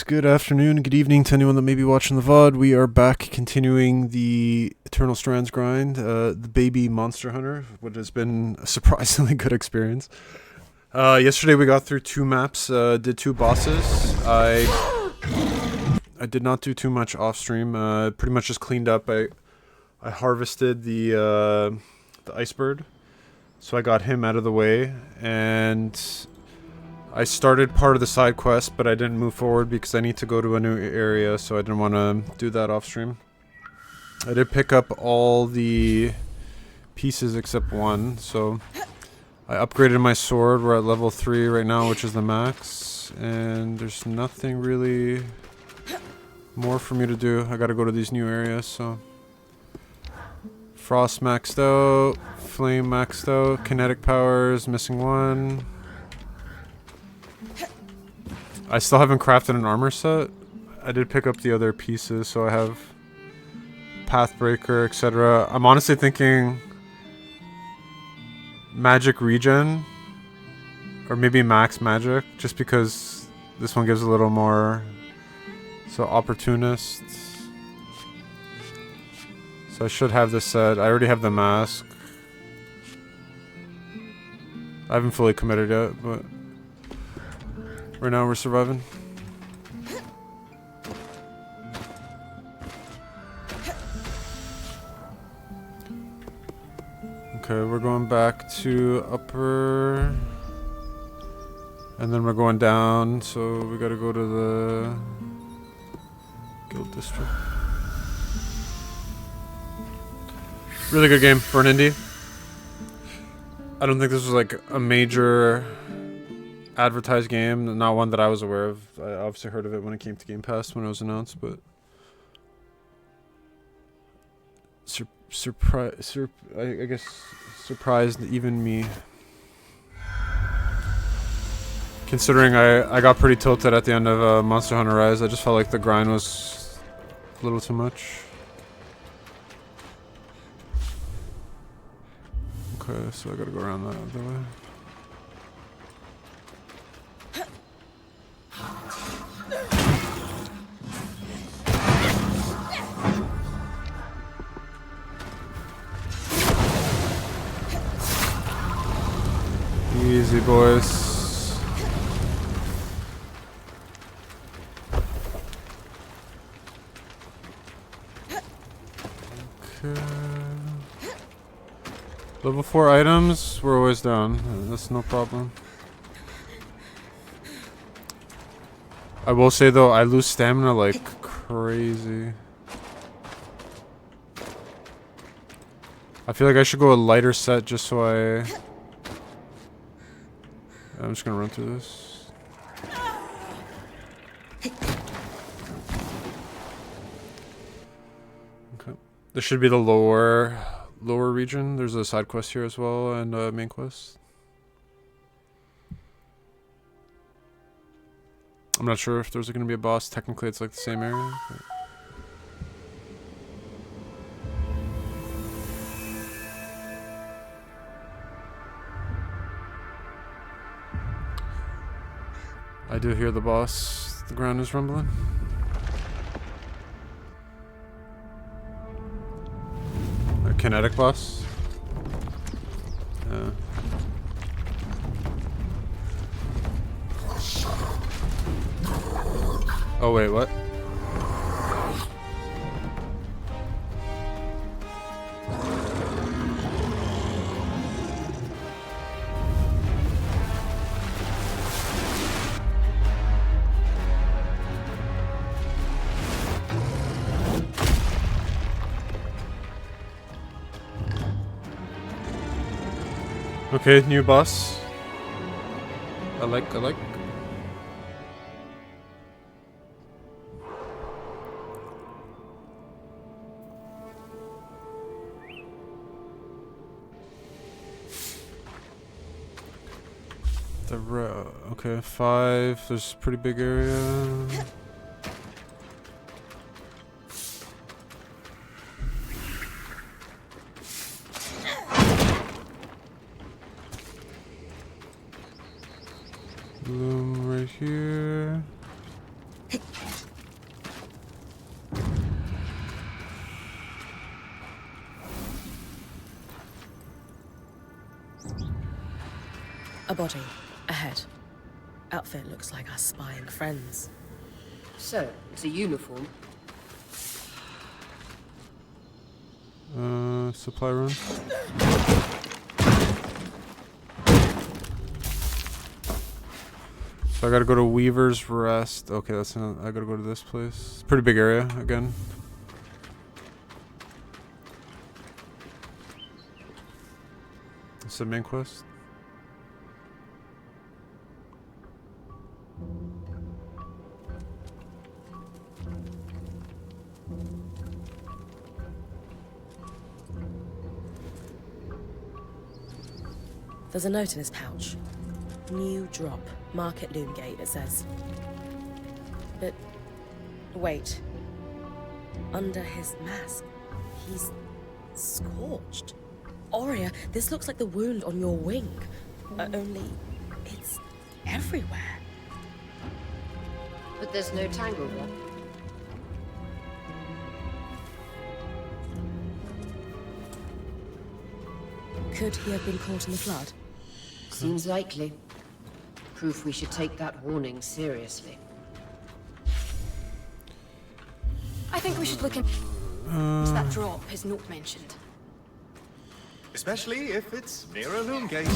Good afternoon, good evening to anyone that may be watching the VOD. We are back continuing the Eternal Strands grind, the baby monster hunter, what has been a surprisingly good experience. Yesterday we got through 2 maps, did 2 bosses. I did not do too much off stream, pretty much just cleaned up. I harvested the ice bird, so I got him out of the way, and I started part of the side quest, but I didn't move forward because I need to go to a new area, so I didn't want to do that off stream. I did pick up all the pieces except one, so I upgraded my sword. We're at level 3 right now, which is the max, and there's nothing really more for me to do. I gotta go to these new areas, so Frost maxed out, Flame maxed out, Kinetic powers missing 1. I still haven't crafted an armor set. I did pick up the other pieces, so I have Pathbreaker, etc. I'm honestly thinking magic regen, or maybe max magic, just because this one gives a little more. So opportunist. So I should have this set. I already have the mask. I haven't fully committed yet, but right now we're surviving. Okay, we're going back to upper, and then we're going down, so we gotta go to the guild district. Really good game for an indie. I don't think this was like a major advertised game, not one that I was aware of. I obviously heard of it when it came to Game Pass when it was announced, but I guess surprised even me, considering I got pretty tilted at the end of Monster Hunter Rise. I just felt like the grind was a little too much. Okay, so I gotta go around that other way. Easy, boys. Okay. Level 4 items, we're always down. That's no problem. I will say though, I lose stamina like crazy. I feel like I should go a lighter set just so I'm just gonna run through this. Okay. This should be the lower region. There's a side quest here as well, and a main quest. I'm not sure if there's gonna be a boss. Technically it's like the same area, but I do hear the boss. The ground is rumbling. A kinetic boss. Yeah. Oh wait, what? Okay, new boss. I like. Okay, 5. There's a pretty big area. Bloom right here. A body. Ahead. Outfit looks like our spying friends. So, it's a uniform. Supply run. So I gotta go to Weaver's Rest. Okay, that's not, I gotta go to this place. It's a pretty big area again. It's the main quest. There's a note in his pouch. New drop. Market Loomgate, it says. But... wait. Under his mask, he's... scorched. Aurea, this looks like the wound on your wing. Only... it's... everywhere. But there's no tangle there. Could he have been caught in the flood? Seems likely. Proof we should take that warning seriously. I think we should look into that drop his note mentioned. Especially if it's near a loom gate.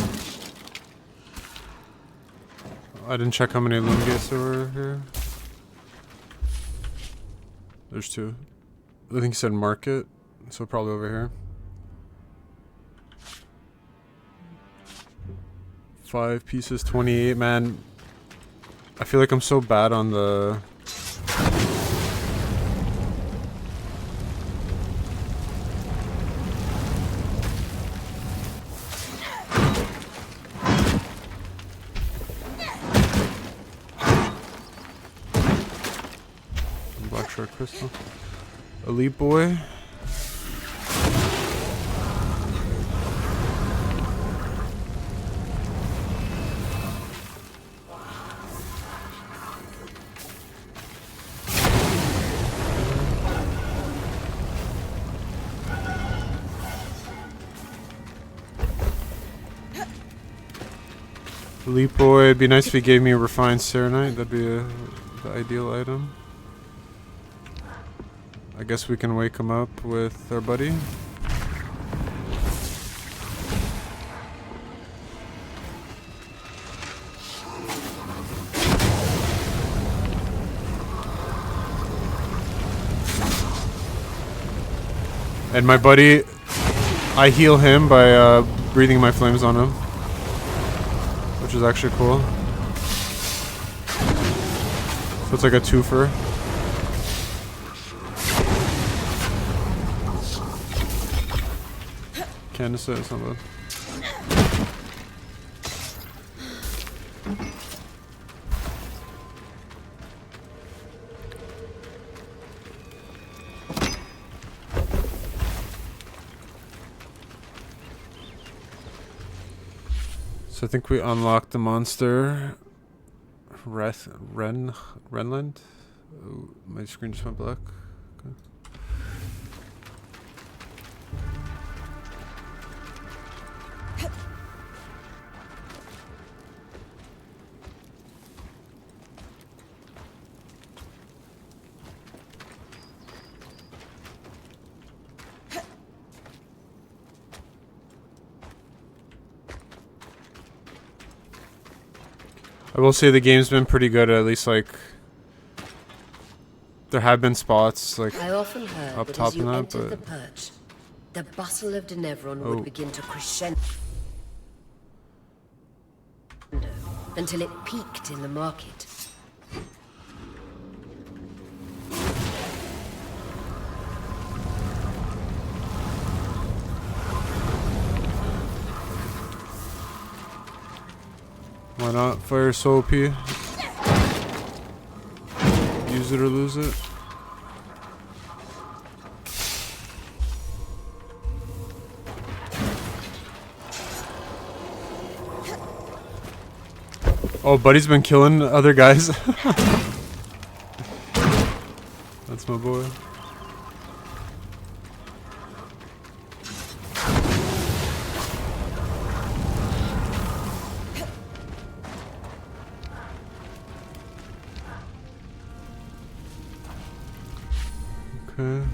I didn't check how many loom gates there were here. There's 2. I think he said market, so probably over here. 5 pieces, 28, man. I feel like I'm so bad on the... Black Shark Crystal. Elite Boy. Elite Boy, it'd be nice if he gave me a refined Serenite. That'd be the ideal item. I guess we can wake him up with our buddy. And my buddy, I heal him by breathing my flames on him, which is actually cool. So it's like a twofer. Candace says something. So I think we unlocked the monster. Renland? Oh, my screen just went black. Okay. I will say the game's been pretty good, at least like there have been spots like I often heard up that top as you and that, entered the but perch, the bustle of Denevron Oh. would begin to crescendo until it peaked in the market. why not? Fire so OP. Use it or lose it. Oh, Buddy's been killing other guys. That's my boy. Okay.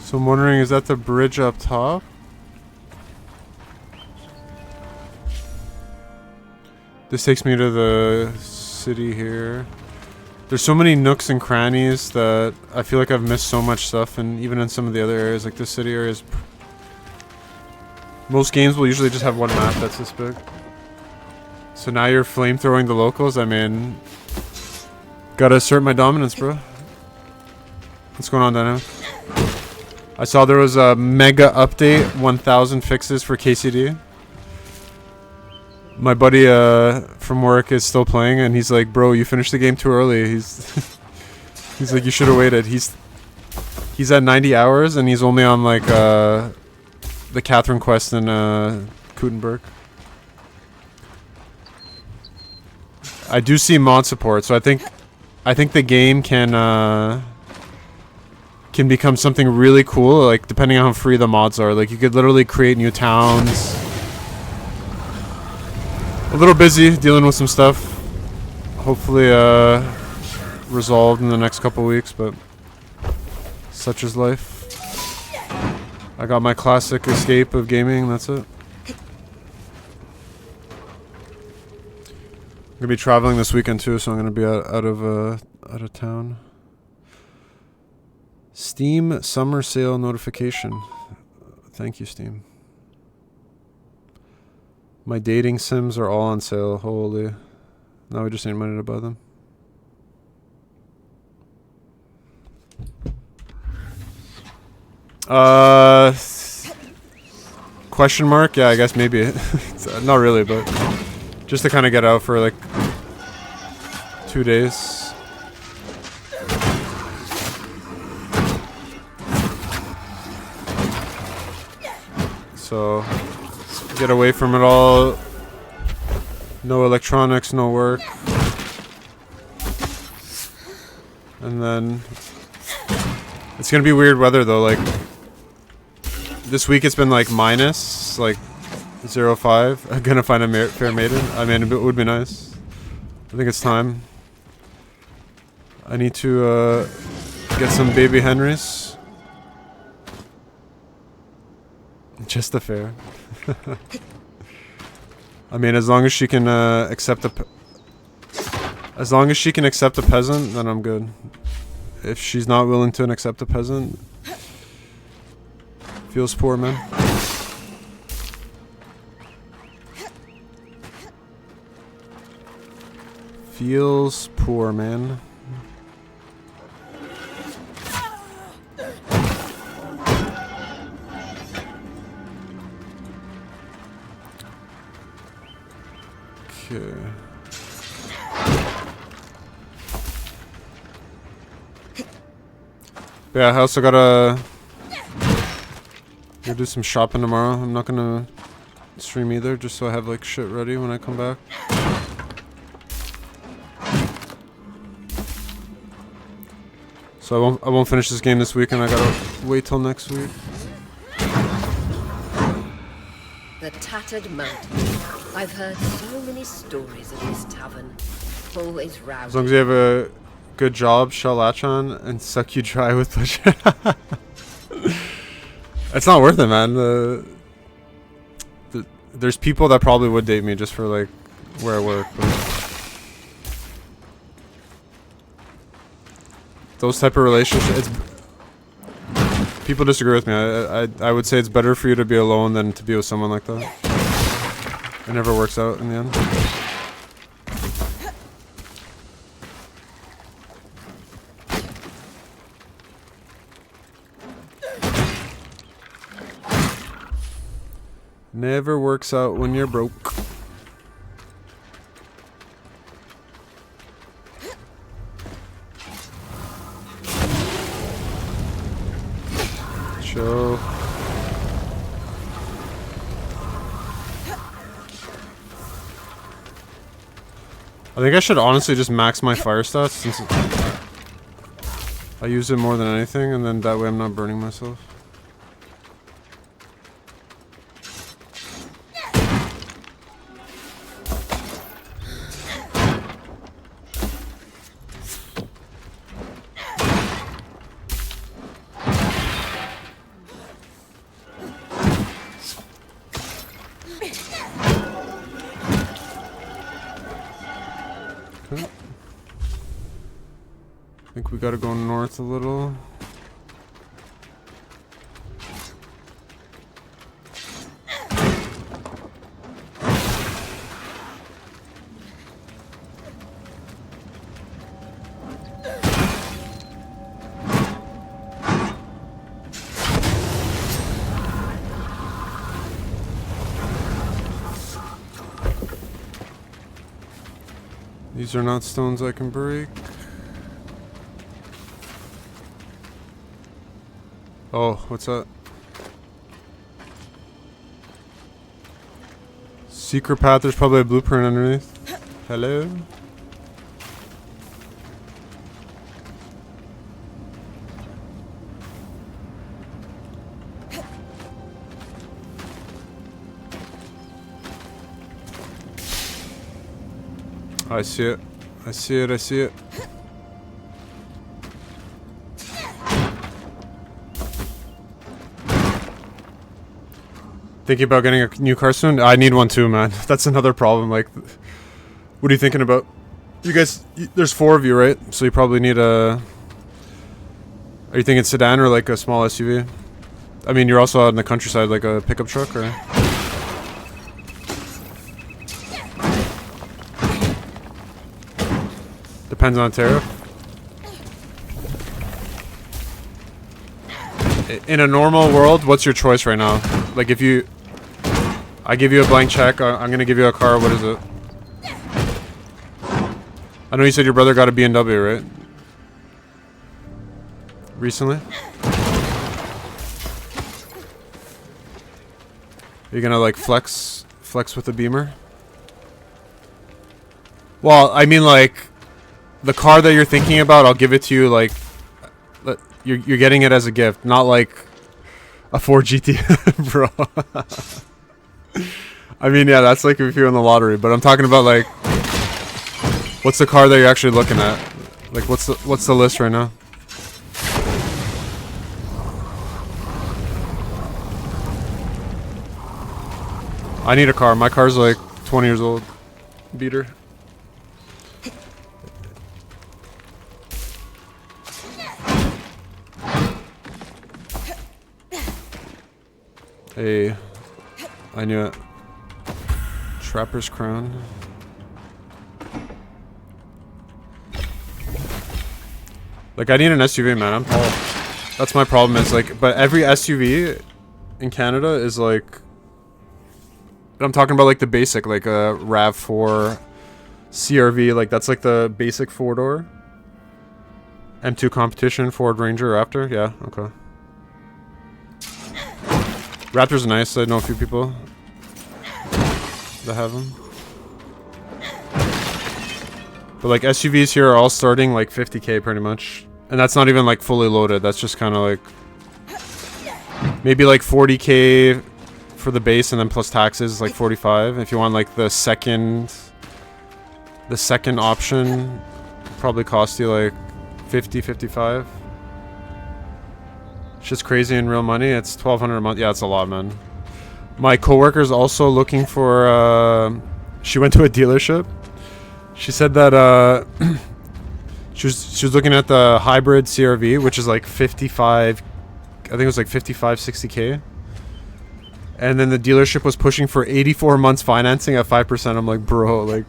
So I'm wondering, is that the bridge up top? This takes me to the city here. There's so many nooks and crannies that I feel like I've missed so much stuff, and even in some of the other areas, like this city area is... Most games will usually just have one map that's this big. So now you're flamethrowing the locals, I mean... Gotta assert my dominance, bro. What's going on, Dino? I saw there was a mega update, 1,000 fixes for KCD. My buddy from work is still playing, and he's like, "Bro, you finished the game too early." He's he's like, "You should have waited." He's at 90 hours, and he's only on like the Catherine quest in Kutenberg. I do see mod support, so I think the game can become something really cool, like depending on how free the mods are. Like you could literally create new towns. A little busy dealing with some stuff. Hopefully resolved in the next couple weeks, but such is life. I got my classic escape of gaming, that's it. I'm gonna be traveling this weekend too, so I'm gonna be out of town. Steam summer sale notification. Thank you, Steam. My dating sims are all on sale. Holy. Now we just need money to buy them. Question mark? Yeah, I guess maybe. Not really, but just to kind of get out for like 2 days. So get away from it all. No electronics, no work. And then it's gonna be weird weather though, like this week it's been like minus like 0.5. I'm gonna find a fair maiden. I mean, it would be nice. I think it's time. I need to get some baby Henrys. Just a fair. I mean, as long as she can accept a peasant, then I'm good. If she's not willing to accept a peasant, feels poor, man. Feels poor, man. Okay. Yeah, I also gotta do some shopping tomorrow. I'm not gonna stream either, just so I have like shit ready when I come back. So I won't finish this game this week, and I gotta wait till next week. The Tattered Mountain. I've heard so many stories of this tavern. Always rousing. As long as you have a good job, shall latch on and suck you dry with pleasure. It's not worth it, man. There's people that probably would date me just for like where I work. But those type of relationships, people disagree with me. I would say it's better for you to be alone than to be with someone like that. It never works out in the end. Never works out when you're broke. Chill. I think I should honestly just max my fire stats since I use it more than anything, and then that way I'm not burning myself. think we gotta go north a little. These are not stones I can break. Oh, what's that? Secret path, there's probably a blueprint underneath. Hello? I see it. I see it. I see it. Thinking about getting a new car soon? I need one too, man. That's another problem. Like, what are you thinking about? You guys, there's 4 of you, right? So you probably need a... Are you thinking sedan or like a small SUV? I mean, you're also out in the countryside, like a pickup truck, or... Depends on tariff. In a normal world, what's your choice right now? Like if you... I give you a blank check, I'm gonna give you a car, what is it? I know you said your brother got a BMW, right? Recently? You're gonna like flex with the Beamer? Well, I mean like... The car that you're thinking about, I'll give it to you like... You're getting it as a gift, not like a Ford GT, bro. I mean, yeah, that's like if you win the lottery, but I'm talking about like... What's the car that you're actually looking at? Like, what's the list right now? I need a car. My car's like 20 years old. Beater. Hey, I knew it. Trapper's Crown. Like, I need an SUV, man. I'm tall. That's my problem. Is like, but every SUV in Canada is like. I'm talking about like the basic, like a RAV4, CRV. Like that's like the basic 4-door. M2 competition, Ford Ranger, Raptor. Yeah, okay. Raptors are nice. I know a few people that have them. But like SUVs here are all starting like 50k pretty much. And that's not even like fully loaded. That's just kind of like maybe like 40k for the base and then plus taxes like 45. If you want like the second option, probably cost you like 50, 55. It's just crazy in real money. It's $1,200 a month. Yeah, it's a lot, man. My coworker's also looking for. She went to a dealership. She said that she was looking at the hybrid CRV, which is like 55. I think it was like 55, 60k. And then the dealership was pushing for 84 months financing at 5%. I'm like, bro, like,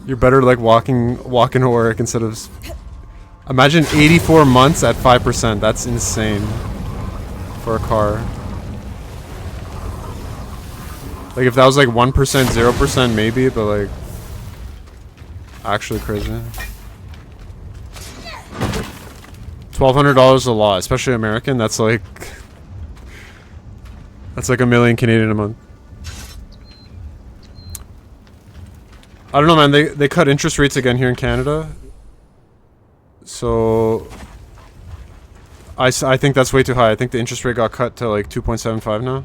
you're better like walking to work instead of. Imagine 84 months at 5%. That's insane for a car. Like if that was like 1%, 0% maybe, but like actually crazy. $1,200 a lot, especially American. That's like $1 million Canadian a month. I don't know, man. They cut interest rates again here in Canada. So I think that's way too high. I think the interest rate got cut to like 2.75 now.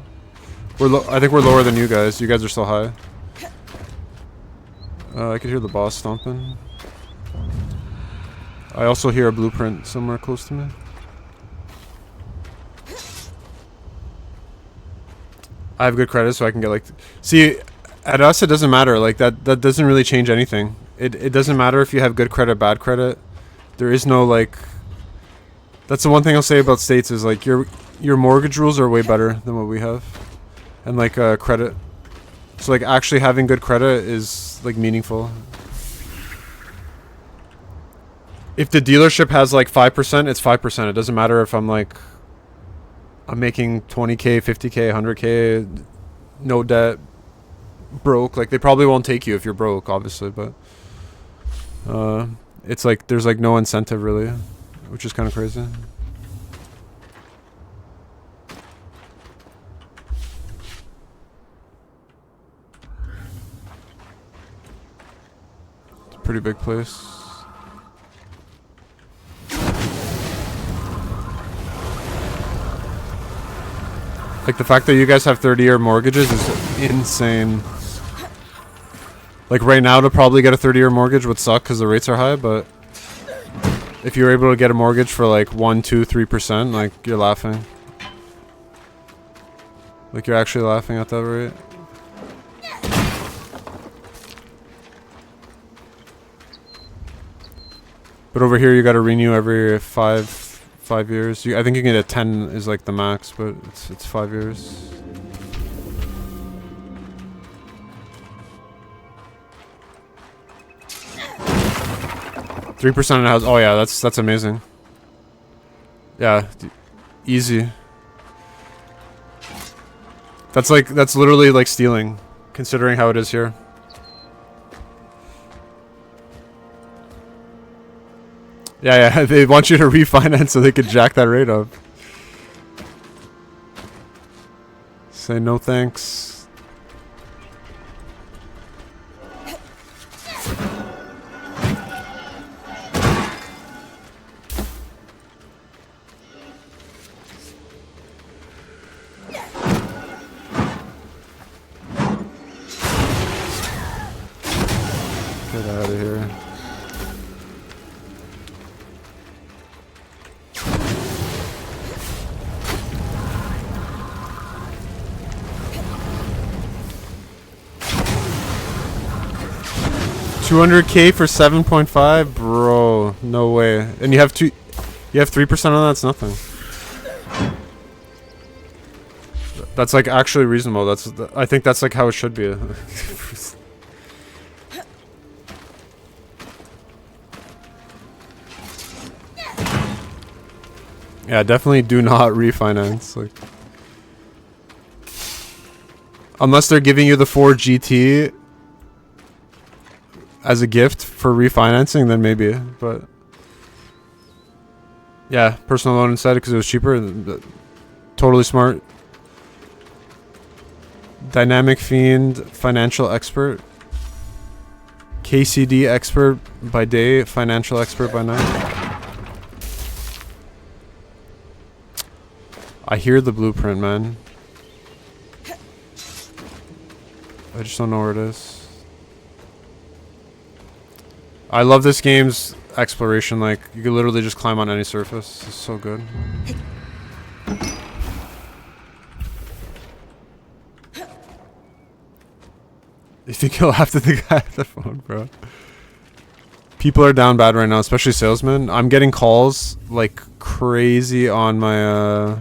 I think we're lower than you guys. You guys are still high. I could hear the boss stomping. I also hear a blueprint somewhere close to me. I have good credit, so I can get like... See, at us it doesn't matter. Like that doesn't really change anything. It doesn't matter if you have good credit, bad credit. There is no like. That's the one thing I'll say about states is like your mortgage rules are way better than what we have, and like credit. So like actually having good credit is like meaningful. If the dealership has like 5%, it's 5%. It doesn't matter if I'm making 20K, 50K, 100K, no debt, broke. Like they probably won't take you if you're broke, obviously, but it's like there's like no incentive really, which is kind of crazy. It's a pretty big place. Like the fact that you guys have 30-year mortgages is insane. Like right now to probably get a 30-year mortgage would suck because the rates are high, but if you're able to get a mortgage for like 1, 2, 3%, like you're laughing. Like you're actually laughing at that rate. But over here you gotta renew every 5 years. I think you can get a 10 is like the max, but it's 5 years. $3% in a house. Oh yeah, that's amazing. Yeah, easy. That's literally like stealing, considering how it is here. Yeah, they want you to refinance so they could jack that rate up. Say no thanks. Get out of here. $200K for 7.5, bro. No way. And you have 3% on that. It's nothing. That's like actually reasonable. I think that's like how it should be. Yeah, definitely do not refinance. Like, unless they're giving you the Ford GT as a gift for refinancing, then maybe. But yeah, personal loan instead because it was cheaper. Totally smart. Dynamic Fiend, financial expert. KCD expert by day, financial expert by night. I hear the blueprint, man. I just don't know where it is. I love this game's exploration. Like, you can literally just climb on any surface. It's so good. You think you'll have to the guy at the phone, bro? People are down bad right now, especially salesmen. I'm getting calls like crazy on my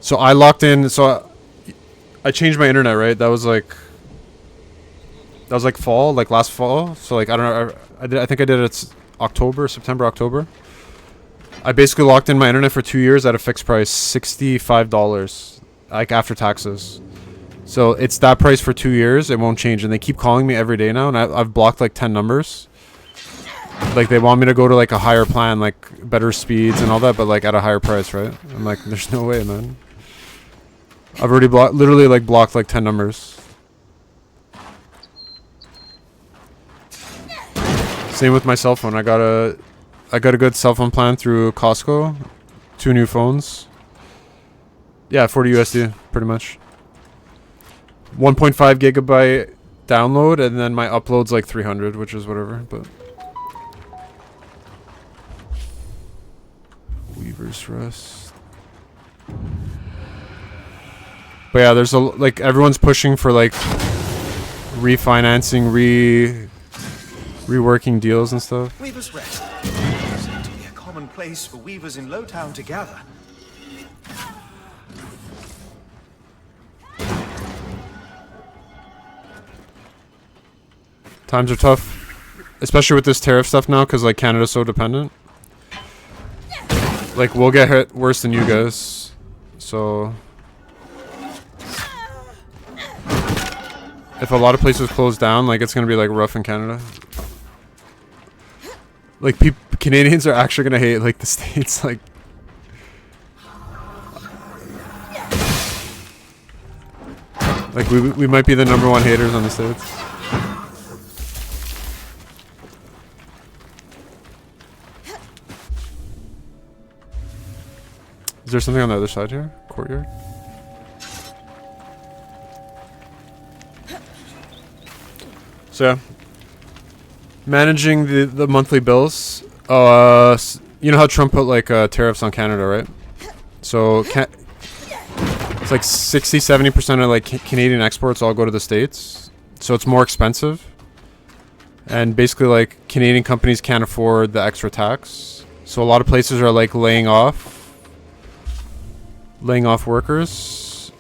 so I locked in, so I changed my internet, right? That was like fall, like last fall. So like I don't know, I think I did it September, October. I basically locked in my internet for 2 years at a fixed price, $65, like after taxes. So it's that price for 2 years. It won't change, and they keep calling me every day now, and I've blocked like 10 numbers. Like they want me to go to like a higher plan, like better speeds and all that, but like at a higher price, right? I'm like, there's no way, man. I've already literally like blocked like 10 numbers. Same with my cell phone. I got a good cell phone plan through Costco. 2 new phones. Yeah, 40 USD, pretty much. 1.5 gigabyte download, and then my upload's like 300, which is whatever, but Weaver's Rest. But yeah, there's like everyone's pushing for like refinancing, reworking deals and stuff. Weaver's Rest. common place for weavers in Lowtown to gather. Times are tough, especially with this tariff stuff now, because like Canada's so dependent. Like we'll get hit worse than you guys, so if a lot of places close down, like it's gonna be like rough in Canada. Like Canadians are actually gonna hate like the States, like. Like we might be the #1 haters on the States. Is there something on the other side here? Courtyard? So yeah. Managing the monthly bills. You know how Trump put like tariffs on Canada, right? So it's like 60-70% of like Canadian exports all go to the States. So it's more expensive. And basically like Canadian companies can't afford the extra tax. So a lot of places are like laying off workers.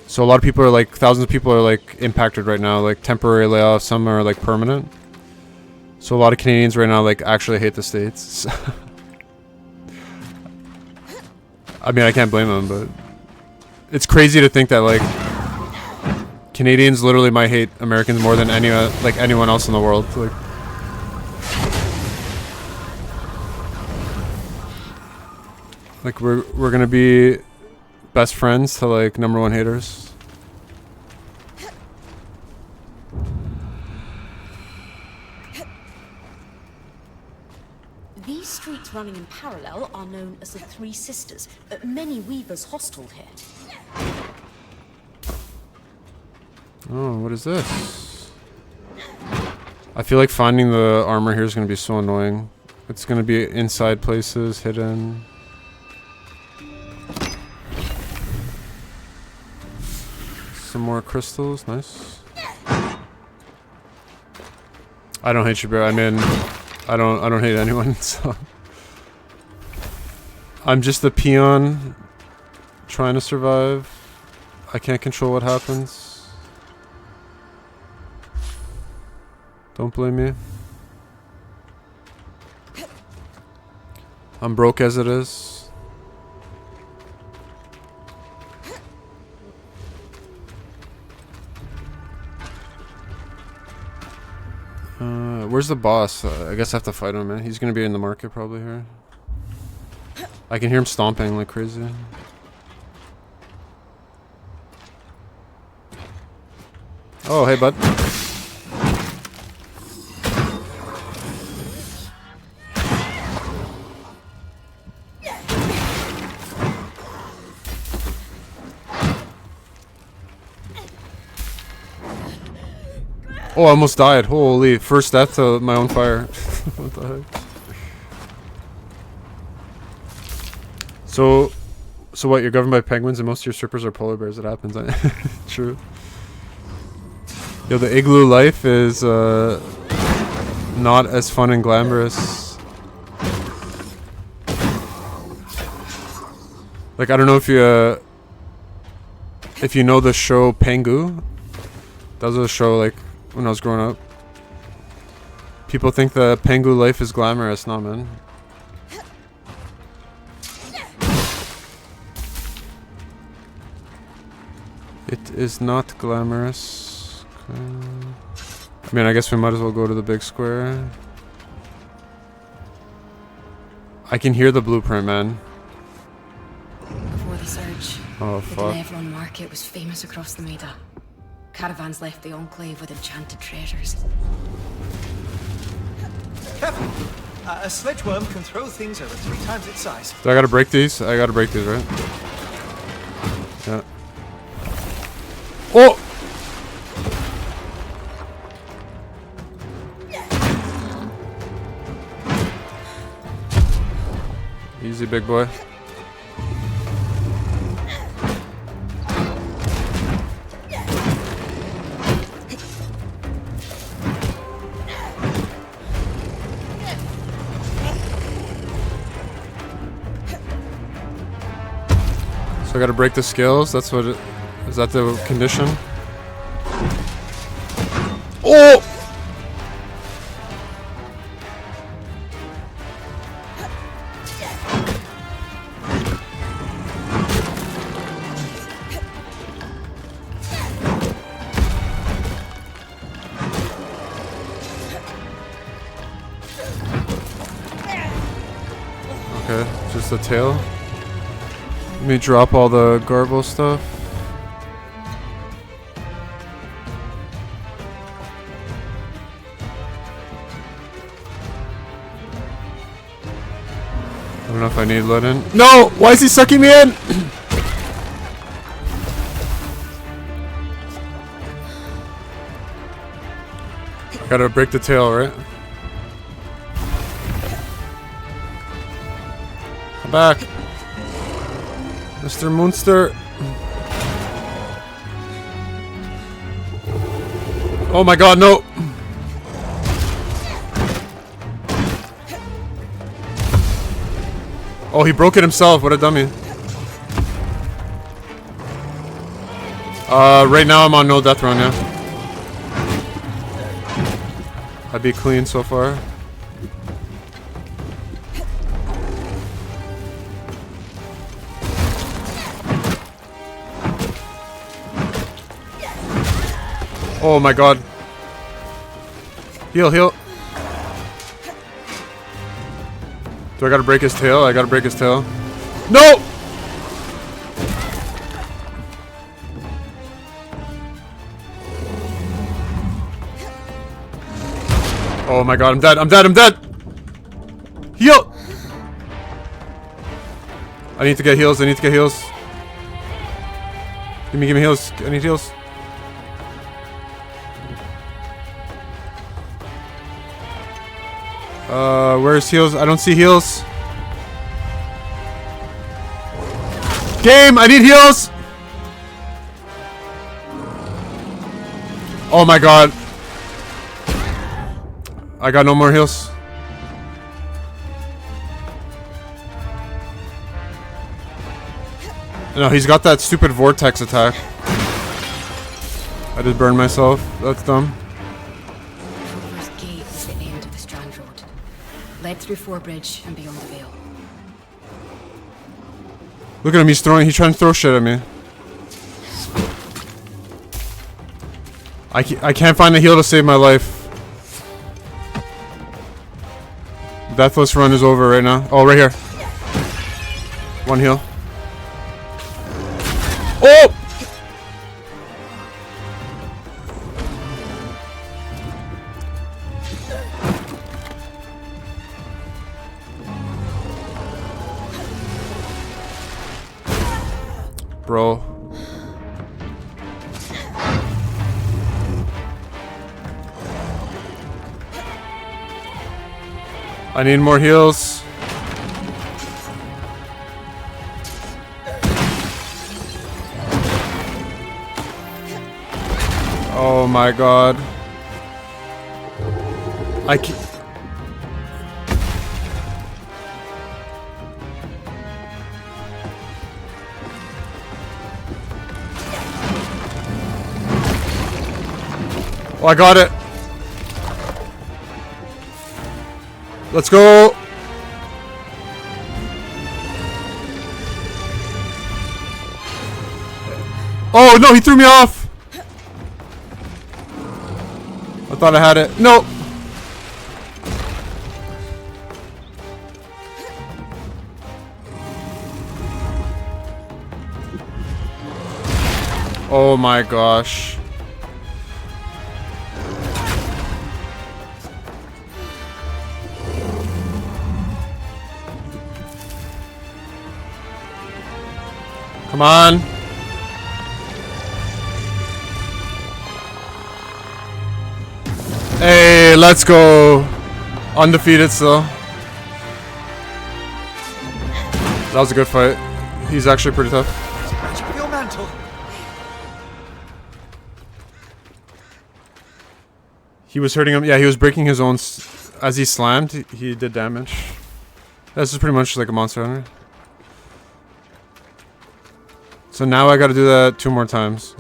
So a lot of people are like, thousands of people are like impacted right now, like temporary layoffs, some are like permanent. So a lot of Canadians right now like actually hate the States. I mean, I can't blame them, but it's crazy to think that like Canadians literally might hate Americans more than anyone else in the world. Like we're gonna be best friends to like #1 haters. These streets running in parallel are known as the Three Sisters. Many weavers hosteled here. Oh, what is this? I feel like finding the armor here is going to be so annoying. It's going to be inside places, hidden. Some more crystals, nice. I don't hate you, bro. I mean, I don't hate anyone, so. I'm just a peon trying to survive. I can't control what happens. Don't blame me. I'm broke as it is. Where's the boss? I guess I have to fight him, man. He's gonna be in the market probably here. I can hear him stomping like crazy. Oh, hey, bud. Oh, I almost died. Holy, first death to my own fire. What the heck? So what, you're governed by penguins and most of your strippers are polar bears. It happens. True. Yo, the igloo life is not as fun and glamorous. Like, I don't know if you know the show Pengu. That was a show like when I was growing up. People think the Pengu life is glamorous. Nah, man. It is not glamorous. Okay. I mean, I guess we might as well go to the big square. I can hear the blueprint, man. Before the surge, Oh, the fuck. Glenevron market was famous across the Maida. Caravans left the enclave with enchanted treasures. Careful! A sledgeworm can throw things over 3 times its size. Do I gotta break these? I gotta break these, right? Yeah. Oh! Easy, big boy. So I gotta break the scales. That's what it... Is that the condition? Oh! Okay, just the tail. Let me drop all the garble stuff. I don't know if I need let in. No! Why is he sucking me in? I gotta break the tail, right? Come back. Mr. Munster. Oh my god, no! Oh, he broke it himself. What a dummy. Right now I'm on no death run, yeah. I'd be clean so far. Oh my god. Heal, heal. Do I gotta break his tail? I gotta break his tail. No! Oh my god, I'm dead, I'm dead, I'm dead! Heal! I need to get heals, I need to get heals. Give me heals. I need heals. Where's heals? I don't see heals. Game! I need heals! Oh my god. I got no more heals. No, he's got that stupid vortex attack. I just burned myself. That's dumb. Trover's Gate is the end of the Strand Road. Led through Forbridge and beyond the Vale. Look at him, he's trying to throw shit at me. I can't find a heal to save my life. Deathless run is over right now. Oh, right here. One heal. Oh! Bro. I need more heals. Oh my god. I can't. Oh, I got it. Let's go. Oh no, he threw me off. I thought I had it. No. Oh my gosh. Come on. Hey, let's go. Undefeated still. That was a good fight. He's actually pretty tough. Magic of your mantle. He was hurting him. Yeah, he was breaking his own. As he slammed, he did damage. This is pretty much like a monster hunter. So now I gotta do that 2 more times.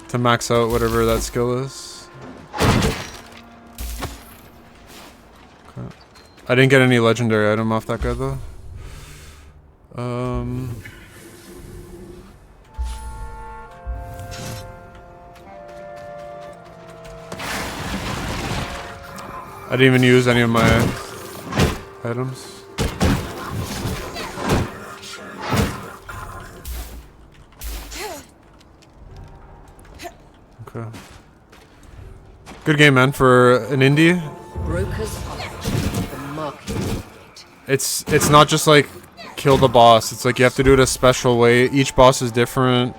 To max out whatever that skill is. Okay. I didn't get any legendary item off that guy though. I didn't even use any of my items. Okay. Good game, man, for an indie. Broker's Arch, the market. It's not just like kill the boss. It's like you have to do it a special way. Each boss is different.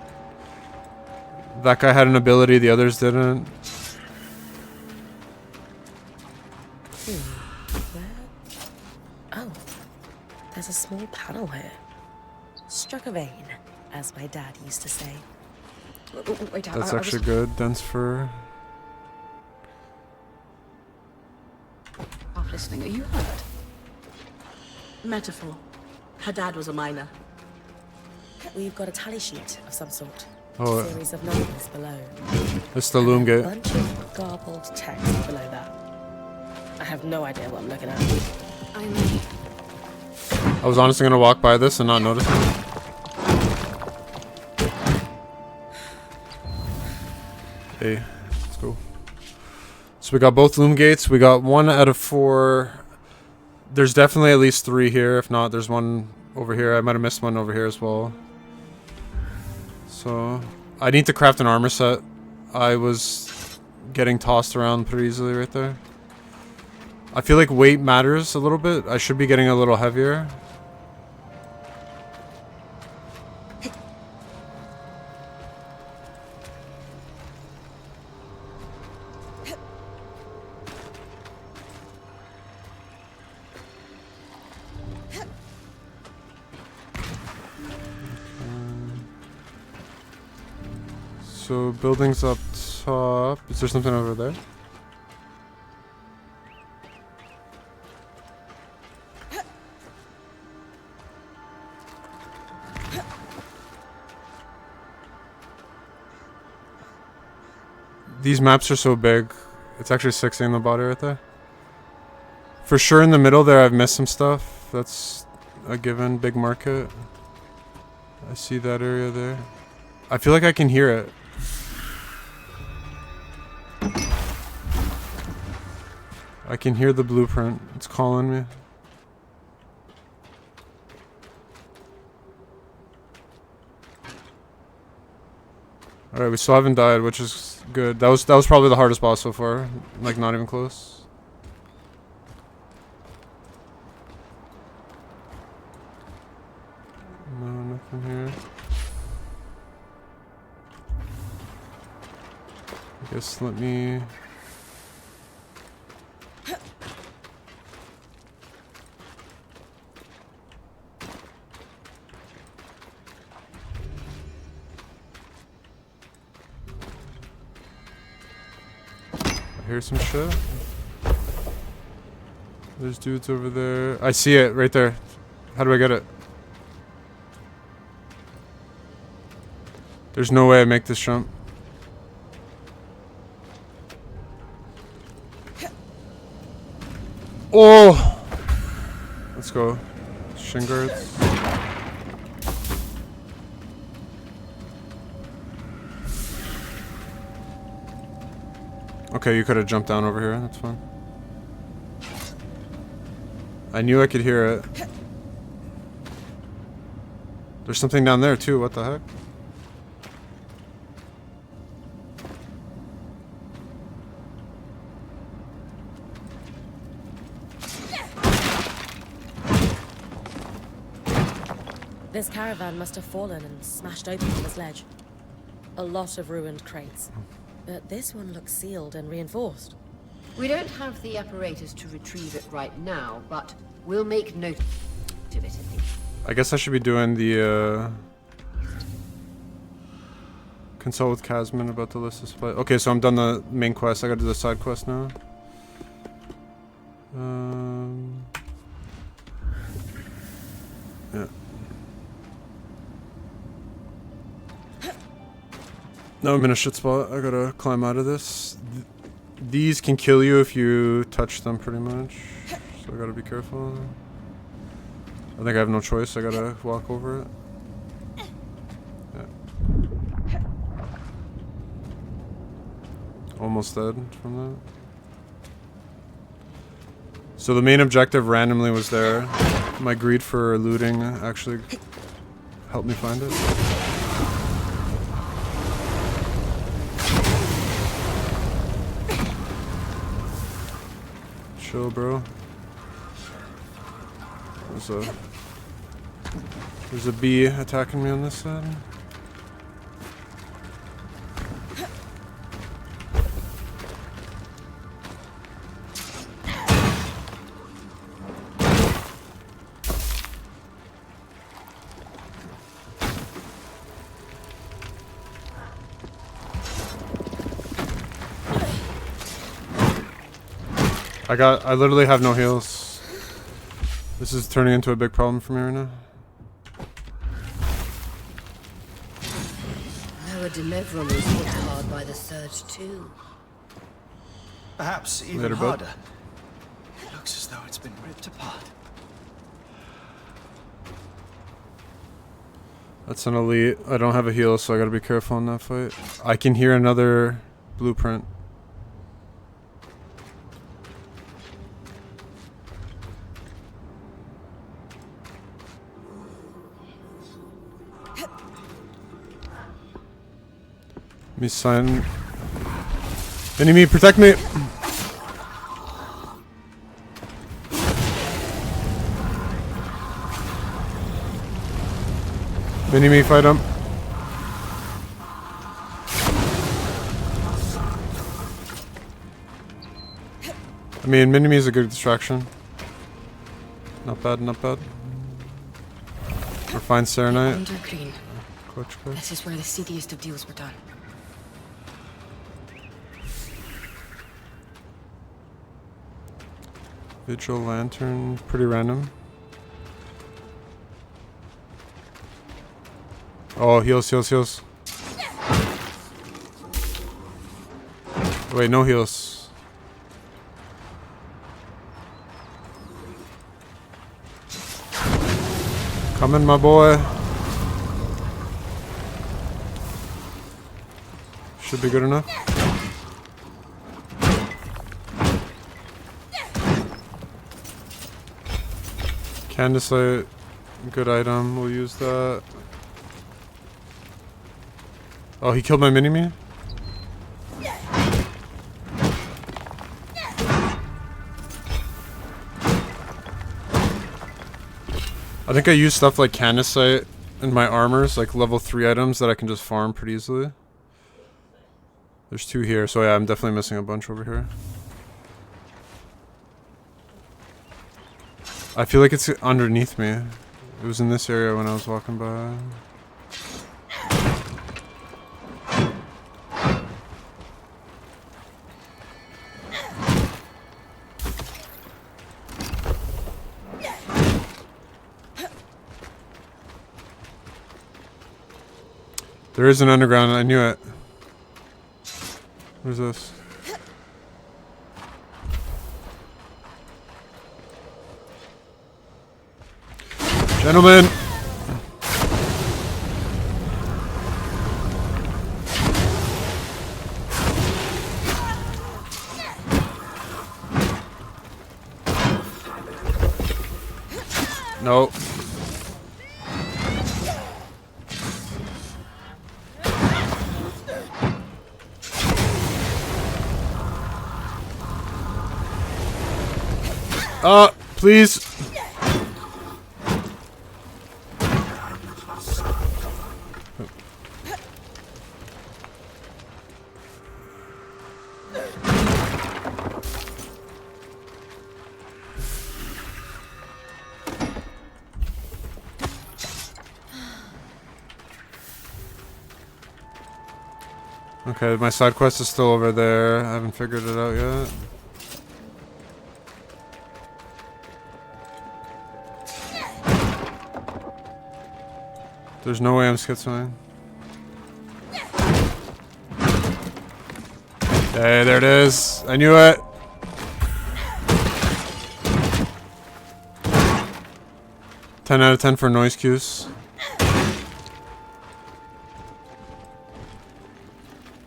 That guy had an ability, the others didn't. Oh, there's a small panel here. Struck a vein, as my dad used to say. Wait, That's actually good. Dense fur. half listening. Are you hurt? Metaphor. Her dad was a miner. We've got a tally sheet of some sort. Oh, A series of numbers below. it's the loom A gate. bunch of garbled text below that. I have no idea what I'm looking at. I was honestly gonna walk by this and not notice it. Hey, let's go. So we got both loom gates. We got 1 out of 4. There's definitely at least 3 here. If not, there's 1 over here. I might have missed 1 over here as well. So I need to craft an armor set. I was getting tossed around pretty easily right there. I feel like weight matters a little bit. I should be getting a little heavier. So buildings up top. Is there something over there? These maps are so big. It's actually 60 in the body right there. For sure in the middle there I've missed some stuff. That's a given. Big market. I see that area there. I feel like I can hear it. I can hear the blueprint. It's calling me. Alright, we still haven't died, which is good. That was probably the hardest boss so far. Like, not even close. No, nothing here. I guess let me... I hear some shit. There's dudes over there. I see it right there. How do I get it? There's no way I make this jump. Oh! Let's go. Shin guards. Okay, you could have jumped down over here. That's fine. I knew I could hear it. There's something down there too. What the heck? This caravan must have fallen and smashed open on this ledge. A lot of ruined crates. But this one looks sealed and reinforced. We don't have the apparatus to retrieve it right now, but we'll make note of it. I guess I should be doing the consult with Casman about the list of supply. Okay, so I'm done the main quest. I gotta do the side quest now. Yeah. Now I'm in a shit spot. I gotta climb out of this. These can kill you if you touch them, pretty much. So I gotta be careful. I think I have no choice. I gotta walk over it. Yeah. Almost dead from that. So the main objective randomly was there. My greed for looting actually helped me find it. Chill, bro. There's a bee attacking me on this side. I literally have no heals. This is turning into a big problem for me right now. Lower Demevron was hit hard by the surge too. Perhaps even Later, bud. harder. It looks as though it's been ripped apart. That's an elite. I don't have a heal, so I gotta be careful in that fight. I can hear another blueprint. Let me sign. Enemy, protect me! Mini-me, fight him. I mean, Mini-me is a good distraction. Not bad, not bad. Refine Serenite. Under green. Clutch. This is where the seediest of deals were done. Vigil Lantern, pretty random. Oh, heals, heals, heals. Wait, no heals. Coming, my boy. Should be good enough. Candlelight, good item. We'll use that. Oh, he killed my mini-me? I think I use stuff like Candlelight in my armors, like level 3 items that I can just farm pretty easily. There's 2 here, so yeah, I'm definitely missing a bunch over here. I feel like it's underneath me. It was in this area when I was walking by. There is an underground, I knew it. Where's this? Gentlemen! No. Please. Okay, my side quest is still over there. I haven't figured it out yet. There's no way I'm schizoing. Hey, there it is. I knew it. Ten out of 10 for noise cues.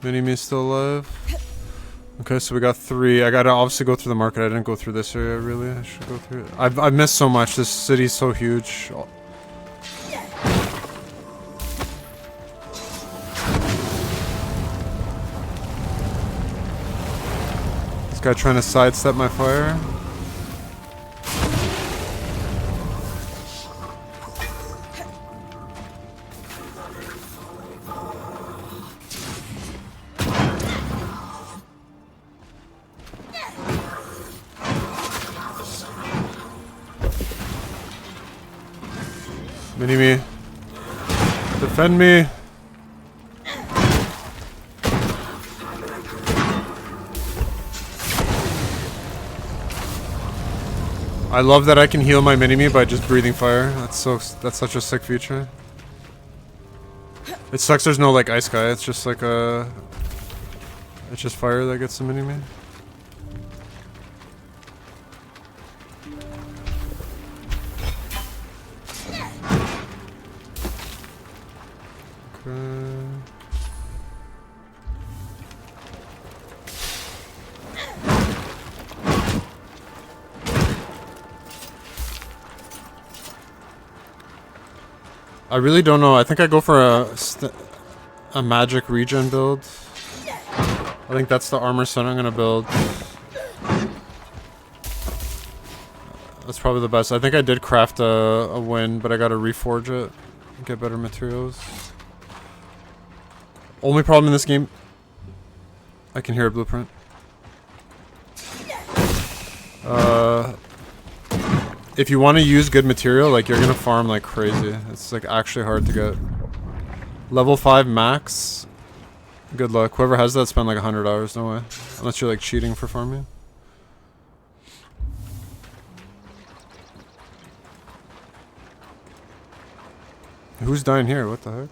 Mini-me still alive. Okay, so we got 3. I gotta obviously go through the market. I didn't go through this area, really. I should go through it. I've missed so much. This city's so huge. This guy trying to sidestep my fire. Mini-me. Defend me. I love that I can heal my mini-me by just breathing fire. That's such a sick feature. It sucks there's no like ice guy. It's just like it's just fire that gets the mini-me. I really don't know. I think I go for a magic regen build. I think that's the armor set I'm gonna build. That's probably the best. I think I did craft a win, but I gotta reforge it and get better materials. Only problem in this game, I can hear a blueprint. If you want to use good material, like you're gonna farm like crazy. It's like actually hard to get. Level 5 max. Good luck. Whoever has that spend like 100 hours. No way. Unless you're like cheating for farming. Who's dying here? What the heck?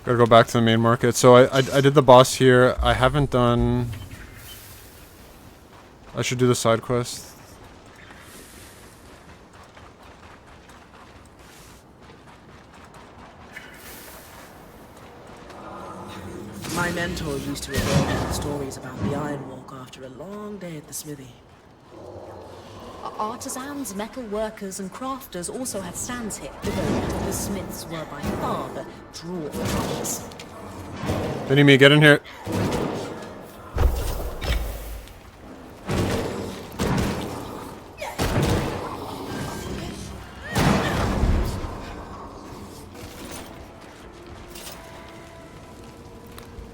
Gotta go back to the main market. So I did the boss here. I haven't done... I should do the side quest. My mentor used to relate stories about the Iron Walk after a long day at the smithy. Artisans, metal workers, and crafters also had stands here, though the smiths were by far the draw for trades. Mini-me, get in here.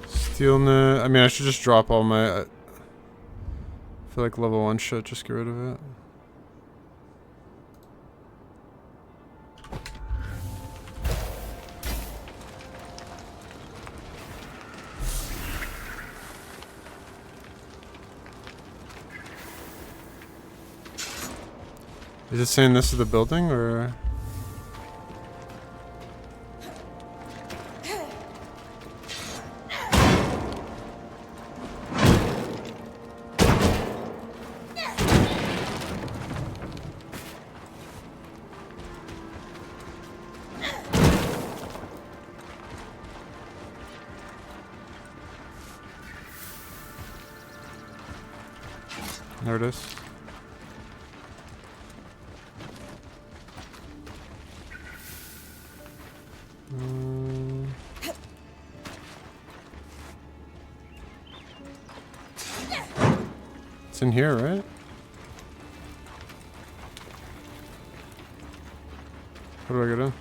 Steel net. I mean, I should just drop all my... I feel like level 1 shit, just get rid of it. Is it saying this is the building, or...? There it is. It's in here, right? How do I get in?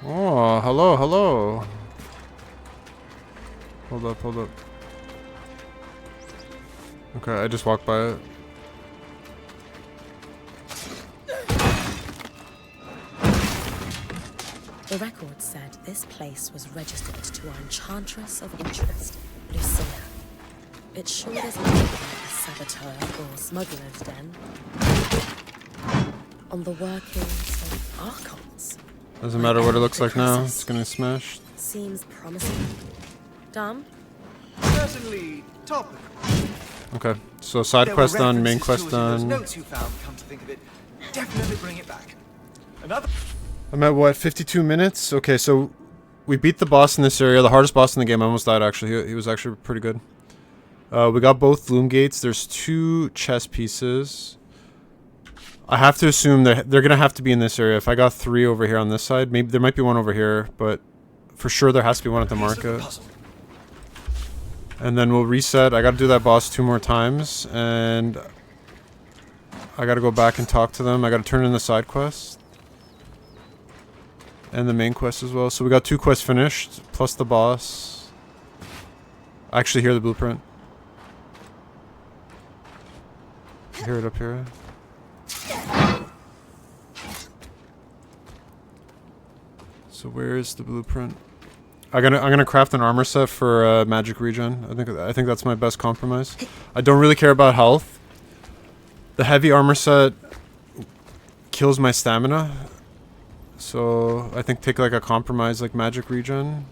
Oh, hello, hello. Hold up, hold up. Okay, I just walked by it. The record said this place was registered to our enchantress of interest, Lucy. It sure doesn't look like a saboteur or smuggler's den. On the workings of Archons. Doesn't matter what it looks like now. It's gonna smash. Seems promising. Done? Certainly topical. Okay, so side There quest were done, main references quest to it in those done. notes you found, come to think of it. Definitely bring it back. Another. I'm at what, 52 minutes? Okay, so we beat the boss in this area, the hardest boss in the game. I almost died actually. He was actually pretty good. We got both loom gates. There's 2 chess pieces. I have to assume that they're gonna have to be in this area. If I got 3 over here on this side, maybe there might be one over here, but for sure there has to be one at the market. And then we'll reset. I gotta do that boss 2 more times, and I gotta go back and talk to them. I gotta turn in the side quest. And the main quest as well. So we got 2 quests finished, plus the boss. I actually hear the blueprint. I hear it up here. So where is the blueprint? I'm gonna craft an armor set for magic regen. I think that's my best compromise. I don't really care about health. The heavy armor set kills my stamina. So I think take like a compromise like magic regen.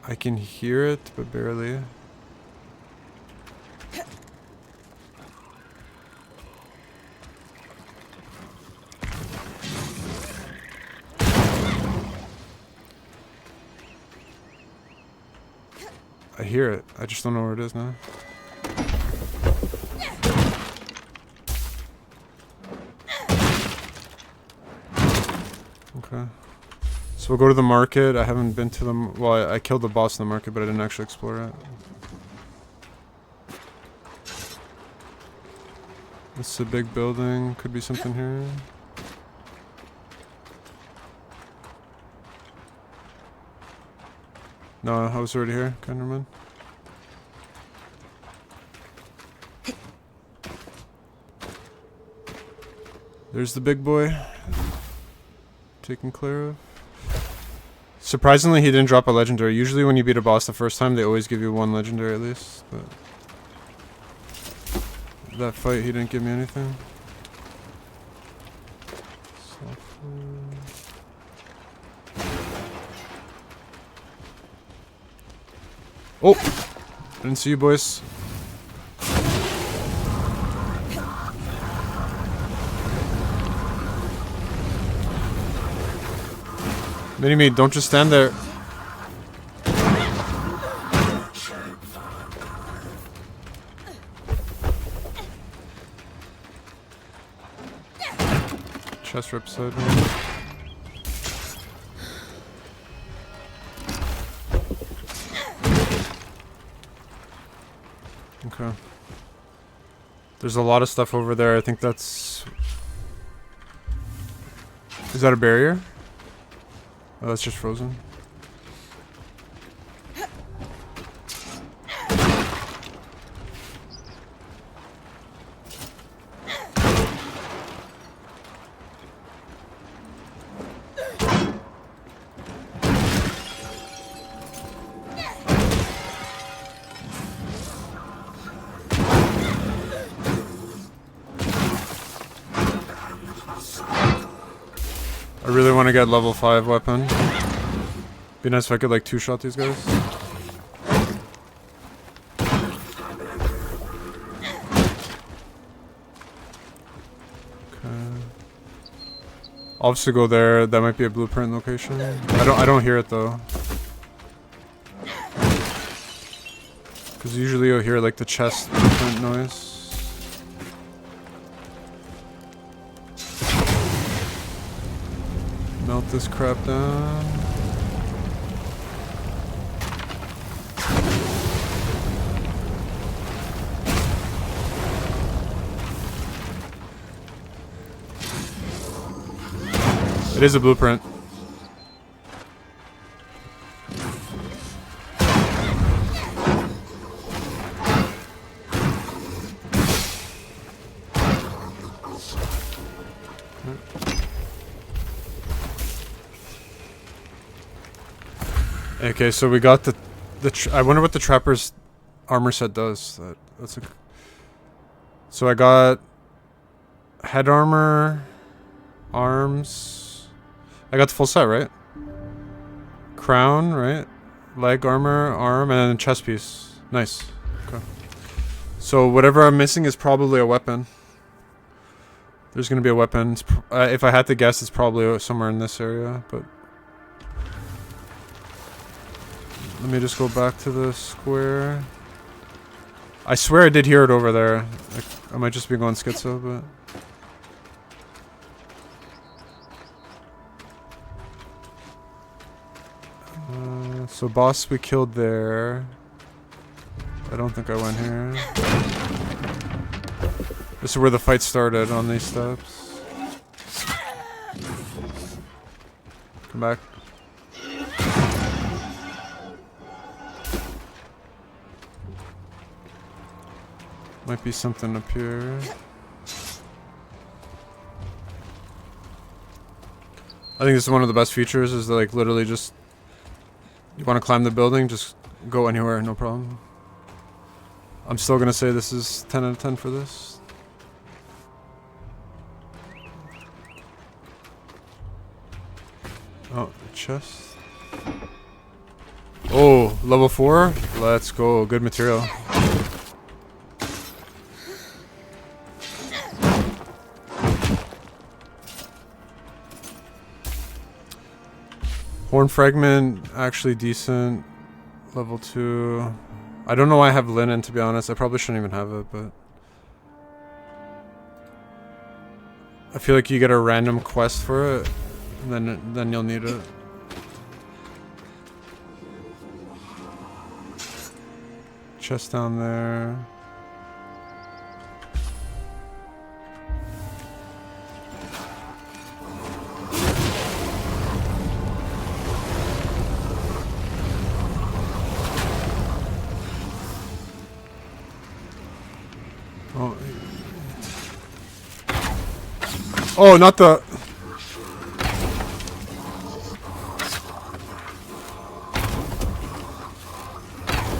I can hear it, but barely. I hear it. I just don't know where it is now. Okay. So we'll go to the market. I haven't been to them. Well, I killed the boss in the market, but I didn't actually explore it. This is a big building. Could be something here. No, I was already here. Okay, never mind. There's the big boy. Taken care of. Surprisingly, he didn't drop a legendary. Usually when you beat a boss the first time, they always give you 1 legendary at least. But that fight, he didn't give me anything. Oh! I didn't see you, boys. Mini-me, don't just stand there. Chest rip side. Okay. There's a lot of stuff over there. I think that's... Is that a barrier? Oh, that's just frozen. I really want to get level 5 weapon. Be nice if I could like 2-shot these guys. Okay. I'll obviously go there. That might be a blueprint location. I don't hear it though. Cause usually you'll hear like the chest blueprint noise. Melt this crap down. It is a blueprint. Okay, so we got the I wonder what the trapper's armor set does. That's a. So I got head armor, arms. I got the full set, right? Crown, right? Leg armor, arm, and then chest piece. Nice. Okay. So whatever I'm missing is probably a weapon. There's gonna be a weapon. If I had to guess, it's probably somewhere in this area, but. Let me just go back to the square. I swear I did hear it over there. Like, I might just be going schizo, but... so boss we killed there. I don't think I went here. This is where the fight started, on these steps. Come back. Might be something up here. I think this is one of the best features, is that, like, literally just... You want to climb the building, just go anywhere, no problem. I'm still gonna say this is 10 out of 10 for this. Oh, chest. Oh, level 4? Let's go. Good material. Horn fragment, actually decent. Level 2. I don't know why I have linen, to be honest. I probably shouldn't even have it, but... I feel like you get a random quest for it, and then you'll need it. Chest down there. Oh, not the...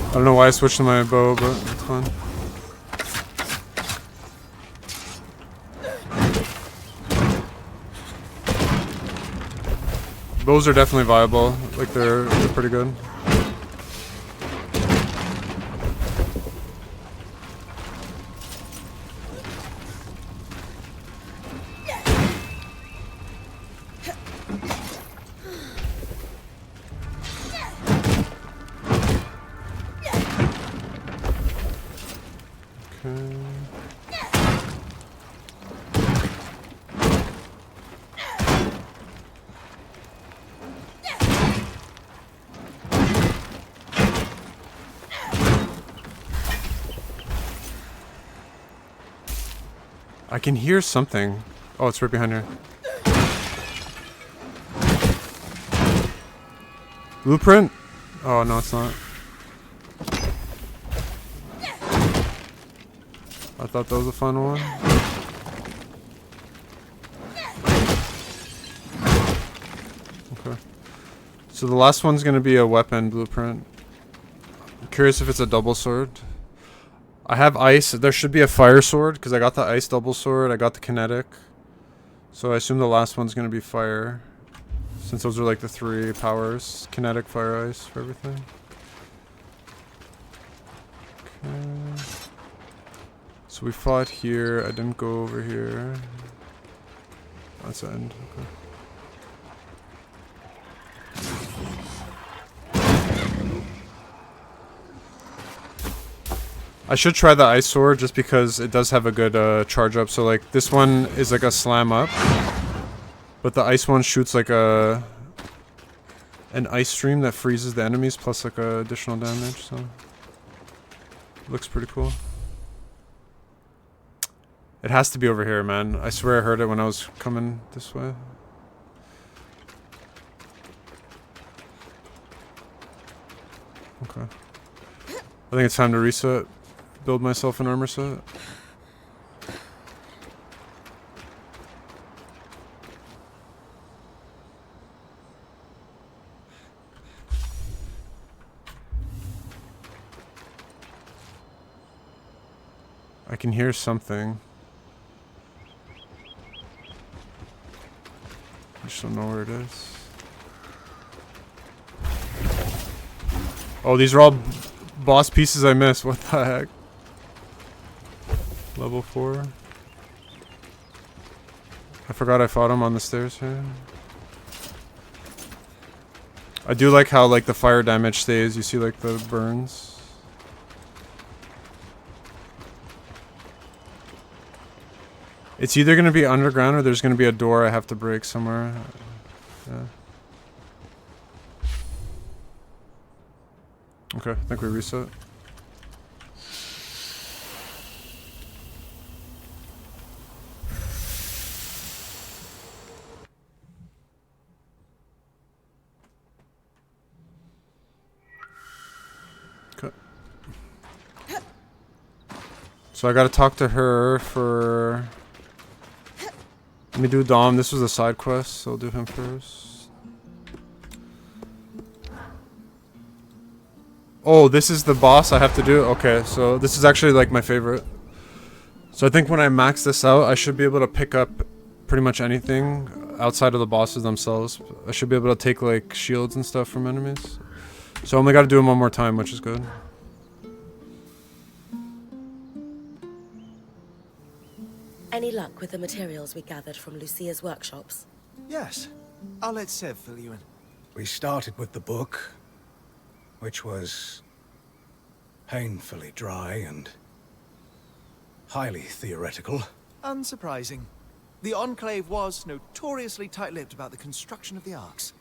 I don't know why I switched to my bow, but it's fine. Bows are definitely viable. Like, they're pretty good. I can hear something. Oh, it's right behind her. Blueprint? Oh, no, it's not. I thought that was a fun one. Okay. So the last one's gonna be a weapon blueprint. I'm curious if it's a double sword. I have ice. There should be a fire sword, because I got the ice double sword. I got the kinetic. So I assume the last one's going to be fire. Since those are like the 3 powers. Kinetic, fire, ice for everything. Okay. So we fought here. I didn't go over here. That's the end. Okay. I should try the ice sword just because it does have a good charge up. So like this one is like a slam up, but the ice one shoots like an ice stream that freezes the enemies plus like additional damage. So looks pretty cool. It has to be over here, man. I swear I heard it when I was coming this way. Okay. I think it's time to reset. Build myself an armor set. can hear something. I just don't know where it is. Oh, these are all boss pieces I missed. What the heck? Level 4. I forgot I fought him on the stairs here. I do like how like the fire damage stays. You see like the burns. It's either going to be underground or there's going to be a door I have to break somewhere. Yeah. Okay, I think we reset. Okay. So I gotta talk to her for... Let me do Dom. This was a side quest, so I'll do him first. Oh, this is the boss I have to do? Okay, so this is actually like my favorite. So I think when I max this out, I should be able to pick up pretty much anything outside of the bosses themselves. I should be able to take like shields and stuff from enemies. So I only gotta do them one more time, which is good. Any luck with the materials we gathered from Lucia's workshops? Yes. I'll let Sev fill you in. We started with the book, which was painfully dry and highly theoretical. Unsurprising. The Enclave was notoriously tight-lipped about the construction of the arcs.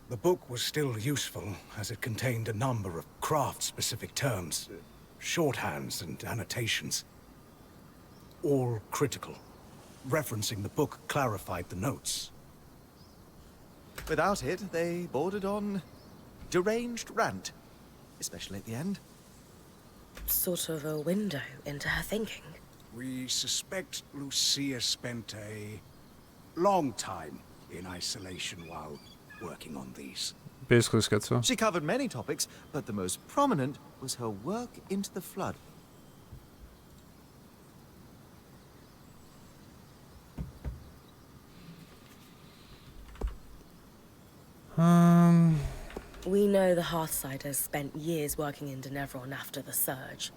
The book was still useful, as it contained a number of craft-specific terms, shorthands and annotations. All critical. Referencing the book clarified the notes. Without it, they bordered on deranged rant, especially at the end. Sort of a window into her thinking. We suspect Lucia spent a long time in isolation while working on these. Basically schizo. She covered many topics, but the most prominent was her work into the Flood. We know the Hearthsiders spent years working in Denevron after the Surge.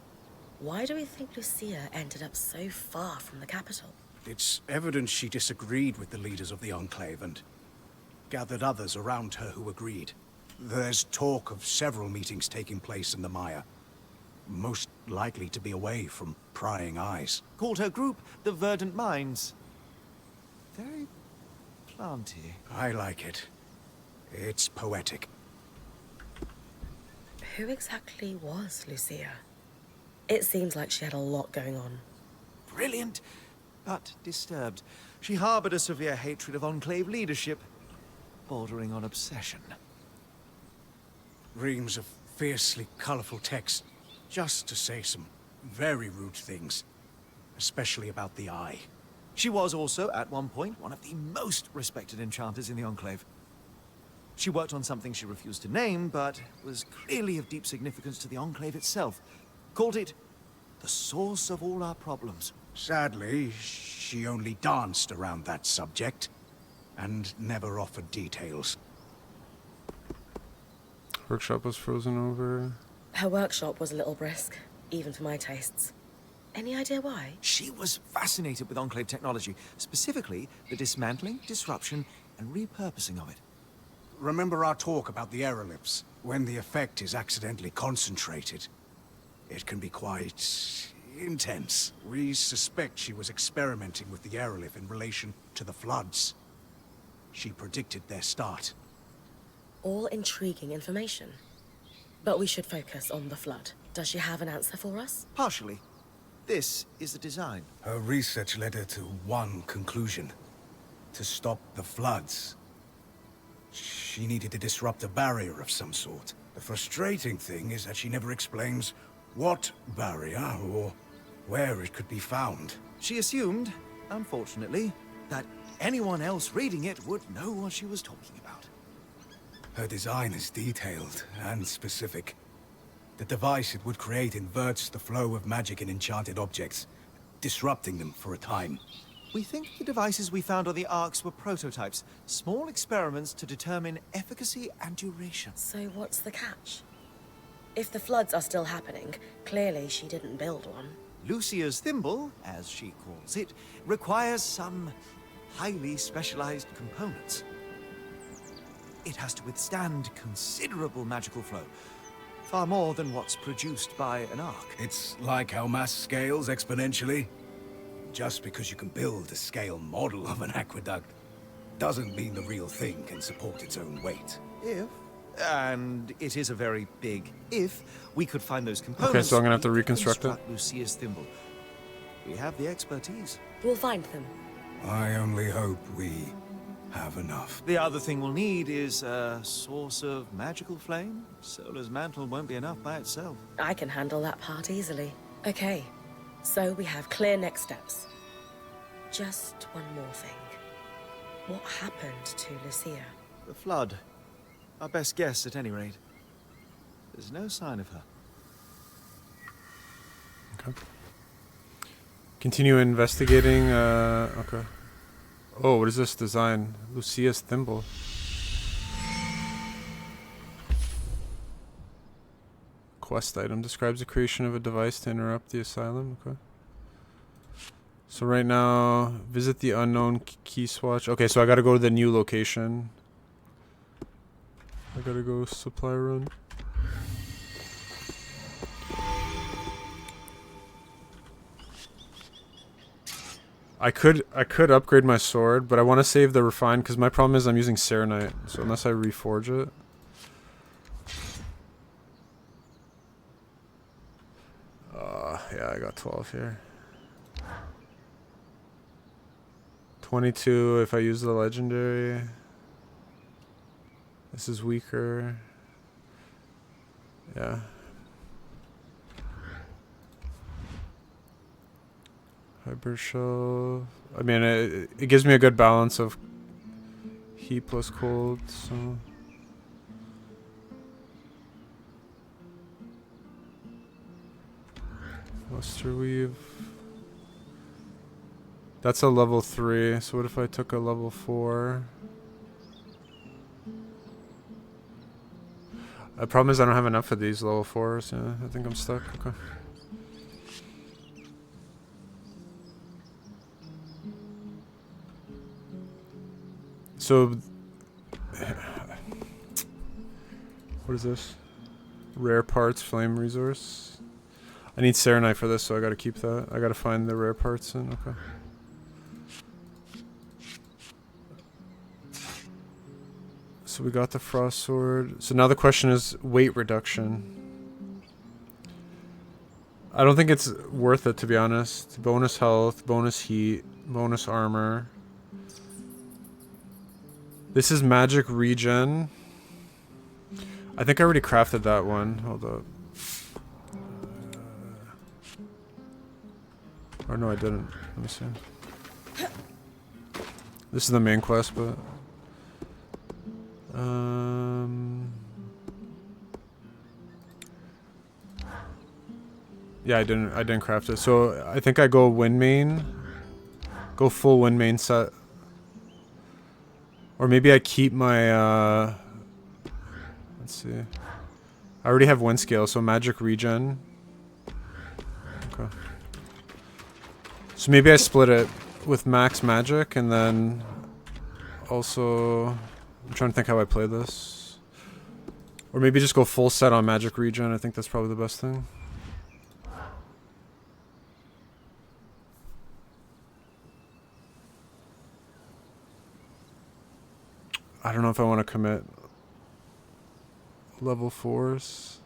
Why do we think Lucia ended up so far from the capital? It's evident she disagreed with the leaders of the Enclave and gathered others around her who agreed. There's talk of several meetings taking place in the Mire, most likely to be away from prying eyes. Called her group the Verdant Minds. Very planty. I like it. It's poetic. Who exactly was Lucia? It seems like she had a lot going on. Brilliant, but disturbed. She harbored a severe hatred of Enclave leadership, bordering on obsession. Reams of fiercely colorful text, just to say some very rude things, especially about the Eye. She was also, at one point, one of the most respected enchanters in the Enclave. She worked on something she refused to name, but was clearly of deep significance to the Enclave itself. Called it the source of all our problems. Sadly, she only danced around that subject, and never offered details. Workshop was frozen over. Her workshop was a little brisk, even for my tastes. Any idea why? She was fascinated with Enclave technology, specifically the dismantling, disruption, and repurposing of it. Remember our talk about the aeroliths? When the effect is accidentally concentrated, it can be quite intense. We suspect she was experimenting with the aerolith in relation to the floods. She predicted their start. All intriguing information. But we should focus on the Flood. Does she have an answer for us? Partially. This is the design. Her research led her to one conclusion: to stop the floods. She needed to disrupt a barrier of some sort. The frustrating thing is that she never explains what barrier or where it could be found. She assumed, unfortunately, that anyone else reading it would know what she was talking about. Her design is detailed and specific. The device it would create inverts the flow of magic in enchanted objects, disrupting them for a time. We think the devices we found on the Arks were prototypes, small experiments to determine efficacy and duration. So what's the catch? If the floods are still happening, clearly she didn't build one. Lucia's thimble, as she calls it, requires some highly specialized components. It has to withstand considerable magical flow, far more than what's produced by an Ark. It's like how mass scales exponentially. Just because you can build a scale model of an aqueduct doesn't mean the real thing can support its own weight. If, and it is a very big if, we could find those components... Okay, so I'm gonna have to we could reconstruct it. construct Lucia's thimble. We have the expertise. We'll find them. I only hope we have enough. The other thing we'll need is a source of magical flame. Solar's mantle won't be enough by itself. I can handle that part easily. Okay, so we have clear next steps. Just one more thing. What happened to Lucia? The flood. Our best guess, at any rate. There's no sign of her. Okay. Continue investigating, okay. Oh, what is this design? Lucia's thimble. Quest item describes the creation of a device to interrupt the asylum. Okay. So right now, visit the unknown key swatch. Okay, so I gotta go to the new location. I gotta go supply run. I could upgrade my sword, but I want to save the refined because my problem is I'm using Serenite. So unless I reforge it. Yeah, I got 12 here. 22 if I use the legendary. This is weaker. Yeah. Hyper shell. I mean, it gives me a good balance of heat plus cold, so. Luster weave. That's a level 3, so what if I took a level 4? The problem is I don't have enough of these level 4s, yeah, I think I'm stuck, okay. So, what is this? Rare parts, flame resource. I need Serenite for this, so I gotta keep that. I gotta find the rare parts in, okay. So we got the frost sword. So now the question is weight reduction. I don't think it's worth it, to be honest. Bonus health, bonus heat, bonus armor. This is magic regen. I think I already crafted that one. Hold up. Or no, I didn't. Let me see. This is the main quest, but... yeah, I didn't craft it. So I think I go wind main. Go full wind main set. Or maybe I keep my, let's see. I already have wind scale, so magic regen. Okay. So maybe I split it with max magic, and then also, I'm trying to think how I play this. Or maybe just go full set on magic regen. I think that's probably the best thing. I don't know if I want to commit level 4s.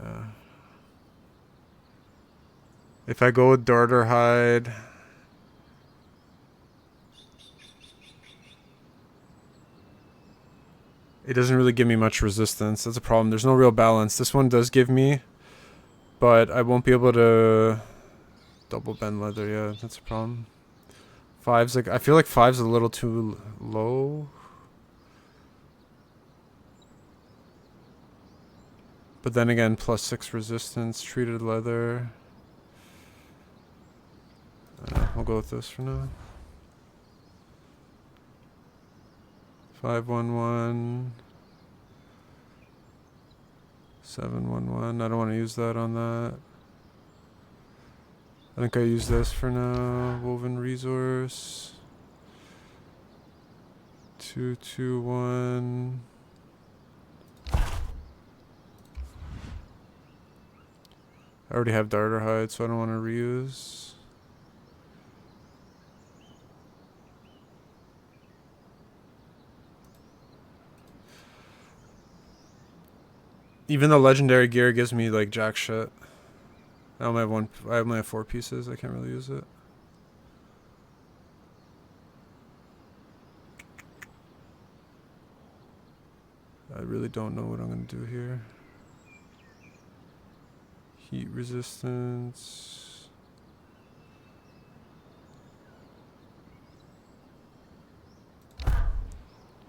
Yeah. If I go with Darter Hide, it doesn't really give me much resistance. That's a problem. There's no real balance. This one does give me, but I won't be able to double bend leather. Yeah, that's a problem. 5's like, I feel like 5's a little too low. But then again, +6 resistance, treated leather. We'll go with this for now. 511. 711. I don't want to use that on that. I think I use this for now. Woven resource. 221. I already have darter hide, so I don't want to reuse. Even the legendary gear gives me like jack shit. I only have 4 pieces. I can't really use it. I really don't know what I'm gonna do here. Heat resistance.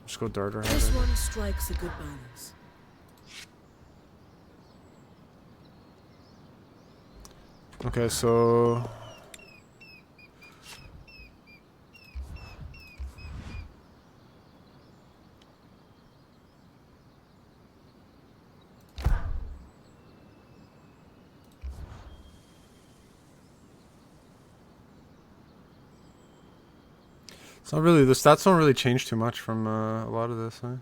Just go darter. This one strikes a good balance. Okay, so it's not really, the stats don't really change too much from a lot of this, huh?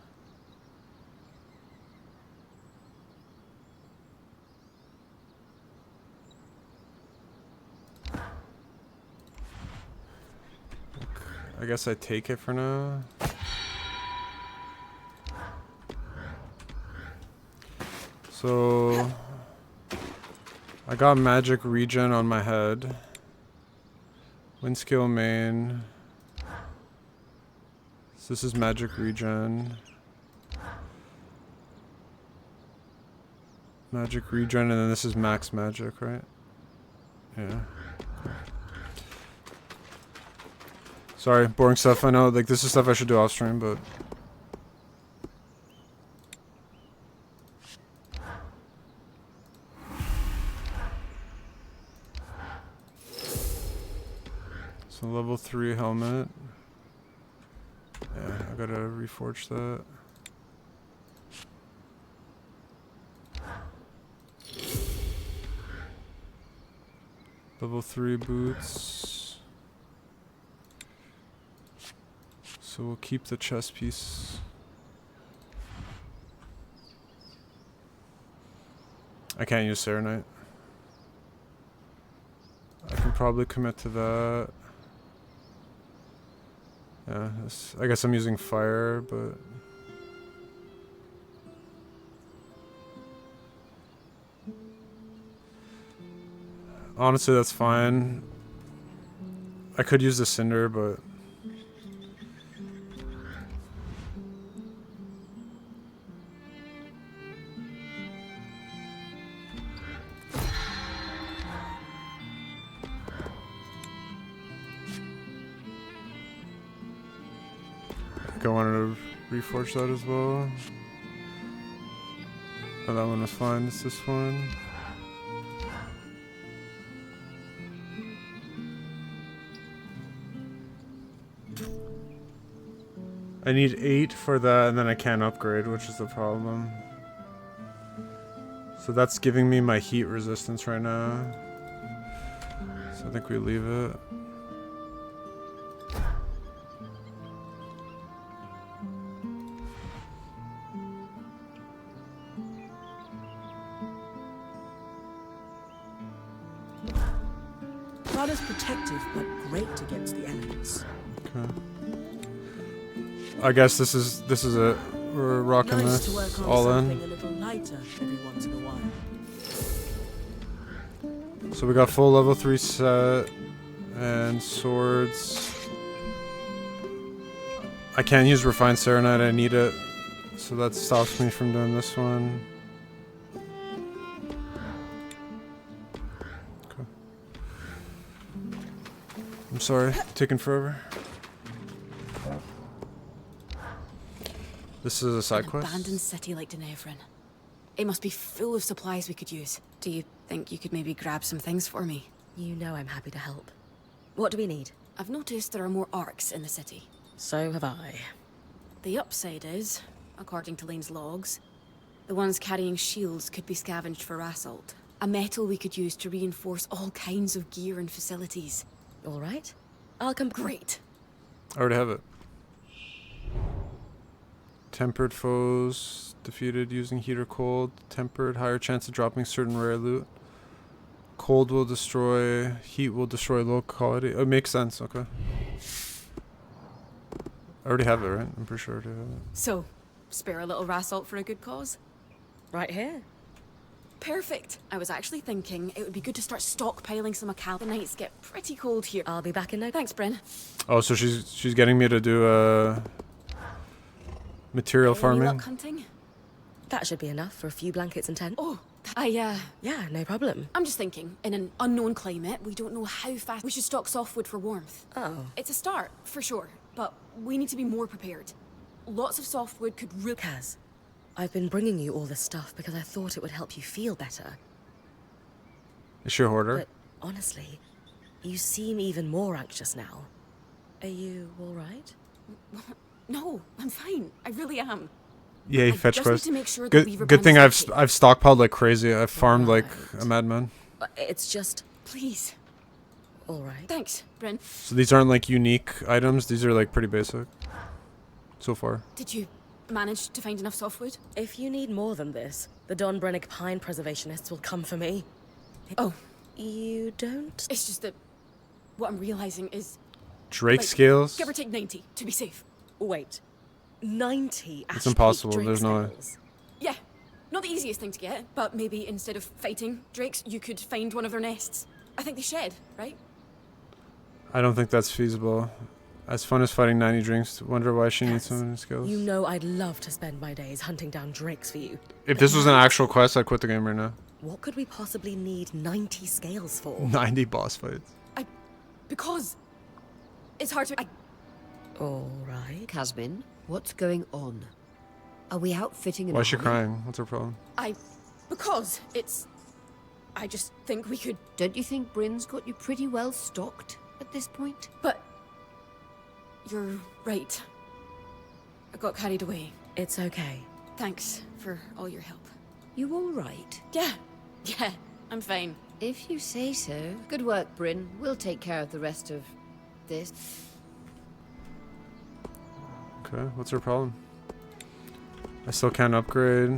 I guess I take it for now. So I got magic regen on my head. Wind skill main. So this is magic regen. Magic regen, and then this is max magic, right? Yeah. Sorry, boring stuff. I know, like, this is stuff I should do off stream, but so level 3 helmet. Yeah, I gotta reforge that. Level 3 boots. So we'll keep the chest piece. I can't use Serenite. I can probably commit to that. Yeah, I guess I'm using fire, but honestly, that's fine. I could use the cinder, but I wanted to reforge that as well. Oh, that one was fine. It's this one. I need 8 for that, and then I can't upgrade, which is the problem. So that's giving me my heat resistance right now. So I think we leave it. Not as protective, but great against the elements. Okay. I guess this is it. We're rocking Nice this to work on all something in. a little lighter every once in a while. So we got full level 3 set and swords. I can't use refined serenite. I need it, so that stops me from doing this one. I'm sorry, taking forever. This is a side An quest. abandoned city like Denevrin. It must be full of supplies we could use. Do you think you could maybe grab some things for me? You know I'm happy to help. What do we need? I've noticed there are more arcs in the city. So have I. The upside is, according to Lane's logs, the ones carrying shields could be scavenged for assault. A metal we could use to reinforce all kinds of gear and facilities. All right. I'll come. Great. I already have it. Tempered foes defeated using heat or cold. Tempered, higher chance of dropping certain rare loot. Cold will destroy, heat will destroy low quality. It makes sense, okay. I already have it, right? I'm pretty sure I already have it. So, spare a little rassault for a good cause? Right here. Perfect. I was actually thinking it would be good to start stockpiling some Acal. The nights get pretty cold here. I'll be back in no. Thanks, Bryn. Oh, so she's getting me to do material Any farming. luck hunting? That should be enough for a few blankets and tent. Oh, Yeah, no problem. I'm just thinking, in an unknown climate, we don't know how fast we should stock softwood for warmth. Oh. It's a start, for sure, but we need to be more prepared. Lots of softwood could really... Kaz, I've been bringing you all this stuff because I thought it would help you feel better. Is she a hoarder? But honestly, you seem even more anxious now. Are you all right? No, I'm fine. I really am. Yay, I fetch just need quest. to make sure the Weaver Good thing Brand I've is I've stockpiled like crazy. I've farmed like Right. a madman. It's just... Please. all right. Thanks, Bryn. So these aren't like unique items. These are like pretty basic. So far. Did you manage to find enough softwood? If you need more than this, the Don Brennick Pine Preservationists will come for me. Oh, You don't? it's just that what I'm realizing is... Drake like, scales. Give or take 90, to be safe. Wait. 90 It's impossible, Drake there's no way. scales. Yeah, not the easiest thing to get, but maybe instead of fighting drakes, you could find one of their nests. I think they shed, right? I don't think that's feasible. As fun as fighting 90 drinks, wonder why she needs so many skills. You know I'd love to spend my days hunting down drakes for you. If this was an actual quest, I'd quit the game right now. What could we possibly need 90 scales for? 90 boss fights. Because it's hard to... All right. Casbin, what's going on? Are we outfitting an Why is she army? crying? What's her problem? Because it's... I just think we could... Don't you think Bryn's got you pretty well stocked at this point? But... You're right. I got carried away. It's okay. Thanks for all your help. You all right? Yeah, I'm fine. If you say so. Good work, Bryn. We'll take care of the rest of this. Okay, what's her problem? I still can't upgrade.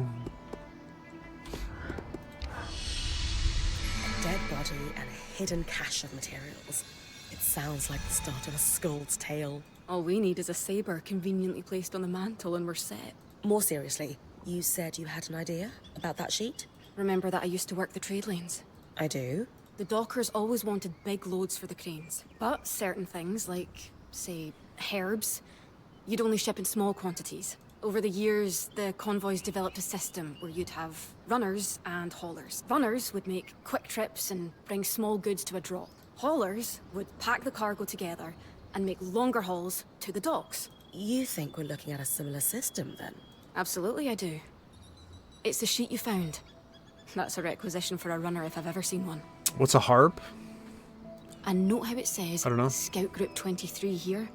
A dead body and a hidden cache of materials. It sounds like the start of a Skull's tale. All we need is a saber conveniently placed on the mantle and we're set. More seriously, you said you had an idea about that sheet? Remember that I used to work the trade lanes? I do. The dockers always wanted big loads for the cranes. But certain things, like, say, herbs, you'd only ship in small quantities. Over the years, the convoys developed a system where you'd have runners and haulers. Runners would make quick trips and bring small goods to a drop. Haulers would pack the cargo together and make longer hauls to the docks. You think we're looking at a similar system, then? Absolutely, I do. It's the sheet you found. That's a requisition for a runner if I've ever seen one. What's a harp? And note how it says I don't know. Scout Group 23 here.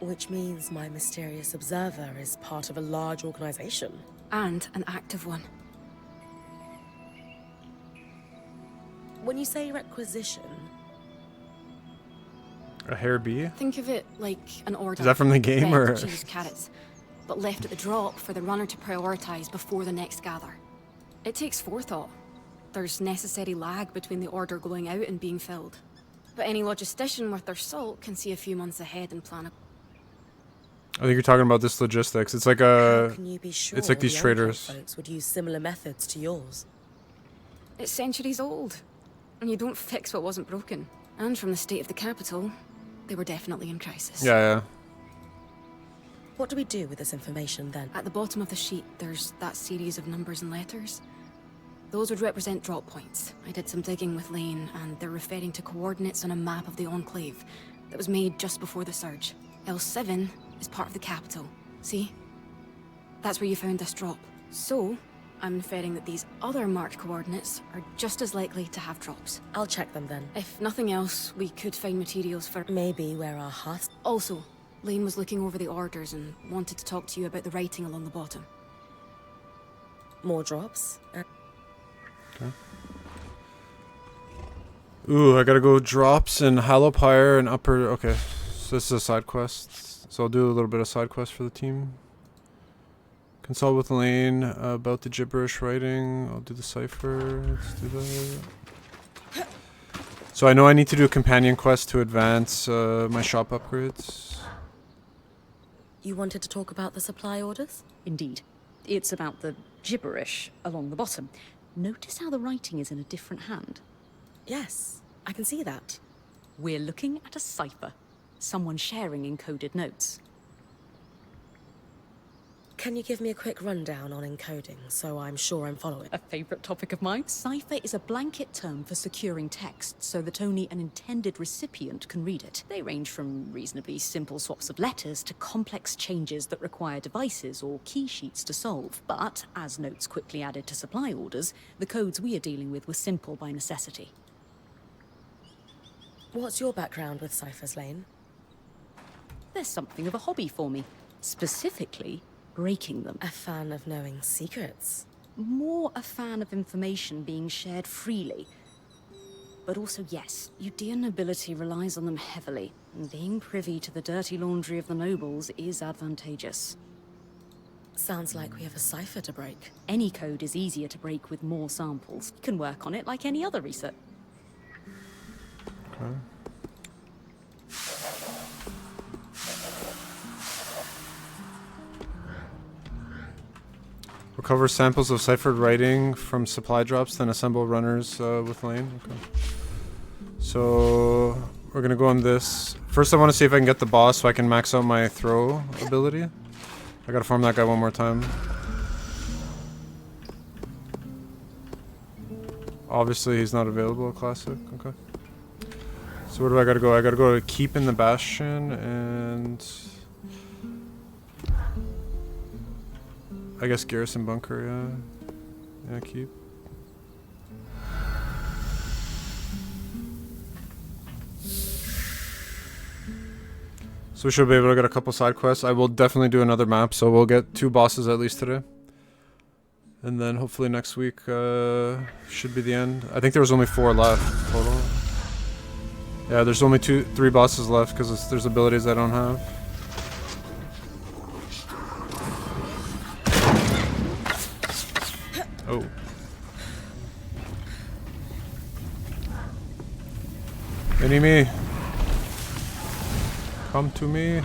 Which means my mysterious observer is part of a large organization. And an active one. When you say requisition, A hair bee? Think of it like an order. Is that from the game, bread, or- cheese, carrots, but left at the drop for the runner to prioritize before the next gather. It takes forethought. There's necessary lag between the order going out and being filled. But any logistician worth their salt can see a few months ahead and plan a... I think you're talking about this logistics. It's like how can you be sure it's like these the traders. Enclave folks would use similar methods to yours? It's centuries old. And you don't fix what wasn't broken. And from the state of the capital, they were definitely in crisis. Yeah. What do we do with this information then? At the bottom of the sheet, there's that series of numbers and letters. Those would represent drop points. I did some digging with Lane, and they're referring to coordinates on a map of the Enclave that was made just before the surge. L7 is part of the capital. See? That's where you found this drop. So, I'm inferring that these other marked coordinates are just as likely to have drops. I'll check them then. If nothing else, we could find materials for... Maybe where our hearts... Also, Lane was looking over the orders and wanted to talk to you about the writing along the bottom. More drops? Okay. Ooh, I gotta go drops in Hallowpire and Upper... Okay, so this is a side quest. So I'll do a little bit of side quest for the team. Consult with Lane about the gibberish writing. I'll do the cipher. Let's do that. So I know I need to do a companion quest to advance my shop upgrades. You wanted to talk about the supply orders? Indeed. It's about the gibberish along the bottom. Notice how the writing is in a different hand. Yes, I can see that. We're looking at a cipher. Someone sharing encoded notes. Can you give me a quick rundown on encoding, so I'm sure I'm following? A favorite topic of mine. Cipher is a blanket term for securing text so that only an intended recipient can read it. They range from reasonably simple swaps of letters to complex changes that require devices or key sheets to solve. But, as notes quickly added to supply orders, the codes we are dealing with were simple by necessity. What's your background with ciphers, Lane? There's something of a hobby for me. Specifically, breaking them. A fan of knowing secrets. More a fan of information being shared freely. But also, yes, Udean nobility relies on them heavily, and being privy to the dirty laundry of the nobles is advantageous. Sounds like we have a cipher to break. Any code is easier to break with more samples. You can work on it like any other research. Okay. Recover samples of ciphered writing from supply drops, then assemble runners with Lane. Okay. So we're gonna go on this. First I want to see if I can get the boss so I can max out my throw ability. I gotta farm that guy one more time. Obviously he's not available, classic. Okay. So where do I gotta go? I gotta go to Keep in the Bastion and... I guess Garrison Bunker, yeah. Yeah, Keep. So we should be able to get a couple side quests. I will definitely do another map, so we'll get 2 bosses at least today. And then hopefully next week should be the end. I think there was only 4 left total. Yeah, there's only 3 bosses left because there's abilities I don't have. Oh. Enemy. Come to me.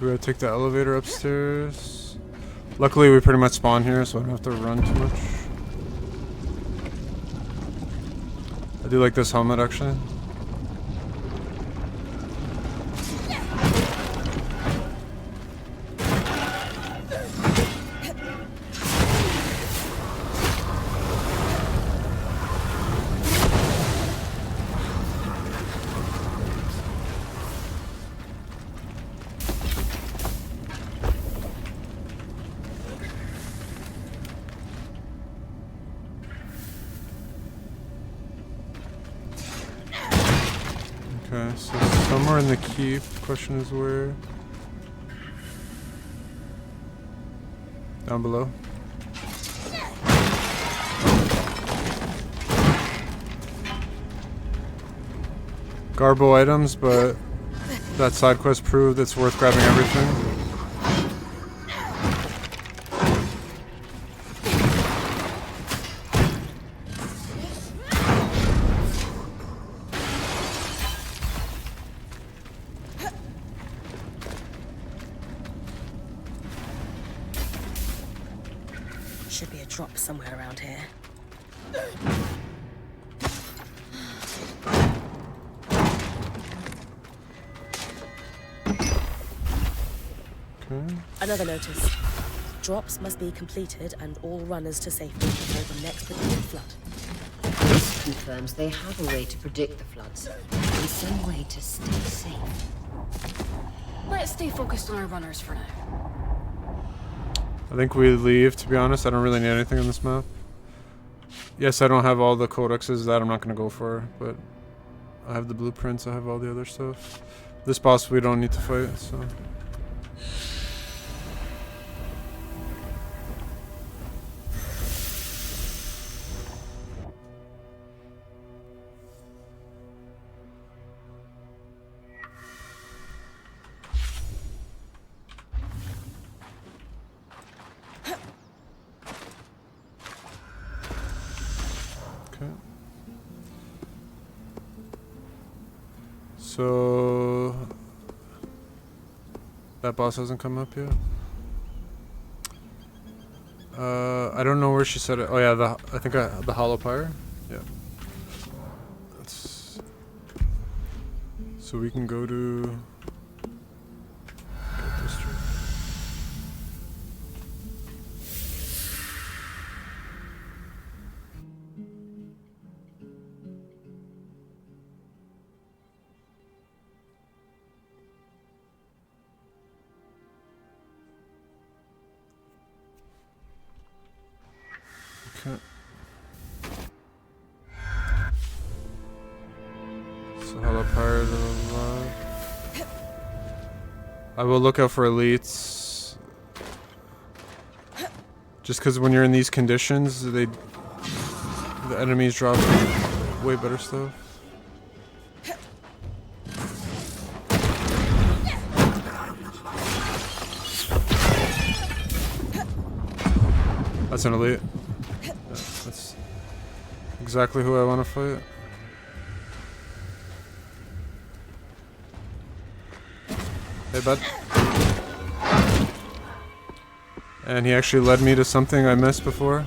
We gotta take the elevator upstairs. Luckily we pretty much spawn here, so I don't have to run too much. I do like this helmet actually. Okay, so somewhere in the keep. Question is where? Down below. Garbo items, but that side quest proved it's worth grabbing everything. should be a drop somewhere around here. Okay. Another notice. Drops must be completed and all runners to safety before the next predicted flood. This confirms they have a way to predict the floods, and some way to stay safe. Let's stay focused on our runners for now. I think we leave, to be honest. I don't really need anything on this map. Yes, I don't have all the codexes. That I'm not going to go for, but I have the blueprints. I have all the other stuff. This boss we don't need to fight, so... So that boss hasn't come up yet. I don't know where she said it. Oh yeah, the Hollow Pyre. Yeah. That's so we can go to Gate District. Okay. So Hollow Pyre to alive. I will look out for elites. Just because when you're in these conditions, the enemies drop way better stuff. That's an elite. Yeah, that's exactly who I want to fight. Hey, bud. And he actually led me to something I missed before.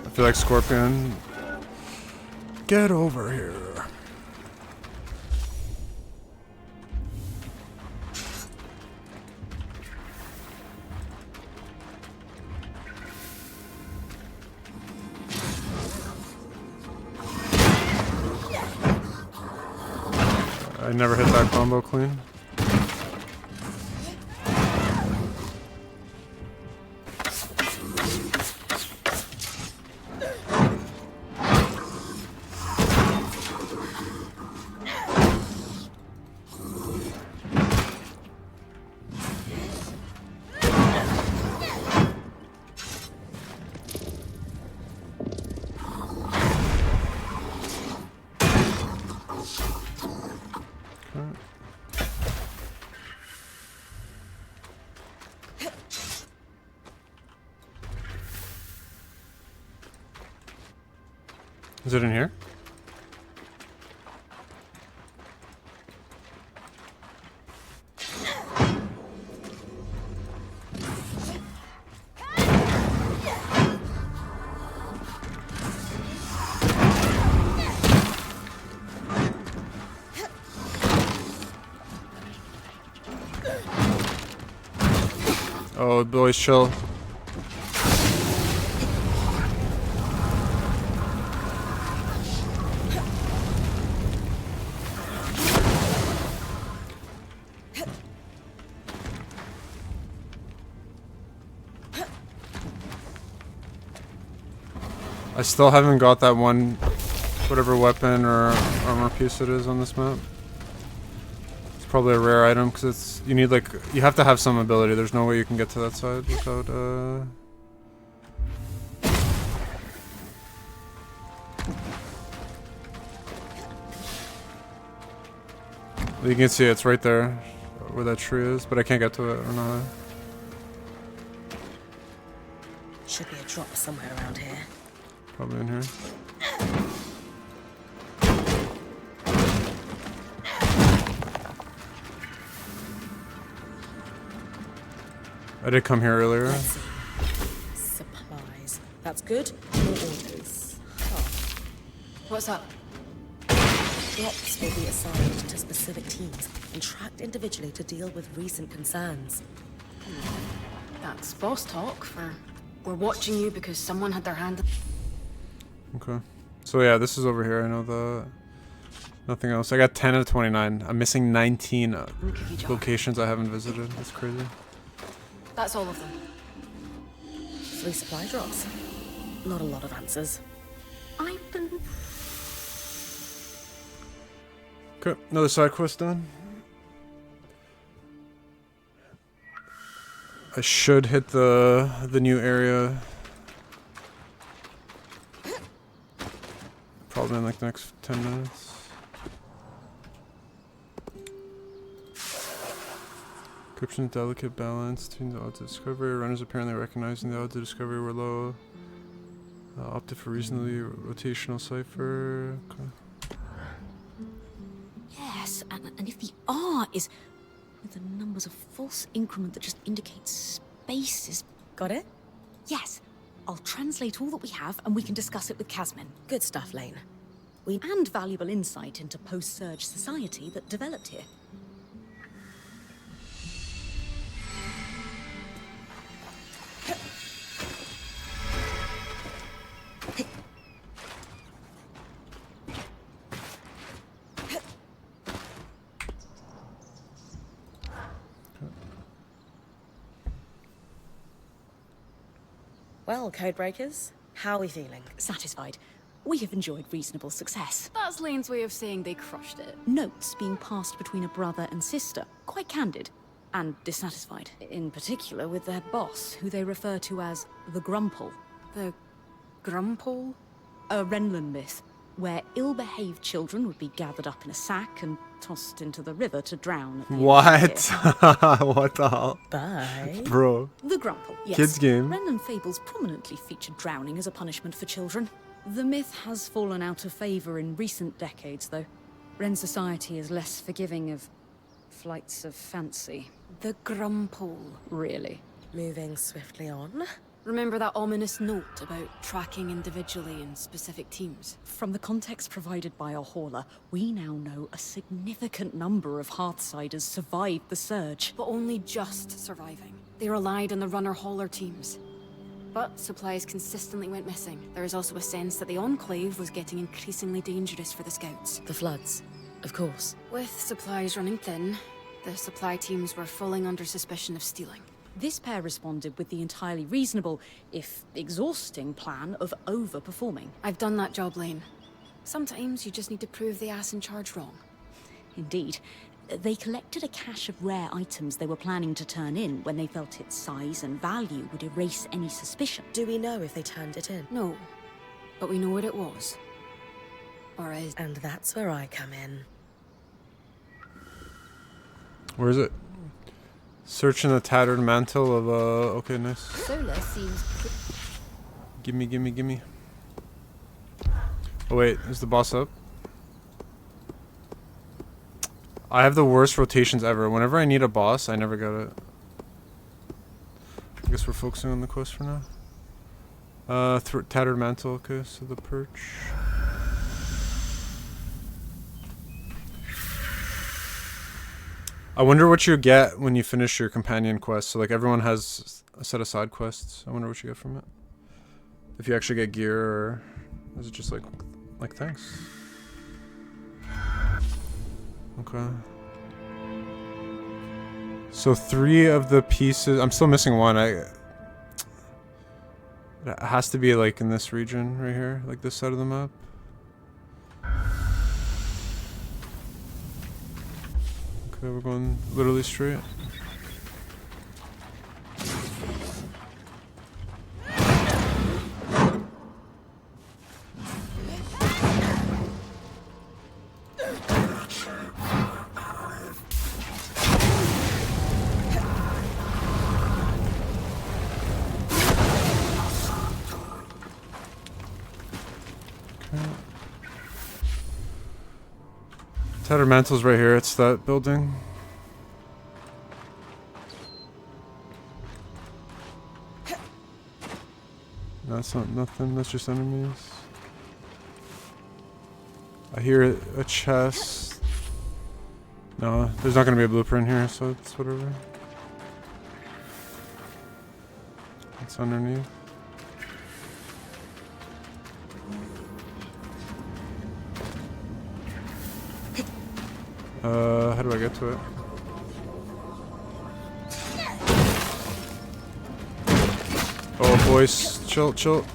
I feel like Scorpion. Get over here. I never hit that combo clean. Is it in here? Oh, boys, chill. I still haven't got that one, whatever weapon or armor piece it is on this map. It's probably a rare item because it's, you need like, you have to have some ability. There's no way you can get to that side without, You can see it's right there where that tree is, but I can't get to it. I don't know how. Should be a drop somewhere around here. Probably in here. I did come here earlier. Let's see. Supplies. That's good. More orders. Huh. What's up? Drops will be assigned to specific teams and tracked individually to deal with recent concerns. That's boss talk for... We're watching you because someone had their hand... Okay. So yeah, this is over here. I know the... Nothing else. I got 10 out of 29. I'm missing 19 locations I haven't visited. That's crazy. That's all of them. 3 supply drops. Not a lot of answers. I've been... Okay, another side quest done. I should hit the new area probably in like the next 10 minutes. Encryption, delicate balance between the odds of discovery. Runners apparently recognizing the odds of discovery were low. Opted for reasonably rotational cipher. Okay. Yes, and if the R is with the numbers of false increment that just indicates spaces... Got it? Yes. I'll translate all that we have and we can discuss it with Casmin. Good stuff, Lane. And valuable insight into post-surge society that developed here. Well, Codebreakers, how are we feeling? Satisfied. We have enjoyed reasonable success. That's Lane's way of saying they crushed it. Notes being passed between a brother and sister. Quite candid. And dissatisfied. In particular with their boss, who they refer to as the Grumple. The... Grumpole? A Renlund myth, where ill-behaved children would be gathered up in a sack and tossed into the river to drown. At the What? What the hell? Bye. Bro. The Grumple, yes. Kids game. Renlund fables prominently featured drowning as a punishment for children. The myth has fallen out of favour in recent decades, though. Ren society is less forgiving of flights of fancy. The Grumpole. Really. Moving swiftly on. Remember that ominous note about tracking individually in specific teams? From the context provided by our hauler, we now know a significant number of Hearthsiders survived the surge. But only just surviving. They relied on the runner-hauler teams. But supplies consistently went missing. There is also a sense that the Enclave was getting increasingly dangerous for the scouts. The floods, of course. With supplies running thin, the supply teams were falling under suspicion of stealing. This pair responded with the entirely reasonable, if exhausting, plan of overperforming. I've done that job, Lane. Sometimes you just need to prove the ass in charge wrong. Indeed. They collected a cache of rare items they were planning to turn in when they felt its size and value would erase any suspicion. Do we know if they turned it in? No, but we know what it was. Or is. And that's where I come in. Where is it? Searching the tattered mantle of, okay, nice. Solar seems... Gimme, gimme, gimme. Oh wait, is the boss up? I have the worst rotations ever. Whenever I need a boss, I never get it. I guess we're focusing on the quest for now. Tattered mantle, okay, so the perch. I wonder what you get when you finish your companion quest. So like everyone has a set of side quests. I wonder what you get from it. If you actually get gear, or is it just like thanks? Okay. So 3 of the pieces. I'm still missing one. It has to be like in this region right here, like this side of the map. Okay, we're going literally straight. right? Tattered Mantle's right here. It's that building. That's not nothing. That's just enemies. I hear a chest. No, there's not gonna be a blueprint here, so it's whatever. It's underneath. How do I get to it? Oh, boys, chill, chill.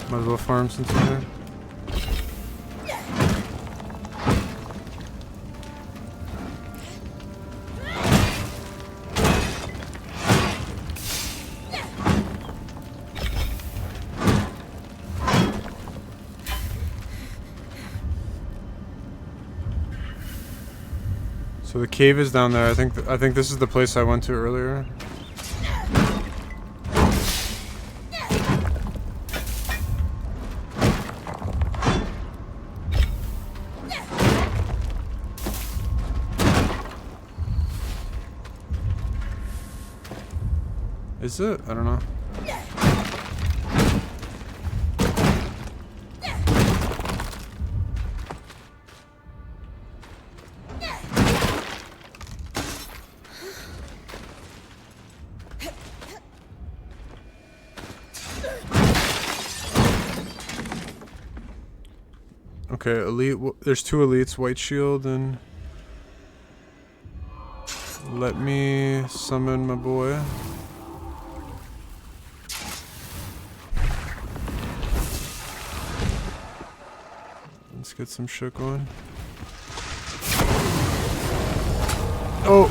Might as well farm since we're here. So the cave is down there. I think this is the place I went to earlier. Is it? I don't know. Okay, elite. There's two elites, White Shield and. Let me summon my boy. Let's get some shit going. Oh!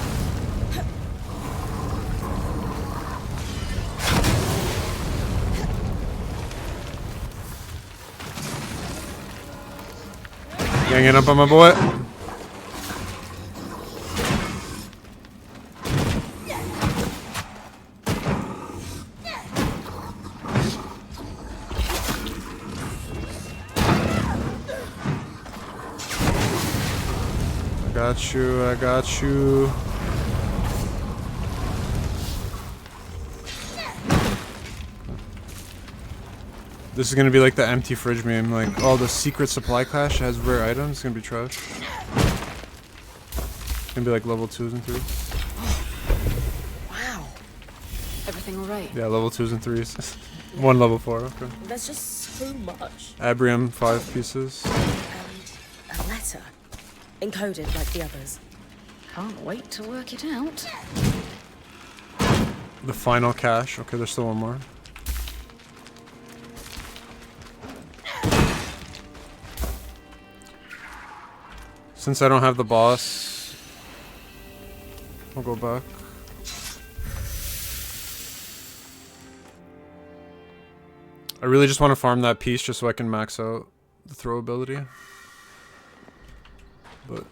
Ganging up on my boy. I got you. This is gonna be like the empty fridge meme, like, oh, the secret supply cache has rare items, it's gonna be trash. It's gonna be like level 2s and 3s. Wow. Everything alright? Yeah, level 2s and 3s. One level 4, okay. There's just so much. Abrium, 5 pieces. And a letter. Encoded like the others. Can't wait to work it out. The final cache. Okay, there's still one more. Since I don't have the boss, I'll go back. I really just want to farm that piece just so I can max out the throw ability. But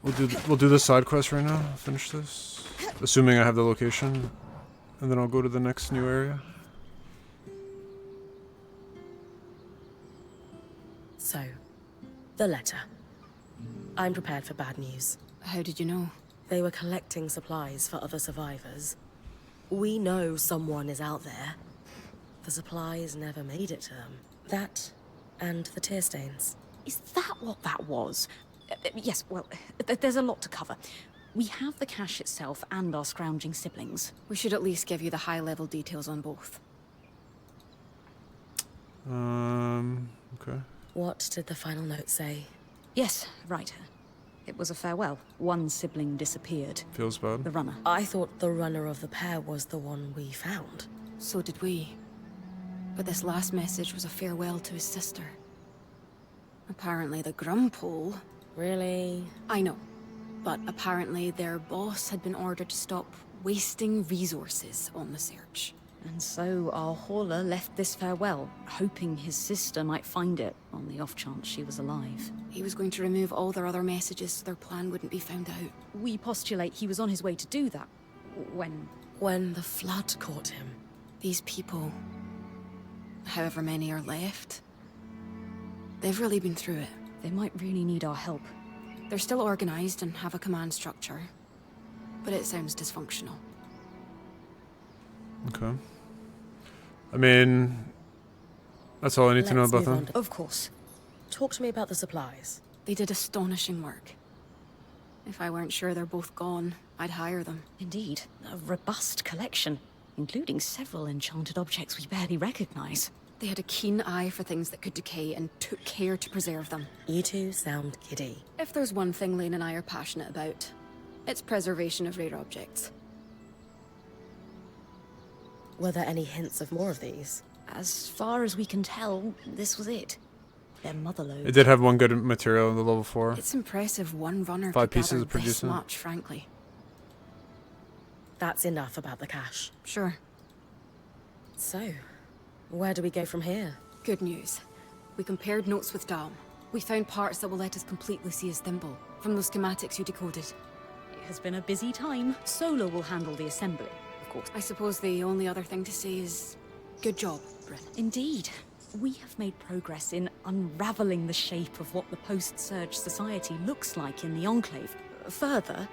we'll do the side quest right now. Finish this, assuming I have the location, and then I'll go to the next new area. So, the letter. I'm prepared for bad news. How did you know? They were collecting supplies for other survivors. We know someone is out there. The supplies never made it to them. That, and the tear stains. Is that what that was? Yes, well, there's a lot to cover. We have the cache itself and our scrounging siblings. We should at least give you the high-level details on both. Okay. What did the final note say? Yes, right. It was a farewell. One sibling disappeared. Feels bad. The runner. I thought the runner of the pair was the one we found. So did we. But this last message was a farewell to his sister. Apparently the Grumpole... Really? I know. But apparently their boss had been ordered to stop wasting resources on the search. And so our hauler left this farewell, hoping his sister might find it, on the off chance she was alive. He was going to remove all their other messages so their plan wouldn't be found out. We postulate he was on his way to do that, When the flood caught him. These people, however many are left, they've really been through it. They might really need our help. They're still organized and have a command structure, but it sounds dysfunctional. Okay. I mean, that's all I need to know Let's about move them. on. Of course. Talk to me about the supplies. They did astonishing work. If I weren't sure they're both gone, I'd hire them. Indeed, a robust collection, including several enchanted objects we barely recognize. They had a keen eye for things that could decay and took care to preserve them. You two sound giddy. If there's one thing Lane and I are passionate about, it's preservation of rare objects. Were there any hints of more of these? As far as we can tell, this was it. Their motherlode. It did have one good material, the level 4. It's impressive one runner 5 could pieces gather of this producing. much, frankly. That's enough about the cache. Sure. So, where do we go from here? Good news. We compared notes with Dom. We found parts that will let us complete Lucia's thimble, from those schematics you decoded. It has been a busy time. Solo will handle the assembly, of course. I suppose the only other thing to say is, good job, Bryn. Indeed. We have made progress in unraveling the shape of what the post-Surge society looks like in the Enclave. Further,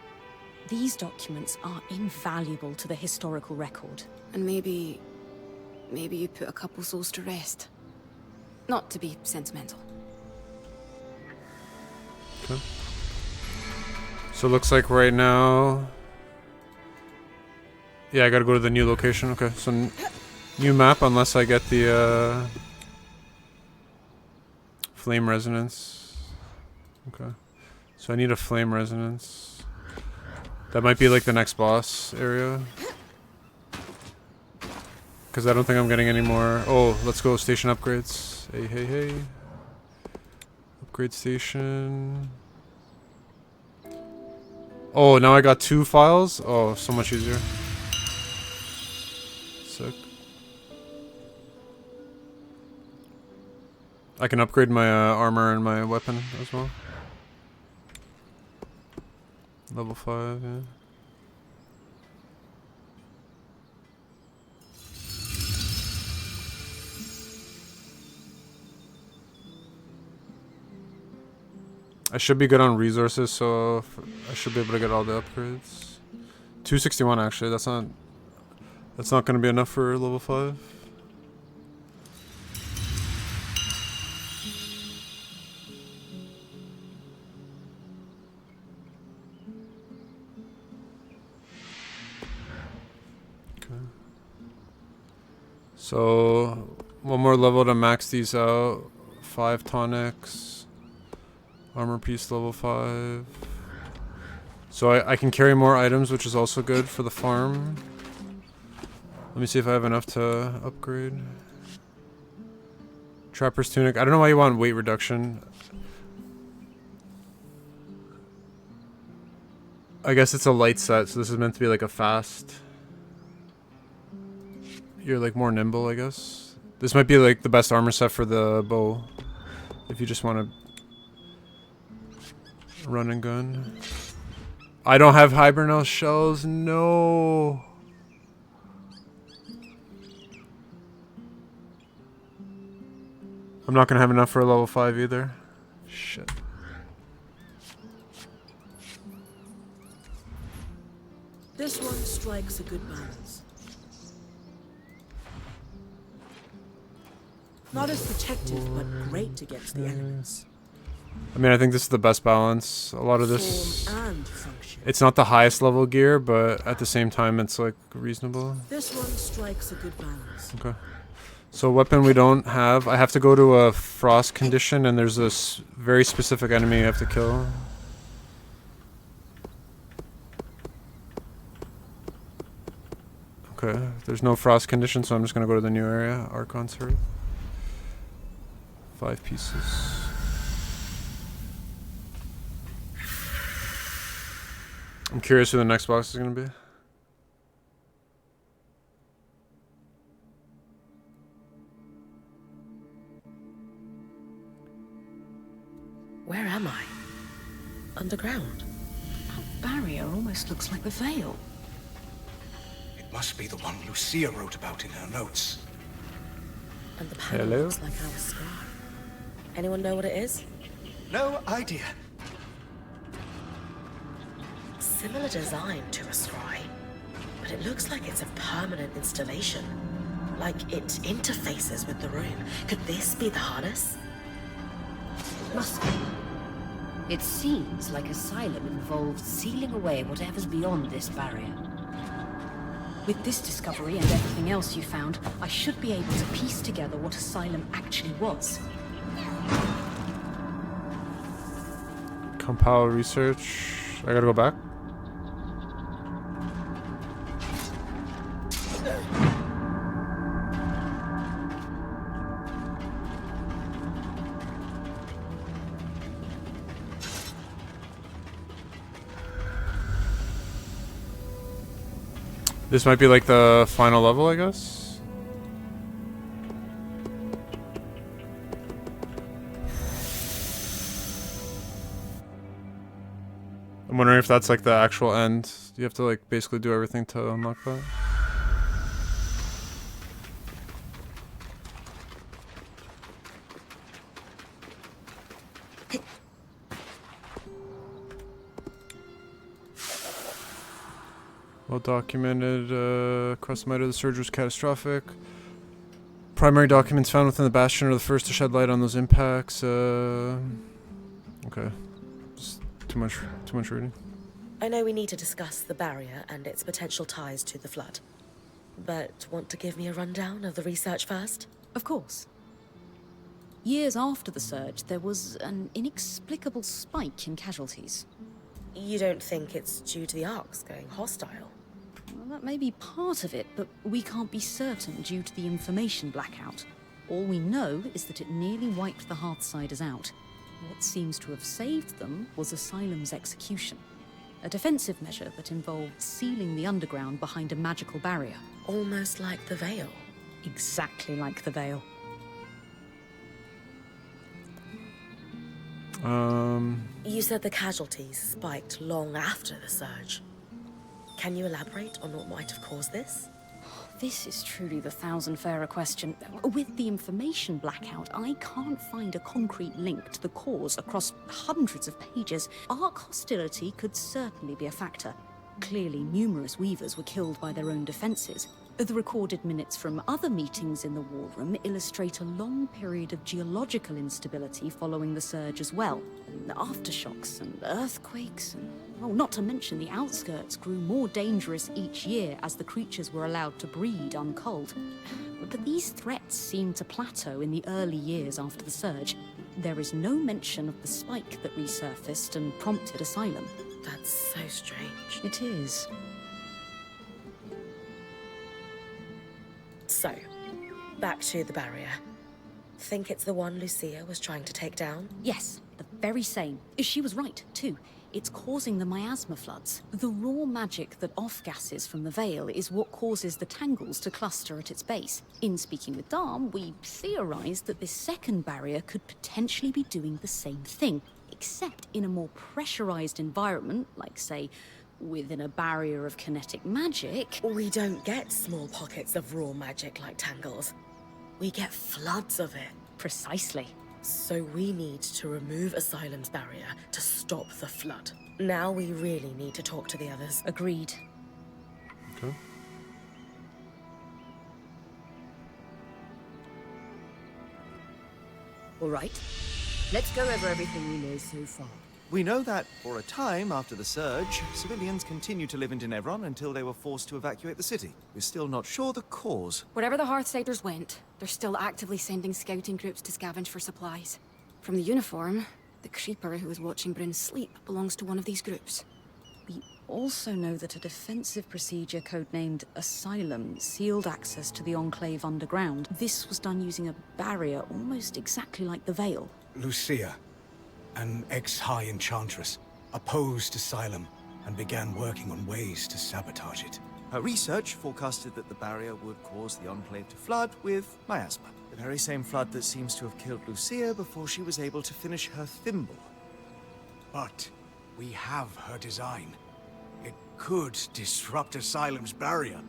these documents are invaluable to the historical record. And maybe you put a couple souls to rest. Not to be sentimental. Okay. So it looks like right now... Yeah, I gotta go to the new location. Okay, so new map unless I get the flame resonance. Okay. So I need a flame resonance. That might be like the next boss area. Because I don't think I'm getting any more. Oh, let's go station upgrades. Hey, hey, hey. Upgrade station. Oh, now I got 2 files? Oh, so much easier. Sick. I can upgrade my armor and my weapon as well. Level 5, yeah. I should be good on resources, so I should be able to get all the upgrades. 261 actually, that's not gonna be enough for level 5. Okay. So one more level to max these out. 5 tonics. Armor piece level 5. So I can carry more items, which is also good for the farm. Let me see if I have enough to upgrade. Trapper's tunic. I don't know why you want weight reduction. I guess it's a light set, so this is meant to be like a fast. You're like more nimble, I guess. This might be like the best armor set for the bow. If you just want to run and gun. I don't have hibernal shells. No. I'm not gonna have enough for a level 5 either. Shit. This one strikes a good balance. Not as protective, but great against the elements. I mean, I think this is the best balance. A lot of this... Form and function. It's not the highest level gear, but at the same time, it's like reasonable. This one strikes a good balance. Okay. So weapon we don't have. I have to go to a frost condition, and there's this very specific enemy you have to kill. Okay, there's no frost condition, so I'm just gonna go to the new area, Archon's Hearth. 5 pieces. I'm curious who the next box is gonna be. Where am I? Underground? That barrier almost looks like the Veil. It must be the one Lucia wrote about in her notes. And the panel Hello? looks like our scar. Anyone know what it is? No idea. Similar design to a scry, but it looks like it's a permanent installation. Like it interfaces with the room. Could this be the harness? Must be. It seems like Asylum involved sealing away whatever's beyond this barrier. With this discovery and everything else you found, I should be able to piece together what Asylum actually was. Compile research. I gotta go back. This might be like the final level, I guess. I'm wondering if that's like the actual end. You have to like basically do everything to unlock that. Well documented, cross-might of the surge was catastrophic. Primary documents found within the bastion are the first to shed light on those impacts. Okay. Just too much reading. I know we need to discuss the barrier and its potential ties to the flood. But want to give me a rundown of the research first? Of course. Years after the surge, there was an inexplicable spike in casualties. You don't think it's due to the arcs going hostile? Well, that may be part of it, but we can't be certain due to the information blackout. All we know is that it nearly wiped the Hearthsiders out. What seems to have saved them was Asylum's execution. A defensive measure that involved sealing the underground behind a magical barrier. Almost like the Veil. Exactly like the Veil. You said the casualties spiked long after the surge. Can you elaborate on what might have caused this? This is truly the thousand-fairer question. With the information blackout, I can't find a concrete link to the cause across hundreds of pages. Arc hostility could certainly be a factor. Clearly, numerous Weavers were killed by their own defenses. The recorded minutes from other meetings in the war room illustrate a long period of geological instability following the surge as well. Aftershocks and earthquakes and, well, not to mention the outskirts grew more dangerous each year as the creatures were allowed to breed unculled. But these threats seemed to plateau in the early years after the surge. There is no mention of the spike that resurfaced and prompted Asylum. That's so strange. It is. So, back to the barrier. Think it's the one Lucia was trying to take down? Yes, the very same. She was right, too. It's causing the miasma floods. The raw magic that off-gasses from the Veil is what causes the tangles to cluster at its base. In speaking with Darm, we theorized that this second barrier could potentially be doing the same thing, except in a more pressurized environment, like, say, within a barrier of kinetic magic. We don't get small pockets of raw magic like tangles. We get floods of it. Precisely. So we need to remove Asylum's barrier to stop the flood. Now we really need to talk to the others. Agreed. Okay. All right. Let's go over everything we know so far. We know that, for a time after the surge, civilians continued to live in Tenebron until they were forced to evacuate the city. We're still not sure the cause. Wherever the Hearthsiders went, they're still actively sending scouting groups to scavenge for supplies. From the uniform, the Creeper who was watching Bryn sleep belongs to one of these groups. We also know that a defensive procedure codenamed Asylum sealed access to the Enclave underground. This was done using a barrier almost exactly like the Veil. Lucia, an ex-High Enchantress, opposed Asylum and began working on ways to sabotage it. Her research forecasted that the barrier would cause the Enclave to flood with miasma. The very same flood that seems to have killed Lucia before she was able to finish her thimble. But we have her design. It could disrupt Asylum's barrier.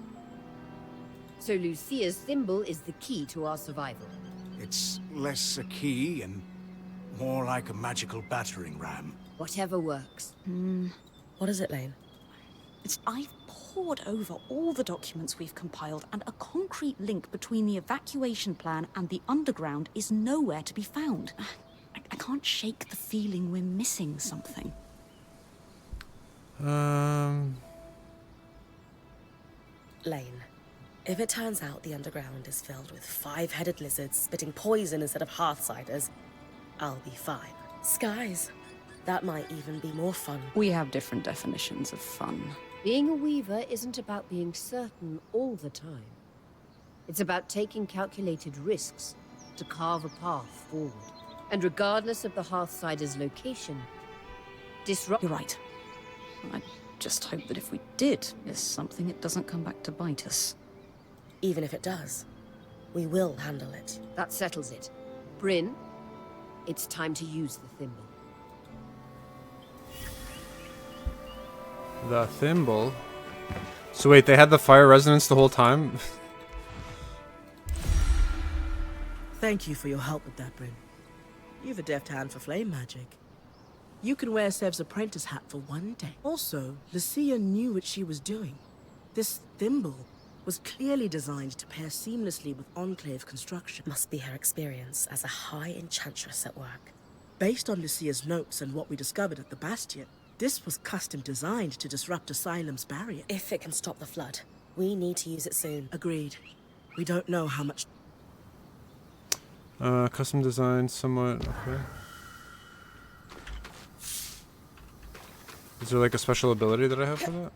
So Lucia's thimble is the key to our survival. It's less a key and more like a magical battering ram. Whatever works. What is it, Lane? I've pored over all the documents we've compiled, and a concrete link between the evacuation plan and the underground is nowhere to be found. I can't shake the feeling we're missing something. Lane, if it turns out the underground is filled with 5-headed lizards spitting poison instead of hearthsiders, I'll be fine. Skies. That might even be more fun. We have different definitions of fun. Being a weaver isn't about being certain all the time. It's about taking calculated risks to carve a path forward. And regardless of the Hearthsider's location, disrupt... You're right. I just hope that if we did miss something, it doesn't come back to bite us. Even if it does, we will handle it. That settles it. Bryn, it's time to use the thimble. The thimble? So wait, they had the fire resonance the whole time? Thank you for your help with that, Bryn. You've a deft hand for flame magic. You can wear Sev's apprentice hat for one day. Also, Lucia knew what she was doing. This thimble was clearly designed to pair seamlessly with Enclave construction. Must be her experience as a high enchantress at work. Based on Lucia's notes and what we discovered at the Bastion, this was custom designed to disrupt Asylum's barrier. If it can stop the flood, we need to use it soon. Agreed. We don't know how much... Custom designed, somewhat, okay. Is there like a special ability that I have for that?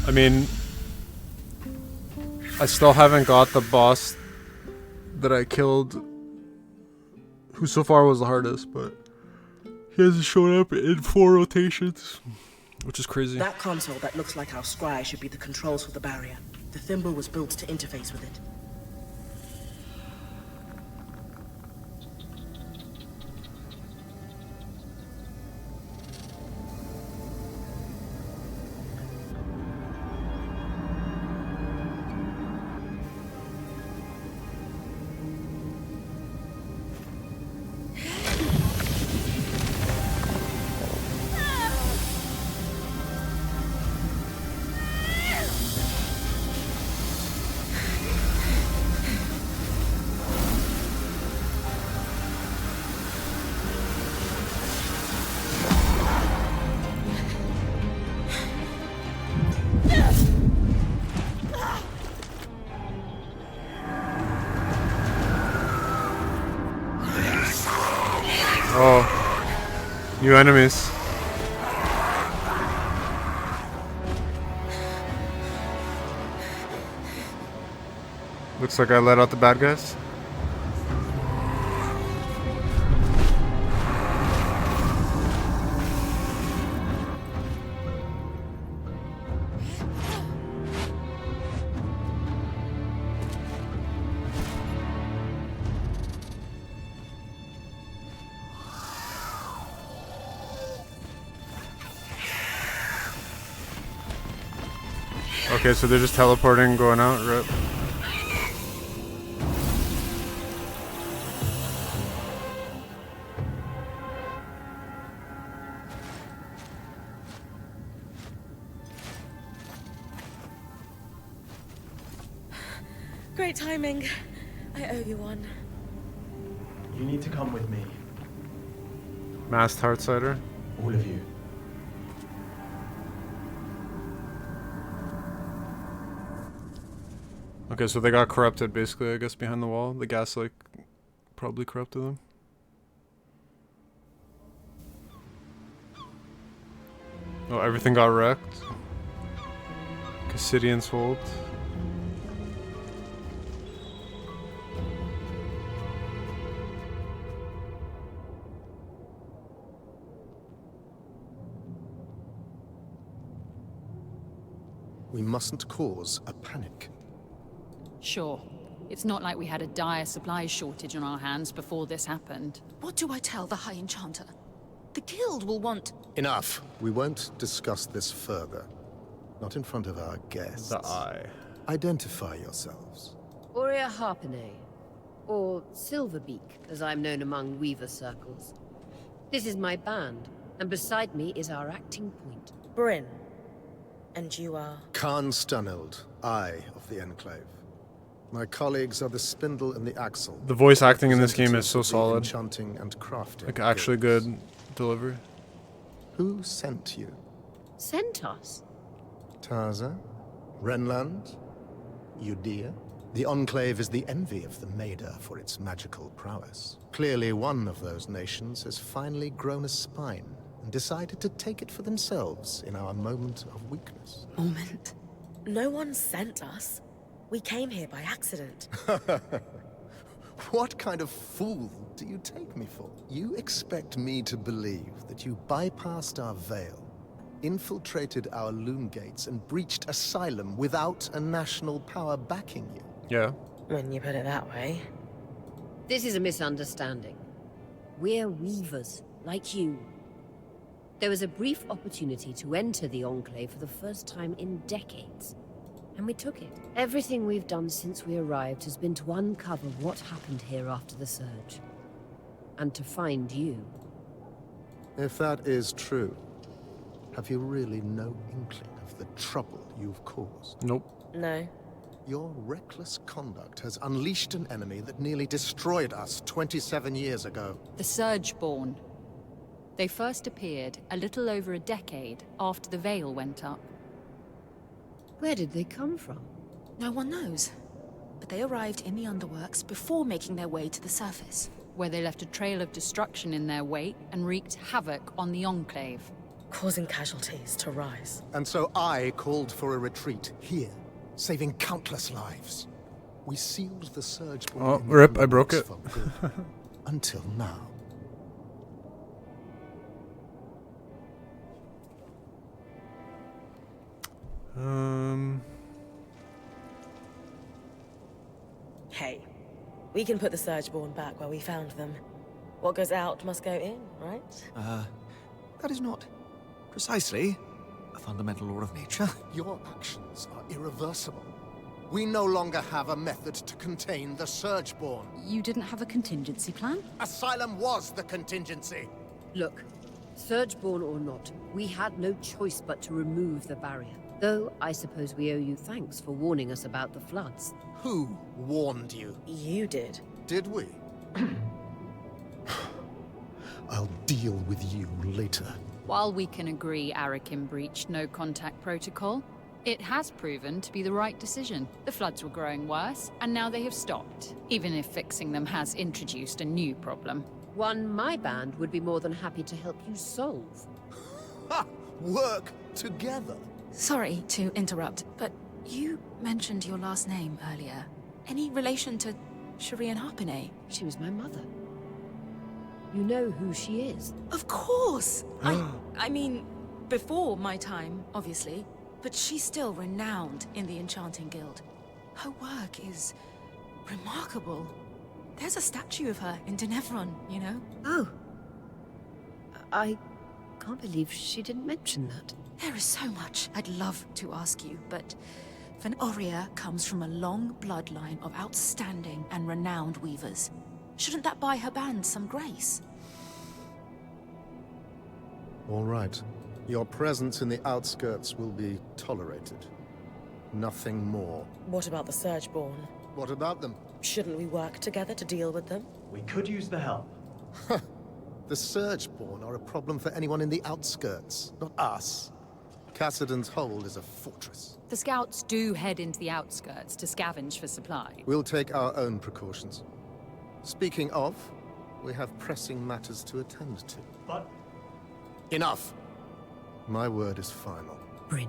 I mean, I still haven't got the boss that I killed, who so far was the hardest, but he hasn't shown up in 4 rotations, which is crazy. That console that looks like our scry should be the controls for the barrier. The thimble was built to interface with it. Oh, new enemies. Looks like I let out the bad guys. Okay, so they're just teleporting, going out, rip. Great timing. I owe you one. You need to come with me, Masked Heartsider. all of you. Okay, so they got corrupted basically, I guess, behind the wall. The gas, like, probably corrupted them. Oh, everything got wrecked. Cassidian's hold. We mustn't cause a panic. Sure. It's not like we had a dire supplies shortage on our hands before this happened. What do I tell the High Enchanter? The Guild will want... Enough. We won't discuss this further. Not in front of our guests. The eye. Identify yourselves. Aurea Harpene, or Silverbeak, as I'm known among Weaver circles. This is my band, and beside me is our acting point. Bryn. And you are? Khan Stuneld, Eye of the Enclave. My colleagues are the Spindle and the Axle. The voice acting in this game is so representatives of the solid. Enchanting and crafting. Like, actually guilds. good delivery. Who sent you? Sent us? Tarza? Renland? Udea? The Enclave is the envy of the Maida for its magical prowess. Clearly one of those nations has finally grown a spine and decided to take it for themselves in our moment of weakness. Moment. No one sent us. We came here by accident. What kind of fool do you take me for? You expect me to believe that you bypassed our veil, infiltrated our loom gates, and breached Asylum without a national power backing you? Yeah. When you put it that way. This is a misunderstanding. We're Weavers, like you. There was a brief opportunity to enter the Enclave for the first time in decades. And we took it. Everything we've done since we arrived has been to uncover what happened here after the Surge. And to find you. If that is true, have you really no inkling of the trouble you've caused? Nope. No. Your reckless conduct has unleashed an enemy that nearly destroyed us 27 years ago. The Surgeborn. They first appeared a little over a decade after the Veil went up. Where did they come from? No one knows. But they arrived in the Underworks before making their way to the surface. Where they left a trail of destruction in their wake and wreaked havoc on the Enclave. Causing casualties to rise. And so I called for a retreat here, saving countless lives. We sealed the Surge. Oh, rip, I broke it. Until now. Hey, we can put the Surgeborn back where we found them. What goes out must go in, right? That is not precisely a fundamental law of nature. Your actions are irreversible. We no longer have a method to contain the Surgeborn. You didn't have a contingency plan? Asylum was the contingency. Look, Surgeborn or not, we had no choice but to remove the barrier. Though I suppose we owe you thanks for warning us about the floods. Who warned you? You did. Did we? I'll deal with you later. While we can agree Arakim breached no contact protocol, it has proven to be the right decision. The floods were growing worse, and now they have stopped, even if fixing them has introduced a new problem. One my band would be more than happy to help you solve. Ha! Work together. Sorry to interrupt, but you mentioned your last name earlier. Any relation to Shireen Harpene? She was my mother. You know who she is? Of course! I mean, before my time, obviously. But she's still renowned in the Enchanting Guild. Her work is remarkable. There's a statue of her in Denevron, you know? Oh. I can't believe she didn't mention that. There is so much I'd love to ask you, but Van Aurea comes from a long bloodline of outstanding and renowned weavers. Shouldn't that buy her band some grace? All right. Your presence in the outskirts will be tolerated. Nothing more. What about the Surgeborn? What about them? Shouldn't we work together to deal with them? We could use the help. The Surgeborn are a problem for anyone in the outskirts, not us. Cassidon's Hold is a fortress. The scouts do head into the outskirts to scavenge for supply. We'll take our own precautions. Speaking of, we have pressing matters to attend to. But... Enough! My word is final. Bryn,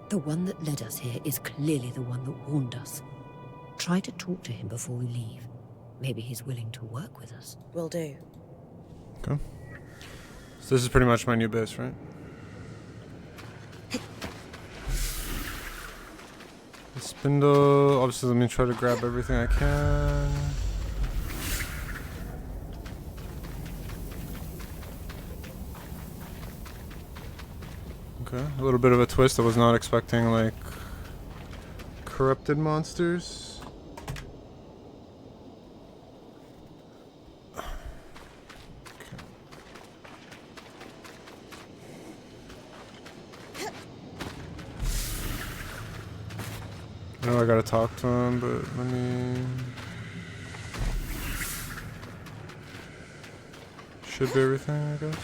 the one that led us here is clearly the one that warned us. Try to talk to him before we leave. Maybe he's willing to work with us. Will do. Okay. So this is pretty much my new base, right? Spindle. Obviously, let me try to grab everything I can. Okay, a little bit of a twist. I was not expecting, like, corrupted monsters. I know I gotta talk to him, but let me... Should be everything, I guess.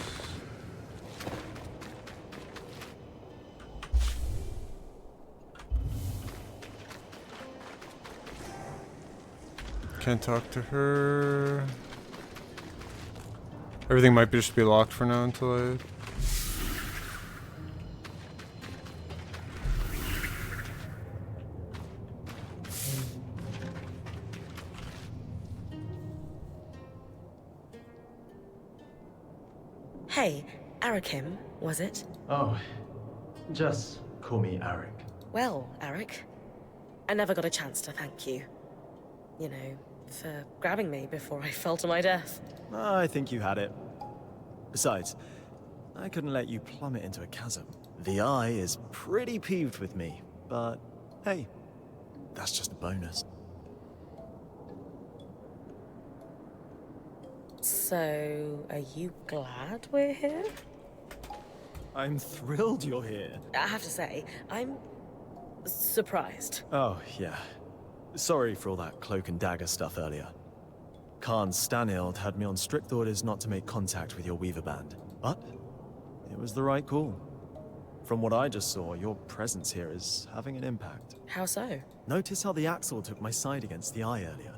Can't talk to her. Everything might just be locked for now until I... Hey, Arakim, was it? Oh, just call me Arik. Well, Arik, I never got a chance to thank you. You know, for grabbing me before I fell to my death. I think you had it. Besides, I couldn't let you plummet into a chasm. The Eye is pretty peeved with me, but hey, that's just a bonus. So, are you glad we're here? I'm thrilled you're here. I have to say, I'm surprised. Oh, yeah. Sorry for all that cloak and dagger stuff earlier. Khan Stanild had me on strict orders not to make contact with your Weaver band, but it was the right call. From what I just saw, your presence here is having an impact. How so? Notice how the Axle took my side against the Eye earlier.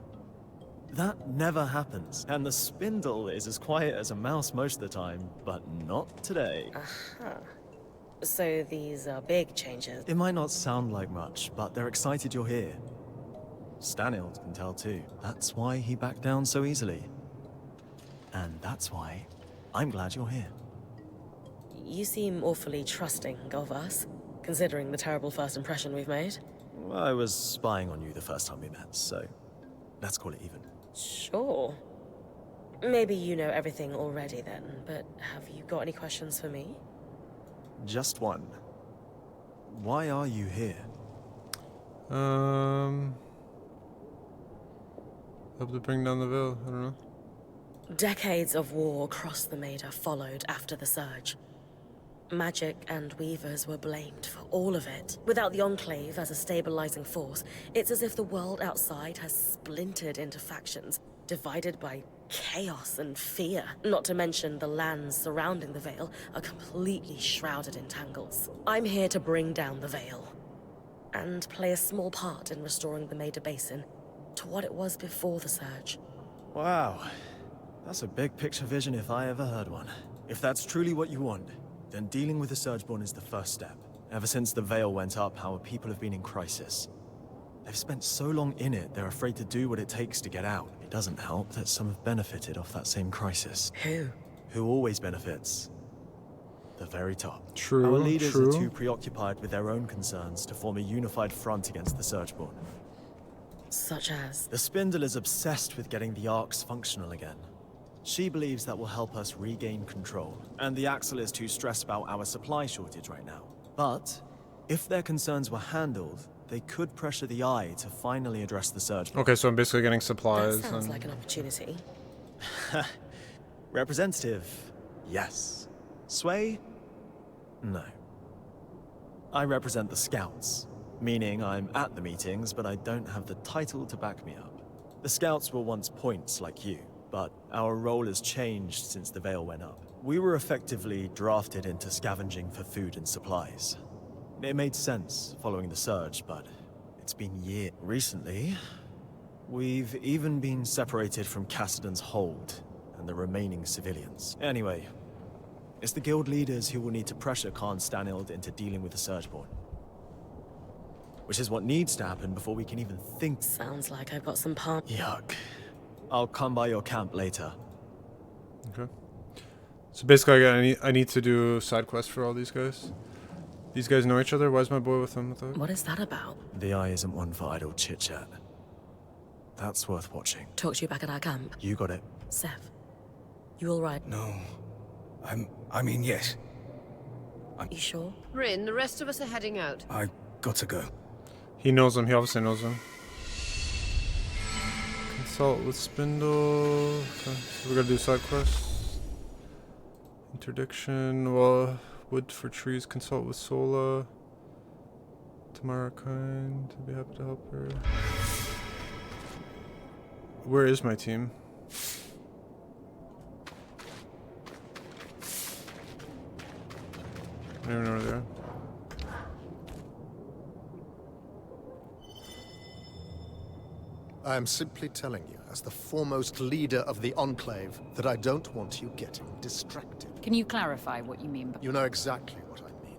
That never happens, and the Spindle is as quiet as a mouse most of the time, but not today. Uh-huh. So these are big changes. It might not sound like much, but they're excited you're here. Stanild can tell too. That's why he backed down so easily. And that's why I'm glad you're here. You seem awfully trusting of us, considering the terrible first impression we've made. I was spying on you the first time we met, so let's call it even. Sure. Maybe you know everything already then, but have you got any questions for me? Just one. Why are you here? Help to bring down the veil. I don't know. Decades of war across the Maida followed after the Surge. Magic and Weavers were blamed for all of it. Without the Enclave as a stabilizing force, it's as if the world outside has splintered into factions, divided by chaos and fear. Not to mention the lands surrounding the Veil are completely shrouded in tangles. I'm here to bring down the Veil, and play a small part in restoring the Maida Basin to what it was before the Surge. Wow. That's a big picture vision if I ever heard one. If that's truly what you want, then dealing with the Surgeborn is the first step. Ever since the Veil went up, our people have been in crisis. They've spent so long in it, they're afraid to do what it takes to get out. It doesn't help that some have benefited off that same crisis. Who? Who always benefits? The very top. True, Our leaders true. are too preoccupied with their own concerns to form a unified front against the Surgeborn. Such as? The Spindle is obsessed with getting the Arcs functional again. She believes that will help us regain control, and the Axle is too stressed about our supply shortage right now. But if their concerns were handled, they could pressure the Eye to finally address the Surge. Okay, so I'm basically getting That supplies. sounds And like an opportunity. Representative, yes. Sway, no. I represent the Scouts, meaning I'm at the meetings, but I don't have the title to back me up. The Scouts were once points like you, but our role has changed since the Veil went up. We were effectively drafted into scavenging for food and supplies. It made sense following the Surge, but it's been years. Recently, we've even been separated from Cassidon's hold and the remaining civilians. Anyway, it's the guild leaders who will need to pressure Khan Stanild into dealing with the Surgeborn. Which is what needs to happen before we can even think. Sounds like I've got some palm. Yuck. I'll come by your camp later. okay. So basically, I need to do side quests for all these guys. These guys know each other? Why is my boy with them? What is that about? The Eye isn't one for idle chit-chat. That's worth watching. Talk to you back at our camp. You got it. Seth, you all right? No. I mean, yes. You sure? Bryn, the rest of us are heading out. I got to go. He knows him. He obviously knows him. Consult with Spindle. Okay, so we're gonna do side quests. Interdiction. Well, wood for trees. Consult with Sola. Tamara kind. I'd be happy to help her. Where is my team? I don't even know where they are. I am simply telling you, as the foremost leader of the Enclave, that I don't want you getting distracted. Can you clarify what you mean by... You know exactly what I mean.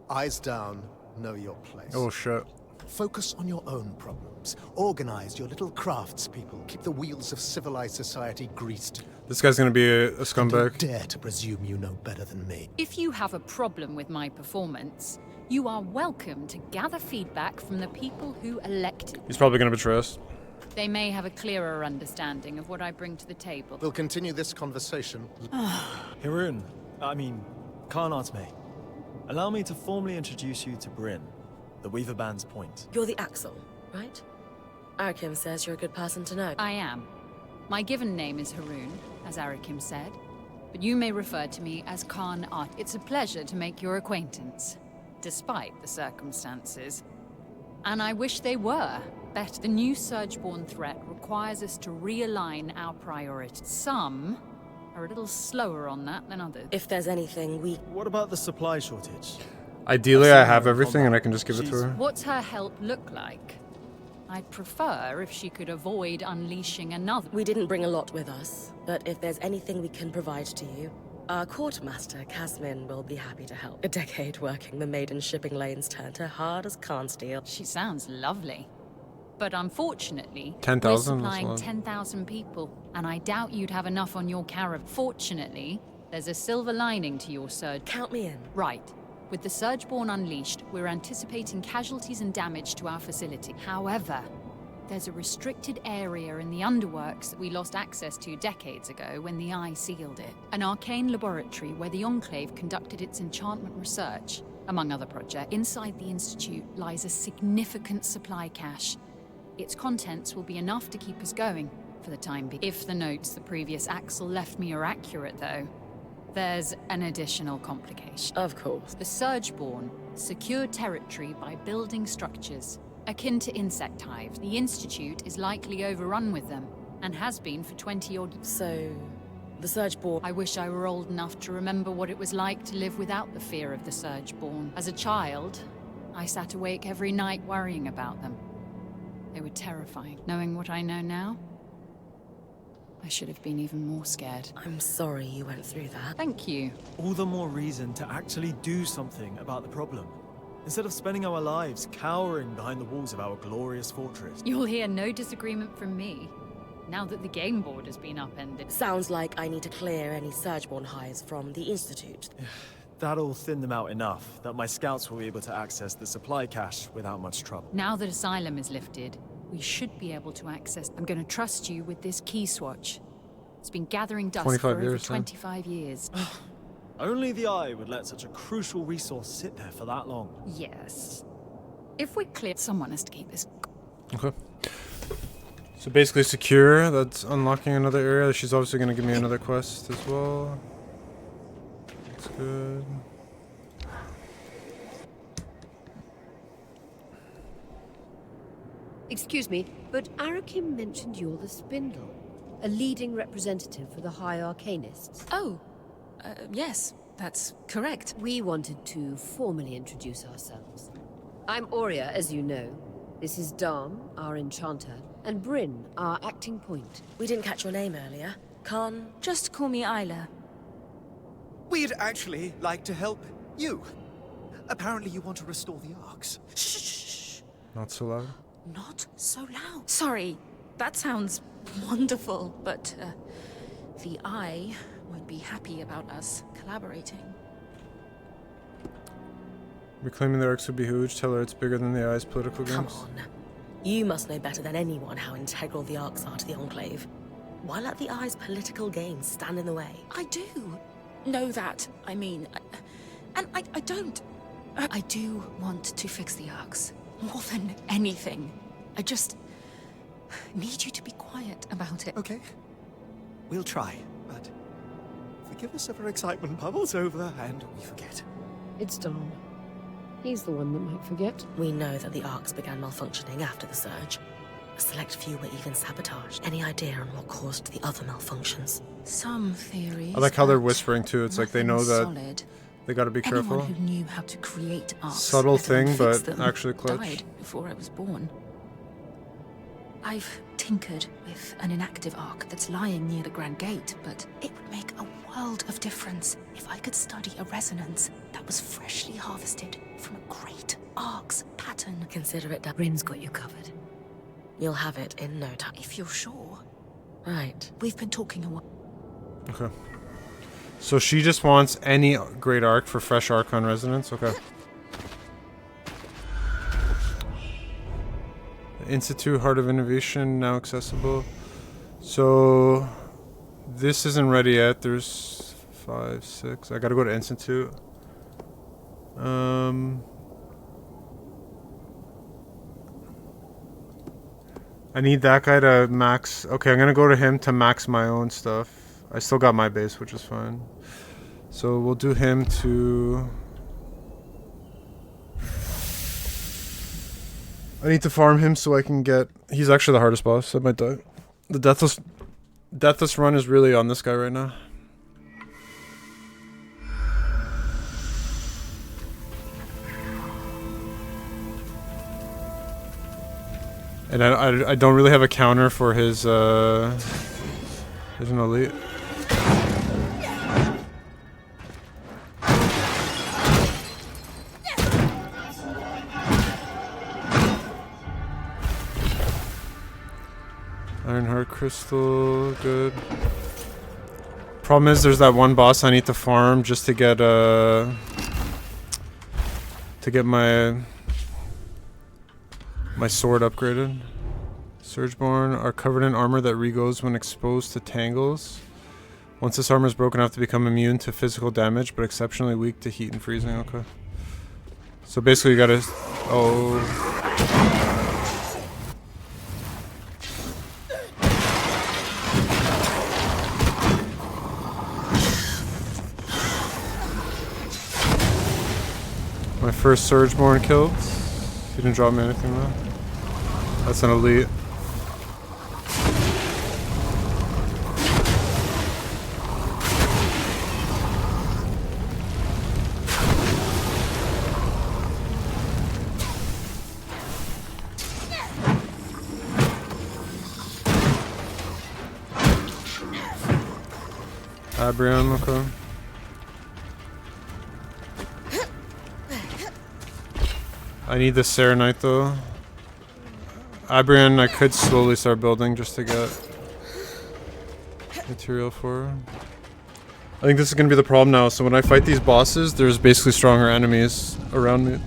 Eyes down, know your place. Oh shit. Focus on your own problems. Organize your little craftspeople. Keep the wheels of civilized society greased. This guy's gonna be a scumbag. Don't dare to presume you know better than me. If you have a problem with my performance, you are welcome to gather feedback from the people who elected. He's probably gonna betray us. They may have a clearer understanding of what I bring to the table. We'll continue this conversation. Hirun, Khan Atme, allow me to formally introduce you to Bryn, the Weaver Band's point. You're the Axel, right? Arakim says you're a good person to know. I am. My given name is Harun, as Arakim said, but you may refer to me as Khan Art. It's a pleasure to make your acquaintance, despite the circumstances. And I wish they were better. The new Surgeborn threat requires us to realign our priorities. Some are a little slower on that than others. If there's anything we... What about the supply shortage? Ideally, I have everything and I can just give it to her. What's her help look like? I'd prefer if she could avoid unleashing another. We didn't bring a lot with us, but if there's anything we can provide to you, our quartermaster, Casmin, will be happy to help. A decade working the maiden shipping lanes turned her hard as can steel. She sounds lovely. But unfortunately, 10,000, we're supplying that's a lot. 10,000 people, and I doubt you'd have enough on your caravan. Fortunately, there's a silver lining to your surge. Count me in. Right. With the Surgeborn unleashed, we're anticipating casualties and damage to our facility. However, there's a restricted area in the underworks that we lost access to decades ago when the Eye sealed it. An arcane laboratory where the Enclave conducted its enchantment research, among other projects. Inside the Institute lies a significant supply cache. Its contents will be enough to keep us going for the time being. If the notes the previous Axel left me are accurate, though, there's an additional complication. Of course. The Surgeborn secured territory by building structures akin to insect hives. The Institute is likely overrun with them, and has been for 20-odd years. So, the Surgeborn... I wish I were old enough to remember what it was like to live without the fear of the Surgeborn. As a child, I sat awake every night worrying about them. They were terrifying. Knowing what I know now, I should have been even more scared. I'm sorry you went through that. Thank you. All the more reason to actually do something about the problem, instead of spending our lives cowering behind the walls of our glorious fortress. You'll hear no disagreement from me, now that the game board has been upended. Sounds like I need to clear any Surgeborn hives from the Institute. That'll thin them out enough that my scouts will be able to access the supply cache without much trouble. Now that Asylum is lifted, we should be able to access... I'm going to trust you with this key swatch. It's been gathering dust 25 for over years, 25 years. Only the Eye would let such a crucial resource sit there for that long. Yes. If we clear... Someone has to keep this... Okay. So basically secure, that's unlocking another area. She's obviously going to give me another quest as well. That's good. Excuse me, but Arakim mentioned you're the Spindle, a leading representative for the High Arcanists. Oh, yes, that's correct. We wanted to formally introduce ourselves. I'm Aurea, as you know. This is Dam, our enchanter, and Bryn, our acting point. We didn't catch your name earlier. Khan? Just call me Isla. We'd actually like to help you. Apparently you want to restore the Arks. Shh. Not so loud. Not so loud. Sorry, that sounds wonderful, but the Eye won't be happy about us collaborating. Reclaiming the Arks would be huge. Tell her it's bigger than the Eye's political Come games. on. You must know better than anyone how integral the Arks are to the Enclave. Why let the Eye's political games stand in the way? I do know that. I mean, and I don't. I do want to fix the Arks. More than anything. I just need you to be quiet about it. Okay. We'll try, but forgive us if our excitement bubbles over and we forget. It's Dom. He's the one that might forget. We know that the Arks began malfunctioning after the Surge. A select few were even sabotaged. Any idea on what caused the other malfunctions? Some theories. I like how they're whispering too. It's like they know that solid. they gotta be careful. Anyone who knew how to create Arks, Subtle let alone thing, fix but them, actually clutch. died before I was born. I've tinkered with an inactive Ark that's lying near the Grand Gate, but it would make a world of difference if I could study a resonance that was freshly harvested from a great Ark's pattern. Consider it done. Bryn's got you covered. You'll have it in no time. If you're sure. Right. We've been talking a while. Okay. So she just wants any great arc for fresh Archon resonance. Okay. Institute Heart of Innovation now accessible. So this isn't ready yet. There's 5, 6. I gotta go to Institute. I need that guy to max. Okay, I'm gonna go to him to max my own stuff. I still got my base, which is fine. So we'll do him to. I need to farm him so I can get. He's actually the hardest boss. I might die. The Deathless run is really on this guy right now. And I don't really have a counter for his, there's an elite. Ironheart Crystal, good. Problem is there's that one boss I need to farm just to get, my sword upgraded. Surgeborn are covered in armor that regoes when exposed to tangles. Once this armor is broken enough to become immune to physical damage, but exceptionally weak to heat and freezing. Okay. So basically you gotta... Oh... My first Surgeborn killed. He didn't drop me anything though. That's an elite. Abrion, okay. I need the Serenite though. Abrion I could slowly start building just to get material for. I think this is gonna be the problem now, so when I fight these bosses, there's basically stronger enemies around me.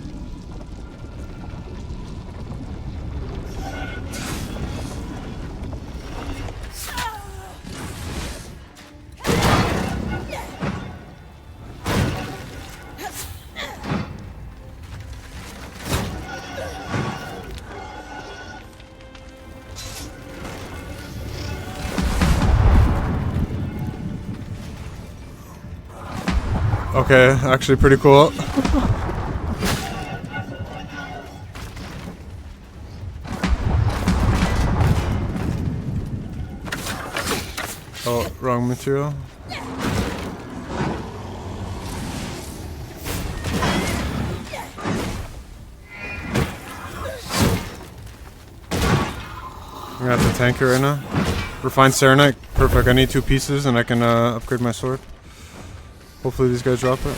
Okay, actually pretty cool. Oh, wrong material. I'm gonna have to tank it right now. Refined Serenite, perfect. I need 2 pieces and I can upgrade my sword. Hopefully these guys drop it. I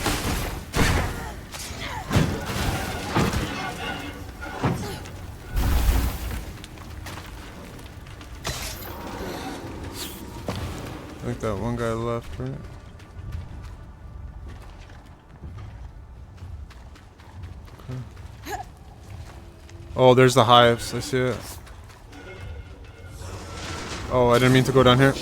think that one guy left, right? Oh, there's the hives. I see it. Oh, I didn't mean to go down here.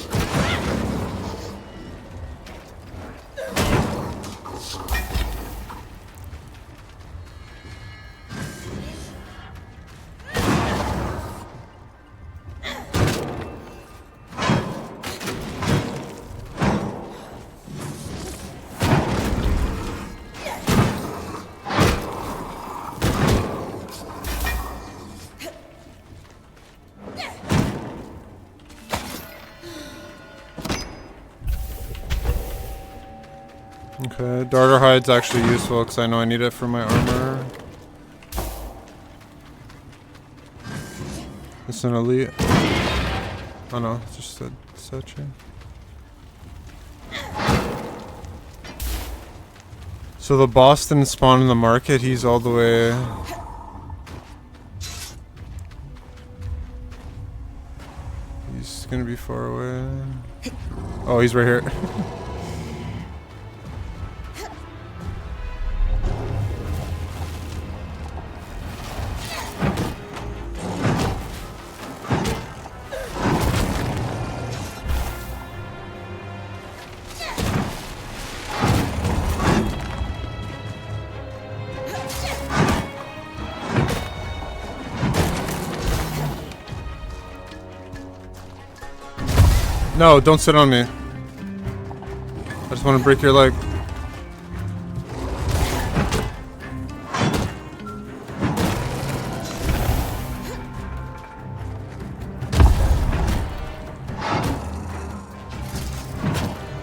Okay, darter hide's actually useful because I know I need it for my armor. It's an elite. Oh no, it's just a searching. So the boss didn't spawn in the market, he's all the way... He's gonna be far away. Oh, he's right here. No, don't sit on me. I just want to break your leg.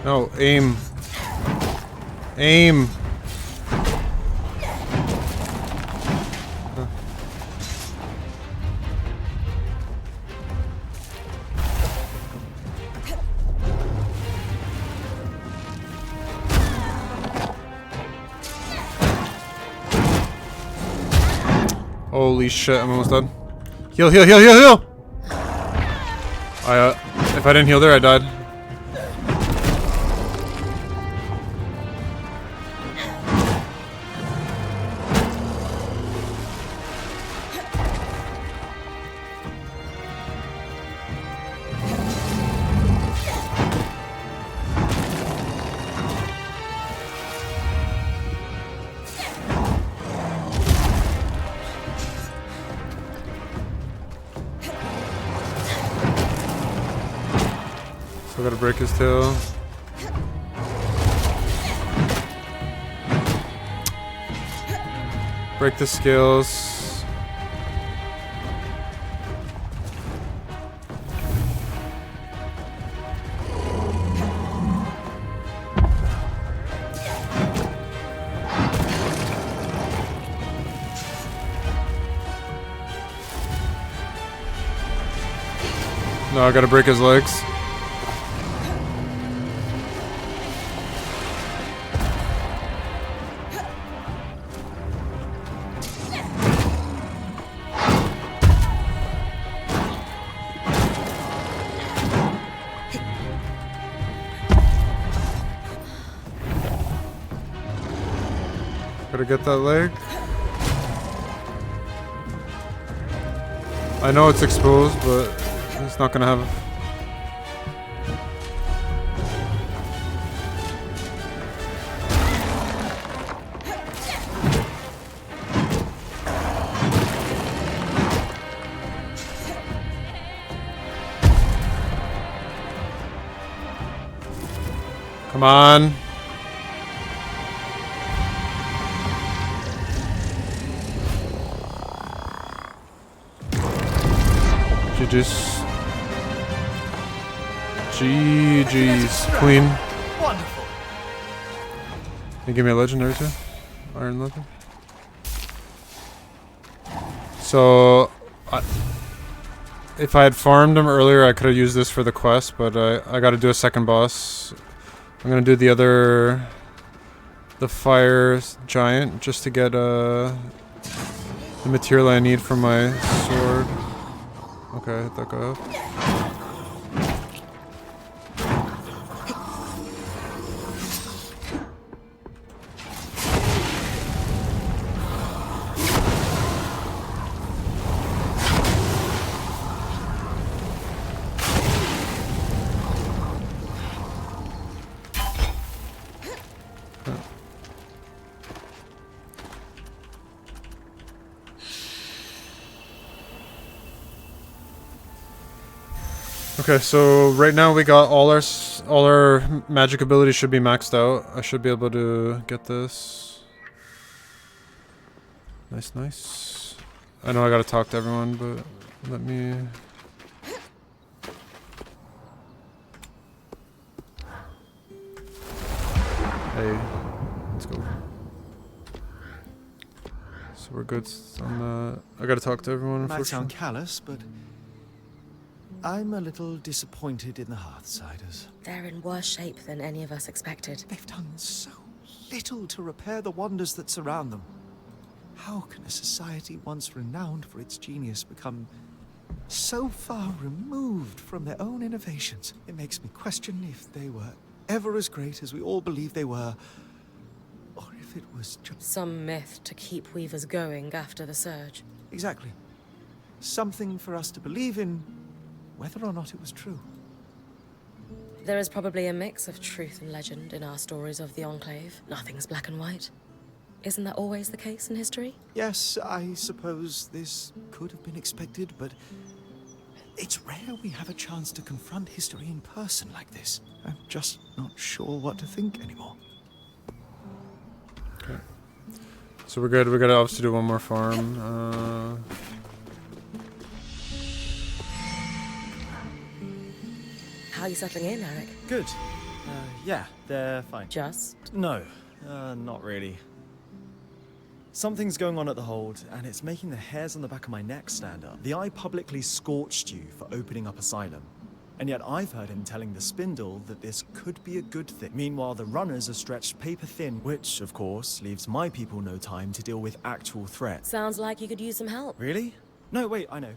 No, aim. Aim. Holy shit, I'm almost dead. Heal, heal, heal, heal, heal! If I didn't heal there, I died. I gotta break his tail. Break the scales. No, I gotta break his legs. Gotta get that leg. I know it's exposed, but it's not gonna have... Come on. GG's. GG's. Queen. Wonderful. Can you give me a legendary too? Iron leather. So, if I had farmed him earlier, I could have used this for the quest, but I got to do a second boss. I'm gonna do the fire giant, just to get the material I need for my sword. Okay, hit that guy up. Okay, so right now we got all our magic abilities should be maxed out. I should be able to get this. Nice, nice. I know I gotta talk to everyone, but let me... Hey, let's go. So we're good on the... I gotta talk to everyone, It might unfortunately. sound callous, but I'm a little disappointed in the Hearthsiders. They're in worse shape than any of us expected. They've done so little to repair the wonders that surround them. How can a society once renowned for its genius become so far removed from their own innovations? It makes me question if they were ever as great as we all believe they were, or if it was just... Some myth to keep Weavers going after the surge. Exactly. Something for us to believe in, whether or not it was true. There is probably a mix of truth and legend in our stories of the Enclave. Nothing's black and white. Isn't that always the case in history? Yes, I suppose this could have been expected, but it's rare we have a chance to confront history in person like this. I'm just not sure what to think anymore. Okay. So we're good. We gotta obviously do one more farm. How are you settling in, Eric? Good. Yeah, they're fine. Just? No, not really. Something's going on at the hold, and it's making the hairs on the back of my neck stand up. The Eye publicly scorched you for opening up Asylum, and yet I've heard him telling the Spindle that this could be a good thing. Meanwhile, the runners are stretched paper thin, which, of course, leaves my people no time to deal with actual threats. Sounds like you could use some help. Really? No, wait, I know.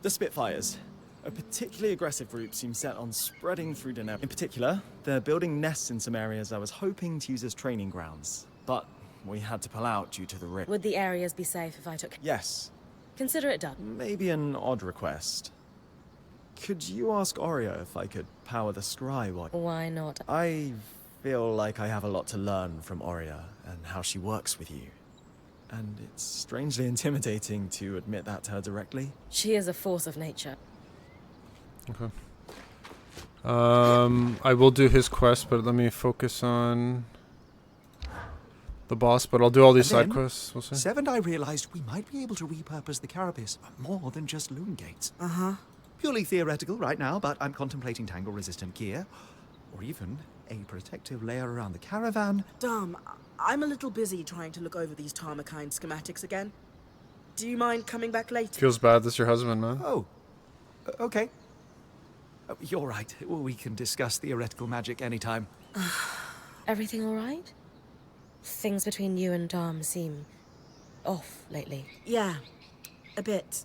The Spitfires. A particularly aggressive group seems set on spreading through Deneb. In particular, they're building nests in some areas I was hoping to use as training grounds, but we had to pull out due to the rift. Would the areas be safe if I took... Yes. Consider it done. Maybe an odd request. Could you ask Oria if I could power the scry while... Why not? I feel like I have a lot to learn from Oria and how she works with you. And it's strangely intimidating to admit that to her directly. She is a force of nature. Okay. I will do his quest, but let me focus on the boss. But I'll do all these side quests. We'll see. Sev and I realized we might be able to repurpose the carapace for more than just loom gates. Uh-huh. Purely theoretical right now, but I'm contemplating tangle-resistant gear, or even a protective layer around the caravan. Dom, I'm a little busy trying to look over these Tarmakine schematics again. Do you mind coming back later? Feels bad. This your husband, man. Oh, okay. You're right. We can discuss theoretical magic anytime. Everything all right? Things between you and Dom seem off lately. Yeah, a bit.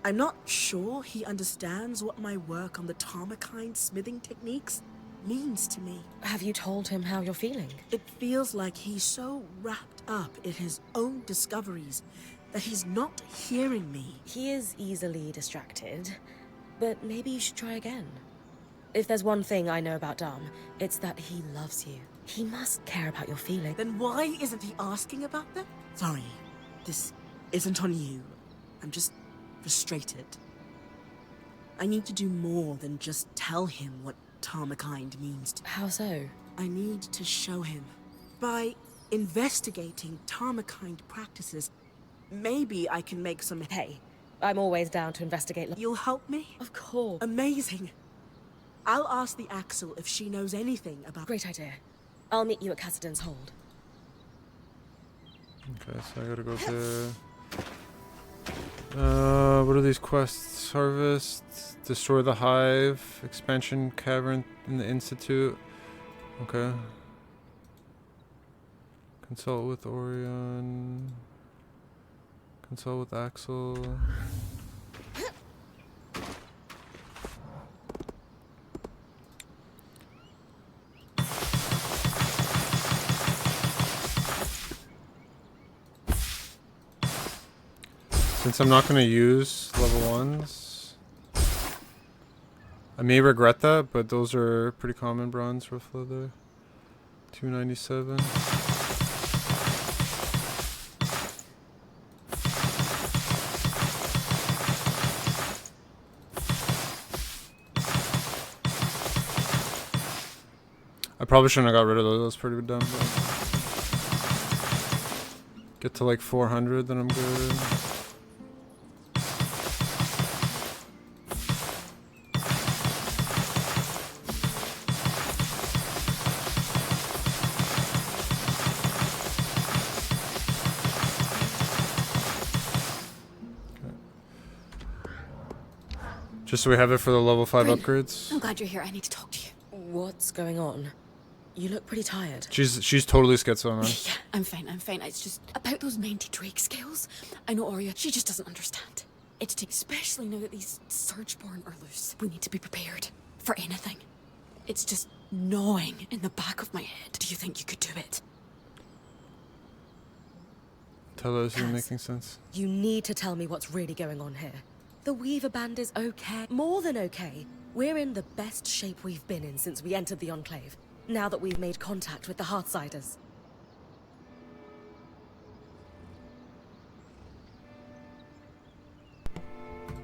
I'm not sure he understands what my work on the Tarmakine smithing techniques means to me. Have you told him how you're feeling? It feels like he's so wrapped up in his own discoveries that he's not hearing me. He is easily distracted, but maybe you should try again. If there's one thing I know about Dom, it's that he loves you. He must care about your feelings. Then why isn't he asking about them? Sorry, this isn't on you. I'm just frustrated. I need to do more than just tell him what Tarmakine means to me. How so? I need to show him. By investigating Tarmakine practices, maybe I can make some... Hey, I'm always down to investigate. You'll help me? Of course. Amazing. I'll ask the Axel if she knows anything about... Great idea. I'll meet you at Cassidon's Hold. Okay, so I gotta go to... what are these quests? Harvest, destroy the hive, expansion cavern in the Institute. Okay. Consult with Orion. Consult with Axel. Since I'm not going to use level 1s, I may regret that, but those are pretty common bronze rough leather. 297. I probably shouldn't have got rid of those. That's pretty dumb. But get to like 400, then I'm good. Just so we have it for the level 5 upgrades. I'm glad you're here. I need to talk to you. What's going on? You look pretty tired. She's totally schizo, man. Yeah, I'm fine. It's just about those 90 Drake scales. I know Arya, she just doesn't understand. It's especially now that these Surgeborn are loose. We need to be prepared for anything. It's just gnawing in the back of my head. Do you think you could do it? Tell us you're making sense. You need to tell me what's really going on here. The Weaver Band is okay. More than okay. We're in the best shape we've been in since we entered the Enclave. Now that we've made contact with the Hearthsiders.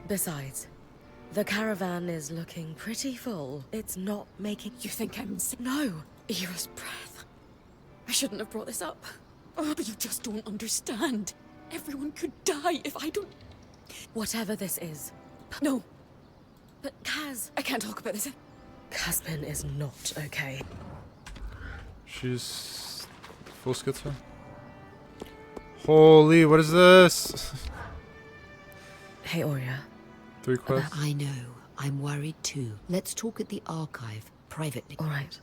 Besides, the caravan is looking pretty full. It's not making... You think I'm sick? No. Era's breath. I shouldn't have brought this up. Oh, but you just don't understand. Everyone could die if I don't... Whatever this is. No. But Kaz... I can't talk about this. Kazmin is not okay. She's full schizo. Holy, what is this? Hey, Aurea. 3 quests. I know. I'm worried too. Let's talk at the archive, privately. All right.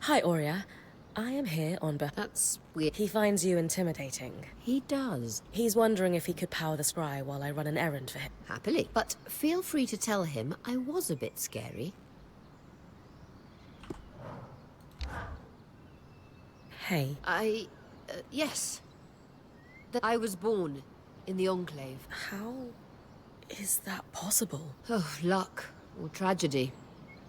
Hi, Aurea. I am here on That's weird. He finds you intimidating. He does. He's wondering if he could power the scry while I run an errand for him. Happily. But feel free to tell him I was a bit scary. Hey. Yes. That I was born in the Enclave. How is that possible? Oh, luck or tragedy,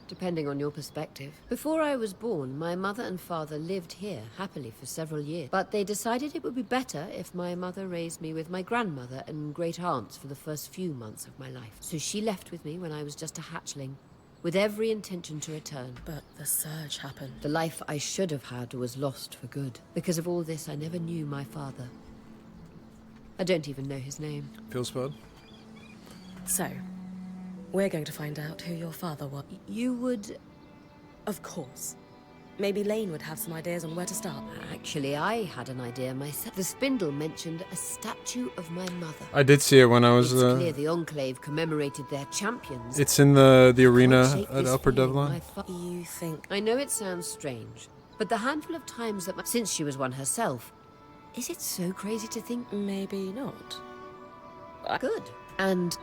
depending on your perspective. Before I was born, my mother and father lived here happily for several years. But they decided it would be better if my mother raised me with my grandmother and great-aunts for the first few months of my life. So she left with me when I was just a hatchling, with every intention to return. But the surge happened. The life I should have had was lost for good. Because of all this, I never knew my father. I don't even know his name. Feels bad. So, we're going to find out who your father was. You would... Of course. Maybe Lane would have some ideas on where to start. Actually, I had an idea myself. The spindle mentioned a statue of my mother. I did see it when I was... It's clear the Enclave commemorated their champions. It's in the arena at Upper Devlin. You think... I know it sounds strange, but the handful of times that since she was one herself, is it so crazy to think? Maybe not. Good. And...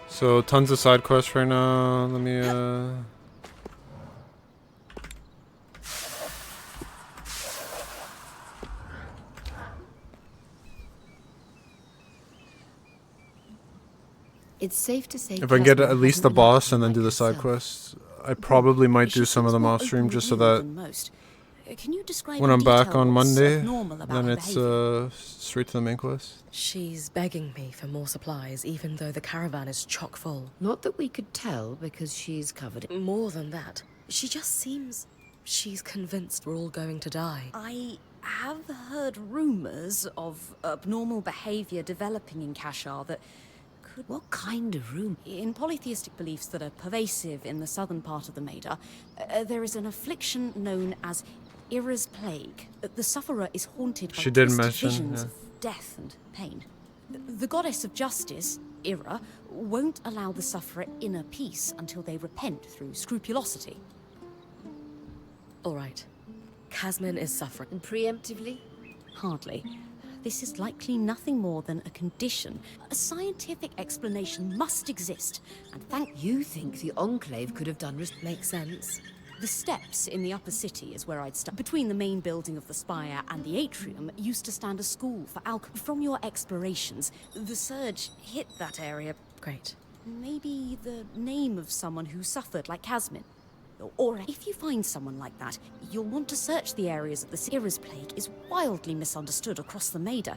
So, tons of side quests right now. Let me, It's safe to say... If I can get at least the boss and then do the side quests, I probably might do some of them off stream just so that Can you describe when I'm back on Monday, then then it's straight to the main quest. She's begging me for more supplies, even though the caravan is chock full. Not that we could tell, because she's covered it. More than that, she just seems... She's convinced we're all going to die. I have heard rumors of abnormal behavior developing in Kashar that could... What kind of room? In polytheistic beliefs that are pervasive in the southern part of the Maida, there is an affliction known as Era's Plague. The sufferer is haunted by visions of death and pain. The goddess of justice, Era, won't allow the sufferer inner peace until they repent through scrupulosity. All right. Kazmin is suffering. And preemptively? Hardly. This is likely nothing more than a condition. A scientific explanation must exist, and You think the Enclave could have done... Makes sense. The steps in the upper city is where I'd start. Between the main building of the spire and the atrium used to stand a school for alchemy. From your explorations, the surge hit that area. Great. Maybe the name of someone who suffered like Kazmin. Or if you find someone like that, you'll want to search the areas of the Era's Plague is wildly misunderstood across the Maida.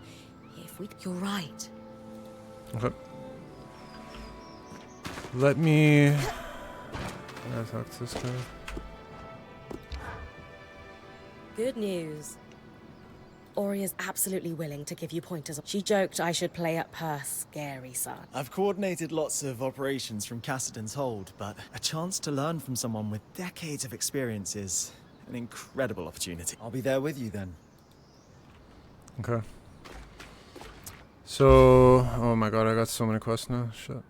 If we... You're right. Okay. Let me... I gotta talk to this guy. Good news. Ori is absolutely willing to give you pointers. She joked I should play up her scary son. I've coordinated lots of operations from Cassidy's hold, but a chance to learn from someone with decades of experience is an incredible opportunity. I'll be there with you then. Okay. So... Oh my god, I got so many quests now. Shit.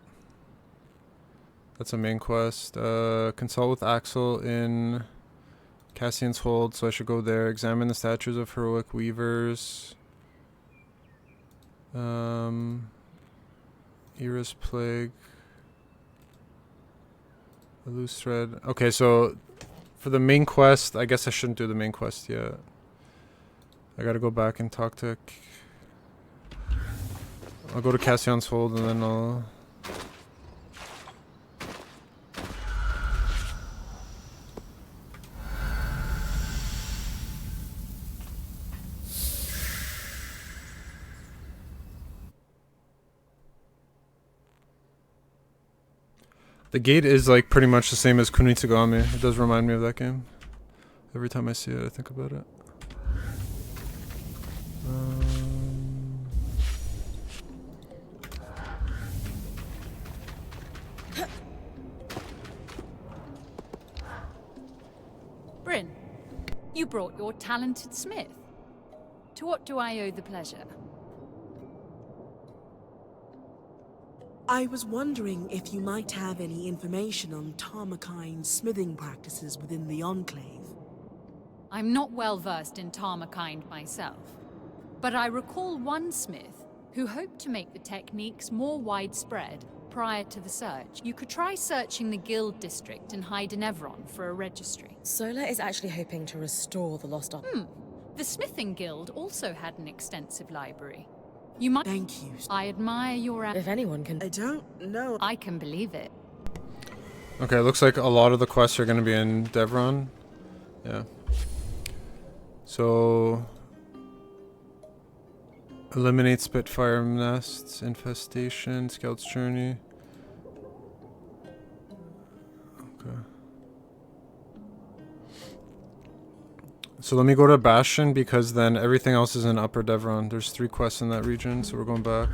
That's a main quest. Consult with Axel in Cassian's Hold, so I should go there. Examine the statues of heroic weavers. Era's Plague. The loose thread. Okay, so for the main quest, I guess I shouldn't do the main quest yet. I gotta go back and talk to... I'll go to Cassian's Hold and then I'll... The gate is like pretty much the same as Kunitsugami. It does remind me of that game. Every time I see it, I think about it. Bryn, you brought your talented smith. To what do I owe the pleasure? I was wondering if you might have any information on Tarmakine's smithing practices within the Enclave. I'm not well versed in Tarmakind myself, but I recall one smith who hoped to make the techniques more widespread prior to the search. You could try searching the guild district in Hydenevron for a registry. Sola is actually hoping to restore the lost art. The smithing guild also had an extensive library. You might... Thank you. I admire your... If anyone can... I don't know. I can believe it. Okay, it looks like a lot of the quests are going to be in Devron. Yeah. So... Eliminate Spitfire nests, infestation, scout's journey. Okay. So let me go to Bastion because then everything else is in Upper Devron. There's 3 quests in that region, so we're going back.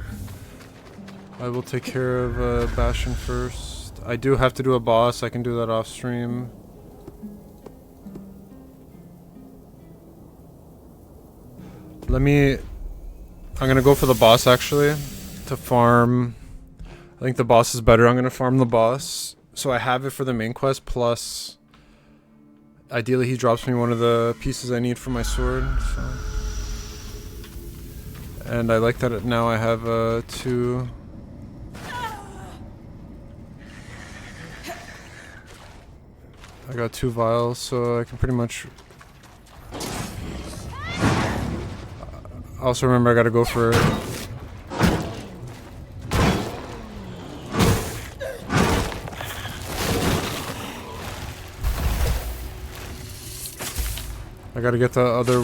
I will take care of Bastion first. I do have to do a boss. I can do that off stream. I'm gonna go for the boss actually to farm. I think the boss is better. I'm gonna farm the boss so I have it for the main quest, plus ideally he drops me one of the pieces I need for my sword. So. And I like that now I have 2. I got 2 vials, so I can pretty much... Also remember I gotta go for... I gotta get the other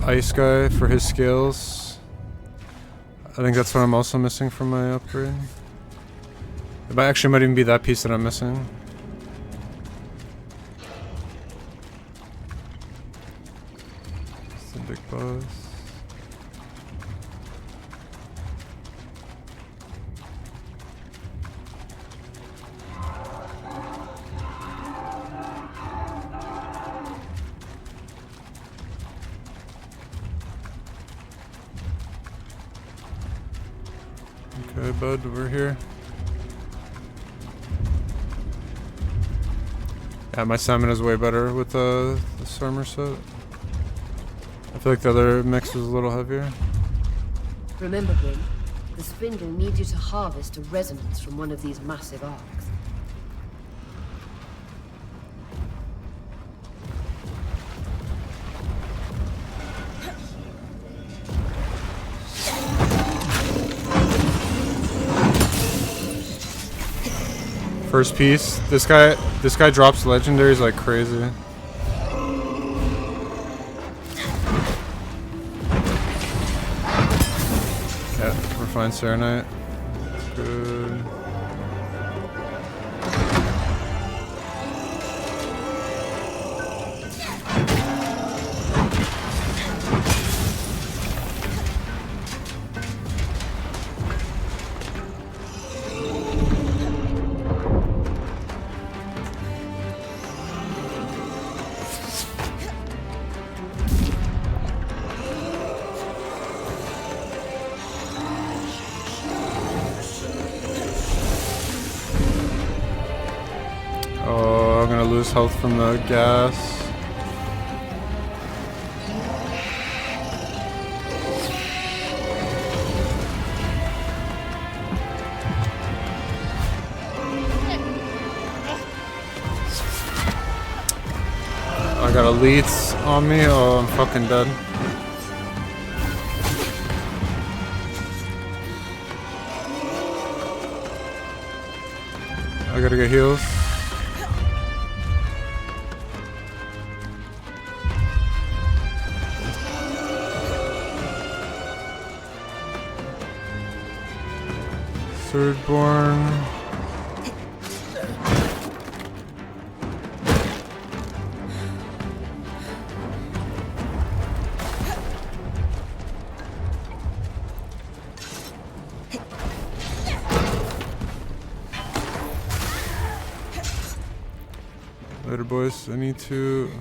ice guy for his skills. I think that's what I'm also missing from my upgrade. It actually might even be that piece that I'm missing. It's the big boss. Okay, bud, we're here. Yeah, my stamina's way better with this armor set. I feel like the other mix was a little heavier. Remember, Bryn, the spindle needs you to harvest a resonance from one of these massive arcs. First piece. This guy drops legendaries like crazy. Yeah, refined Serenite. Good. lose health from the gas. I got elites on me. Oh, I'm fucking dead. I gotta get heals. Thirdborn. Later, boys. I need to.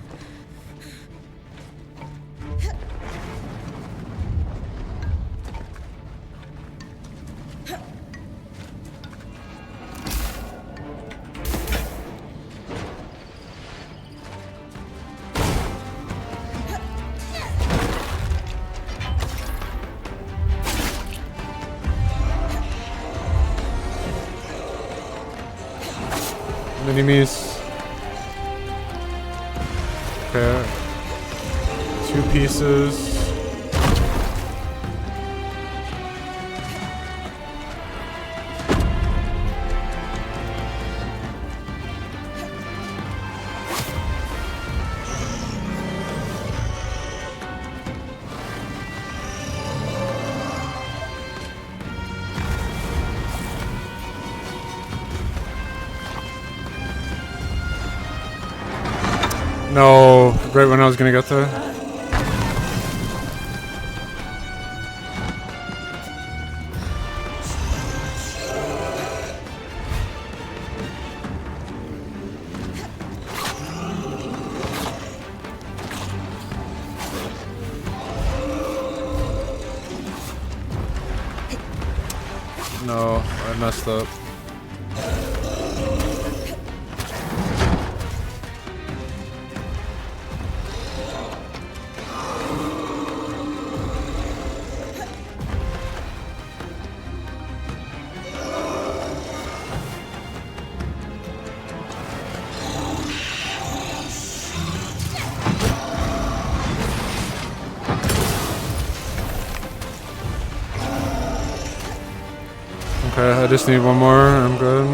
Mini-me's. Okay. 2 pieces. No, right when I was gonna get there. No, I messed up. Okay, I just need one more. I'm good.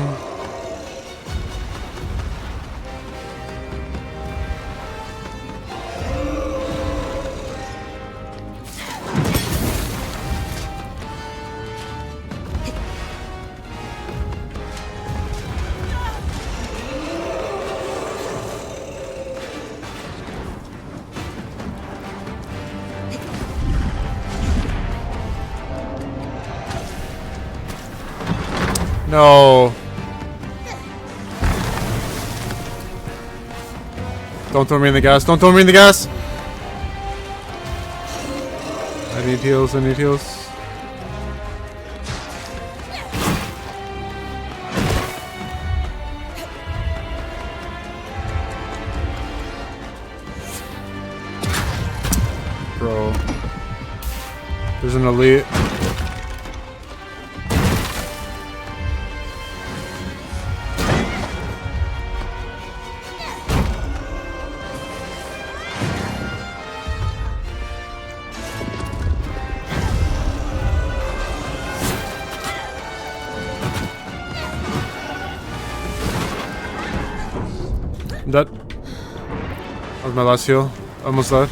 No. Don't throw me in the gas. Don't throw me in the gas. I need heals. I need heals. Bro. There's an elite. I'm dead. That was my last heal. Almost died.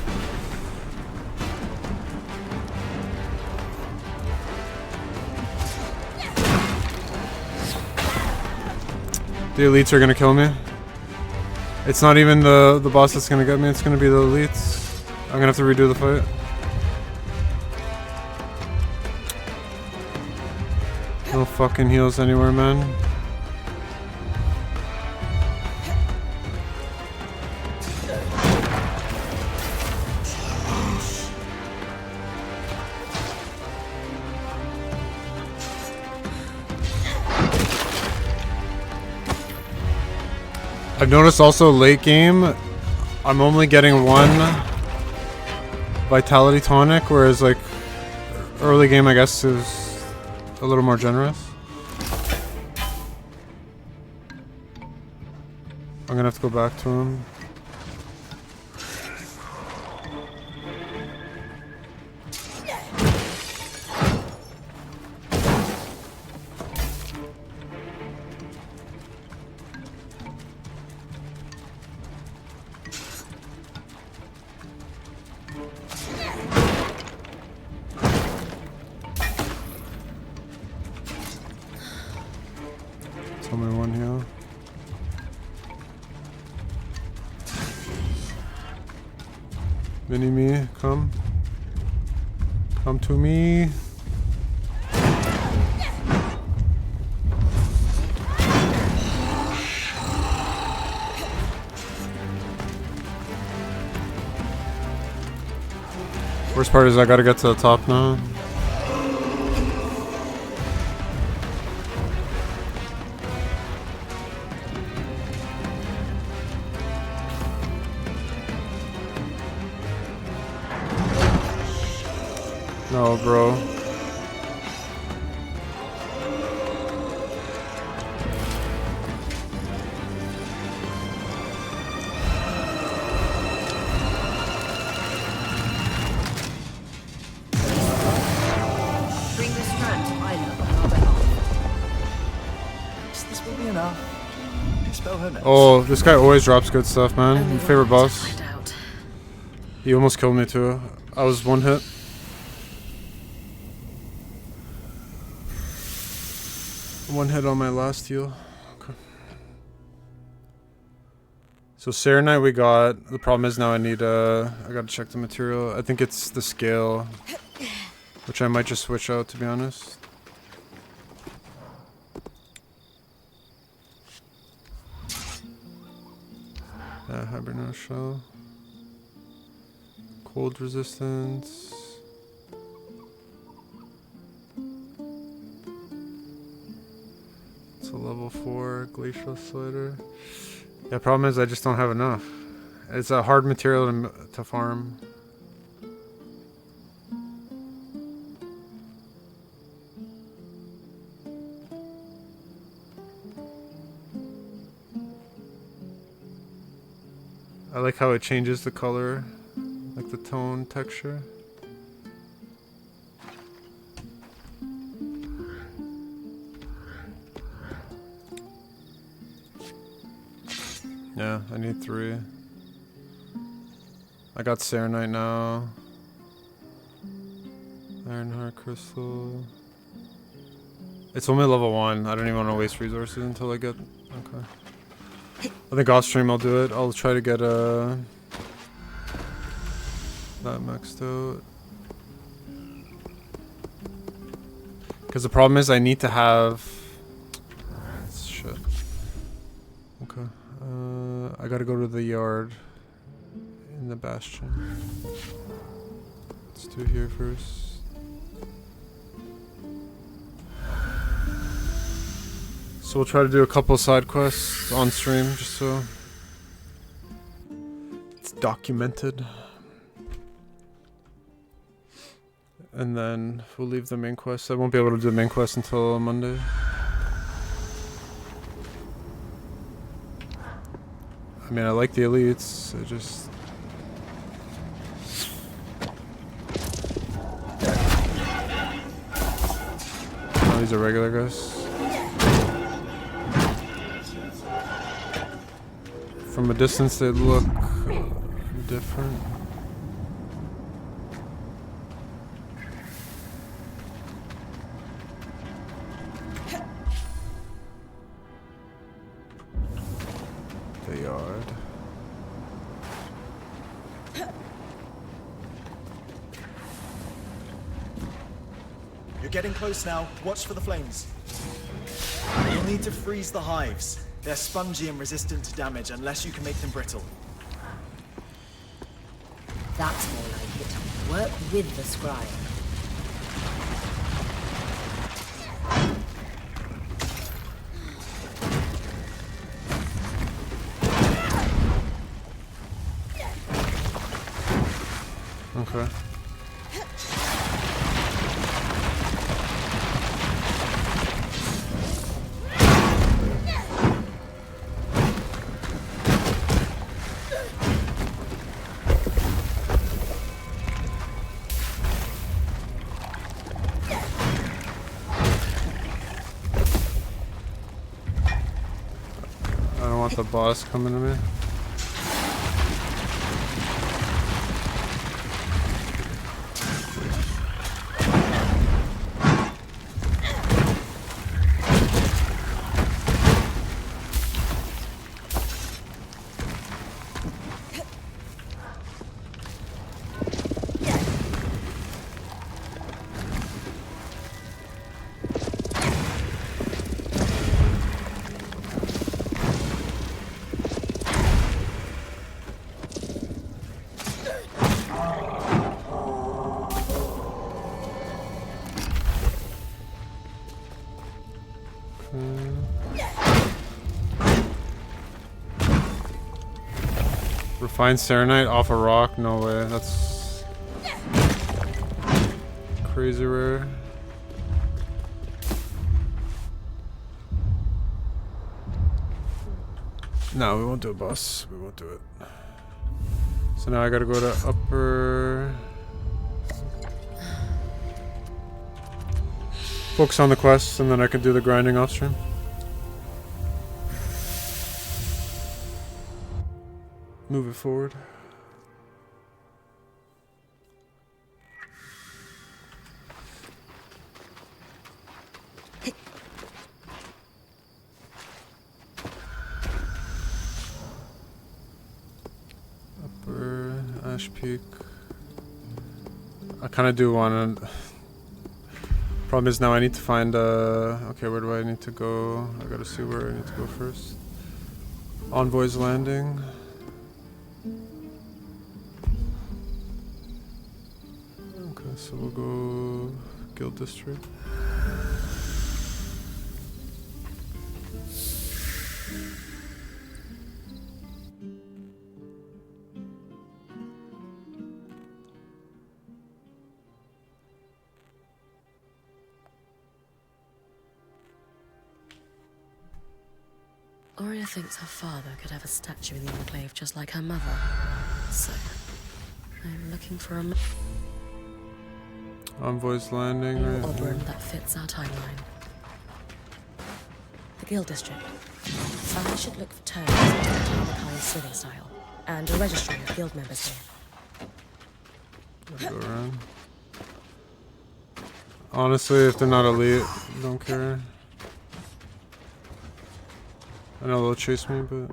The elites are gonna kill me. It's not even the boss that's gonna get me, it's gonna be the elites. I'm gonna have to redo the fight. No fucking heals anywhere, man. I've noticed also late game, I'm only getting one vitality tonic, whereas like early game I guess is a little more generous. I'm gonna have to go back to him. Tell me one here. Mini-me, come. Come to me. Worst part is I gotta get to the top now. No, bro. Bring the strand to Isla on our behalf. This will be enough. Dispel her nets. Oh, this guy always drops good stuff, man. My favorite boss. Find out. He almost killed me too. I was one hit. One hit on my last heal. Okay. So Serenite we got. The problem is now I need I gotta check the material. I think it's the scale, which I might just switch out, to be honest. Hibernal shell. Cold resistance. It's a level 4 glacial slider. Yeah, problem is I just don't have enough. It's a hard material to farm. I like how it changes the color, like the tone texture. Yeah, I need 3. I got Serenite now. Ironheart crystal. It's only level 1. I don't even want to waste resources until I get... Okay. I think off stream I'll do it. I'll try to get that maxed out. Because the problem is I need to have... Shit. Okay. I gotta go to the yard in the bastion. Let's do here first. So we'll try to do a couple side quests on stream just so it's documented. And then we'll leave the main quest. I won't be able to do the main quest until Monday. I mean, I like the elites, I just... Oh, these are regular guys. From a distance they look different. The yard. You're getting close now. Watch for the flames. You'll need to freeze the hives. They're spongy and resistant to damage unless you can make them brittle. That's more like it. Work with the scribe. Okay. I don't want the boss coming to me. Refined Serenite off a rock? No way. That's crazy rare. No, we won't do a boss. We won't do it. So now I gotta go to upper... Focus on the quests and then I can do the grinding off stream. Move it forward. Upper Ash Peak. I kind of do want to. Problem is now I need to find. Okay, where do I need to go? I gotta see where I need to go first. Envoy's Landing. Okay, so we'll go Guild District. Aurea thinks her father could have a statue in the Enclave just like her mother. So, I'm looking for a Envoy's Landing, right? Oberon that fits our timeline. The Guild District. I should look for terms of Arlekine's swimming style, and a registry of guild members here. Go around. Honestly, if they're not elite, don't care. I know they'll chase me, but...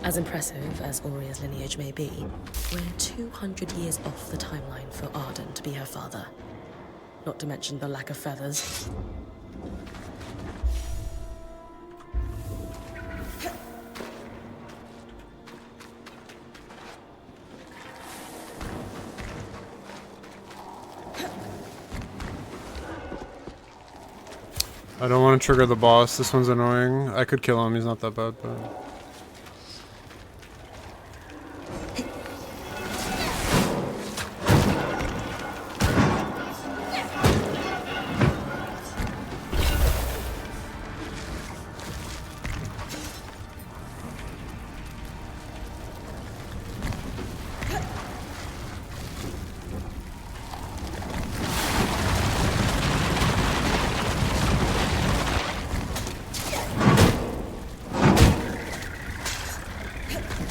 As impressive as Aurea's lineage may be, we're 200 years off the timeline for Arden to be her father. Not to mention the lack of feathers. I don't want to trigger the boss. This one's annoying. I could kill him. He's not that bad, but...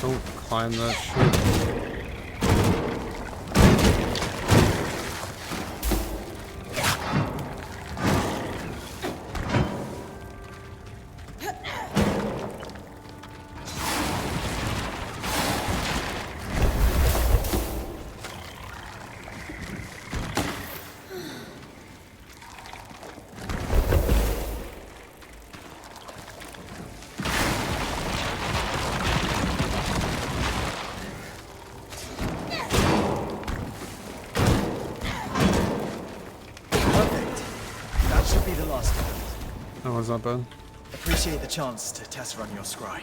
Don't climb that shit. last time. That was not bad. Appreciate the chance to test run your scry.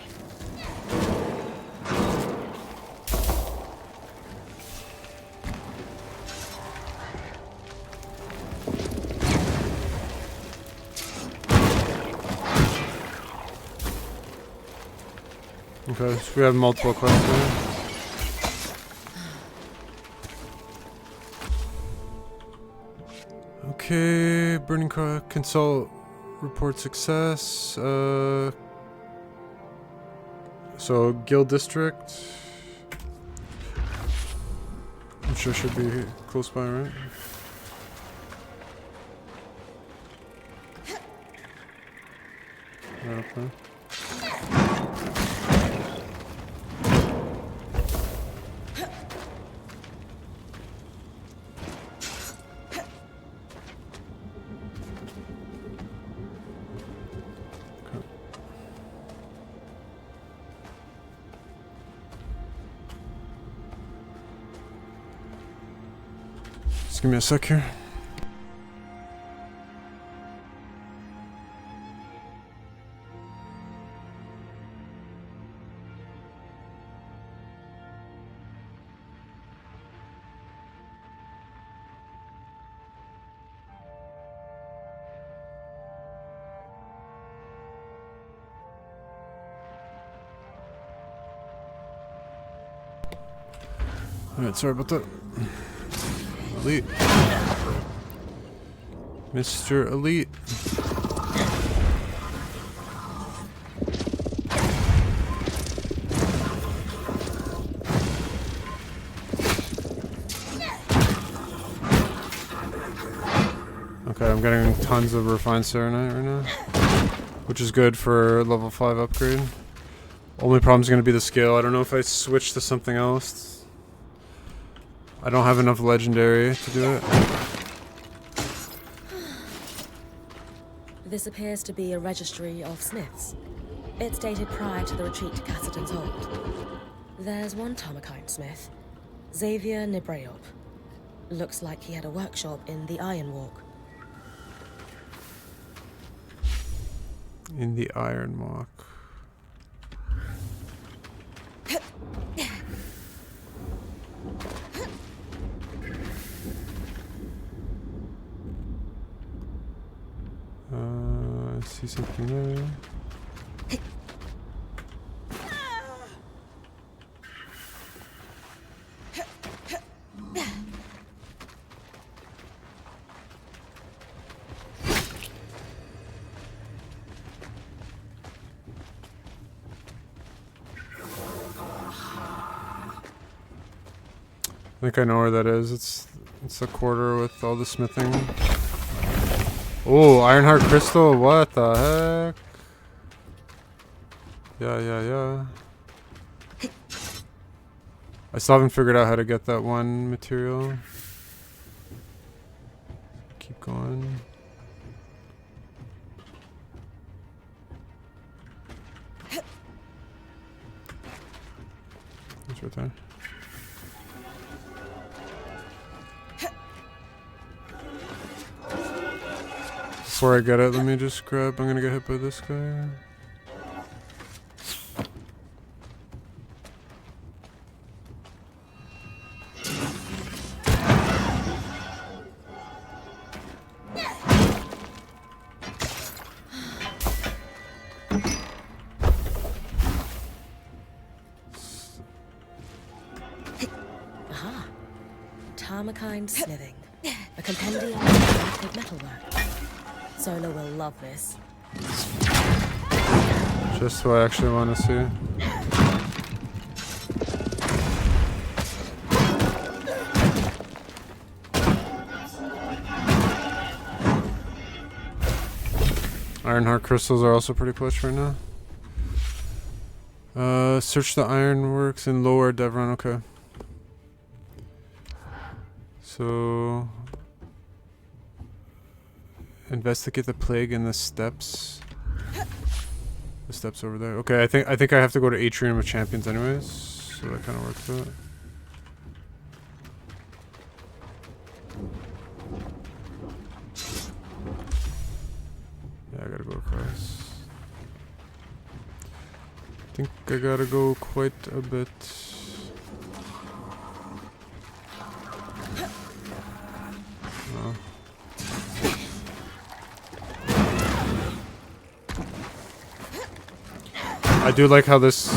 Okay, so we have multiple quests now. Okay, Burning Consult report success. So Guild District. I'm sure should be close by, right? Yeah, okay. Just give me a sec here. Alright, sorry about that. Elite. Mr. Elite. Okay, I'm getting tons of refined serenite right now, which is good for level 5 upgrade. Only problem is going to be the scale. I don't know if I switch to something else. I don't have enough legendary to do it. This appears to be a registry of smiths. It's dated prior to the retreat to Cassidy's Hold. There's one Tarmakine smith, Xavier Nibreop. Looks like he had a workshop in the Iron Walk. In the Iron Walk. I see something there. I think I know where that is. It's a quarter with all the smithing. Oh, Ironheart Crystal, what the heck? Yeah. I still haven't figured out how to get that one material. Keep going. It's right there. Before I get it, let me just grab. I'm gonna get hit by this guy. Aha. Tarmakine smithing. A compendium of crafted metalwork. Solo will love this. Just what I actually want to see. Ironheart crystals are also pretty clutch right now. Search the ironworks in Lower Devron. Okay. So investigate the plague in the steppes. The steps over there. Okay, I think I have to go to Atrium of Champions anyways, so that kind of works out. think I gotta go quite a bit. Oh. I do like how this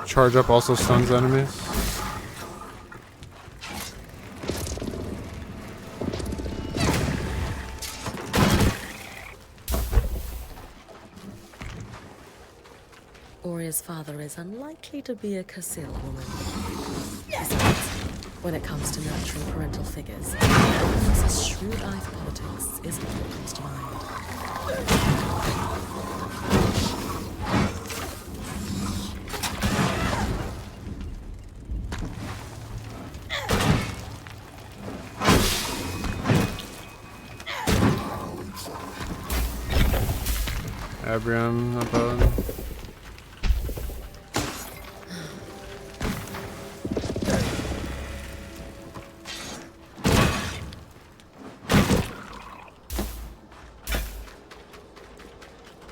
charge up also stuns enemies. Oria's father is unlikely to be a Casil woman. Besides, when it comes to nurturing parental figures, a shrewd eye for politics isn't what comes to mind. Abriam, not bad.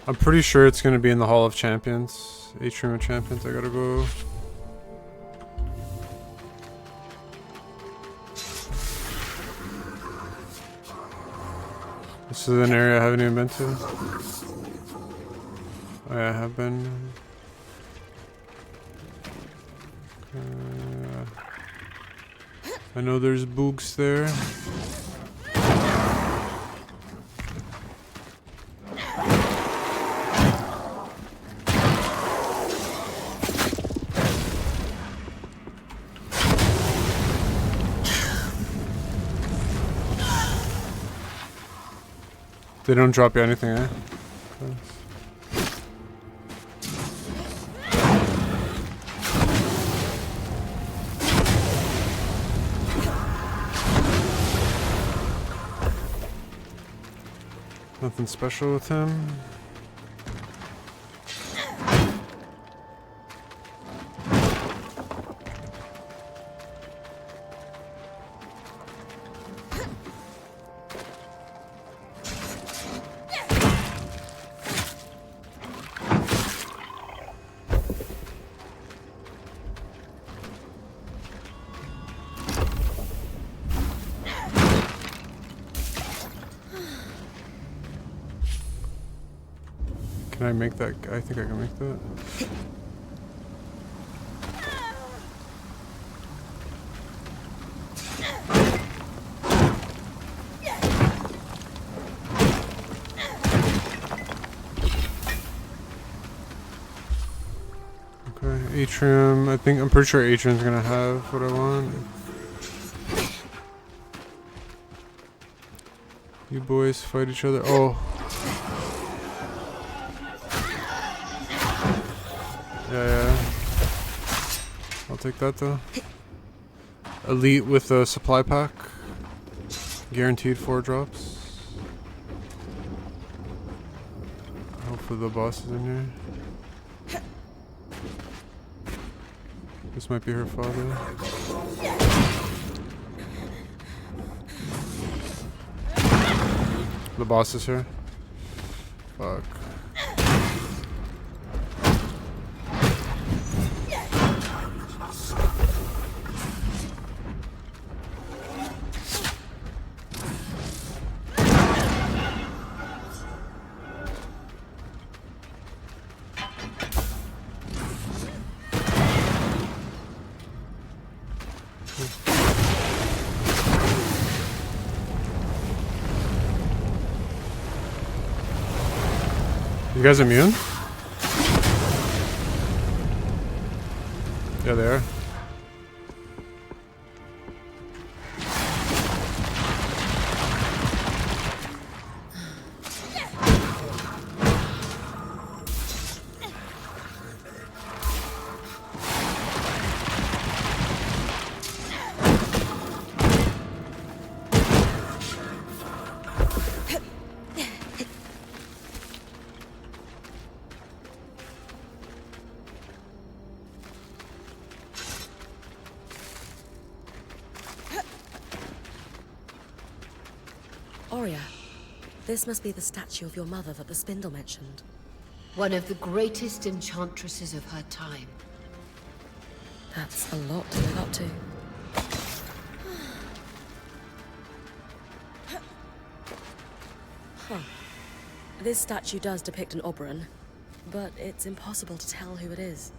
I'm pretty sure it's going to be in the Hall of Champions. Atrium of Champions, I gotta go. This is an area I haven't even been to. Oh yeah, I have been. I know there's boogs there. They don't drop you anything, eh? Okay. Nothing special with him. Can I make that? I think I can make that. Okay, Atrium. I'm pretty sure Atrium's gonna have what I want. You boys fight each other. Oh. Yeah. I'll take that though. Elite with a supply pack. Guaranteed 4 drops. Hopefully the boss is in here. This might be her father. The boss is here. Fuck. You guys immune? Yeah, they are. Oria, this must be the statue of your mother that the spindle mentioned. One of the greatest enchantresses of her time. That's a lot to live up to. Huh. This statue does depict an Oberon, but it's impossible to tell who it is.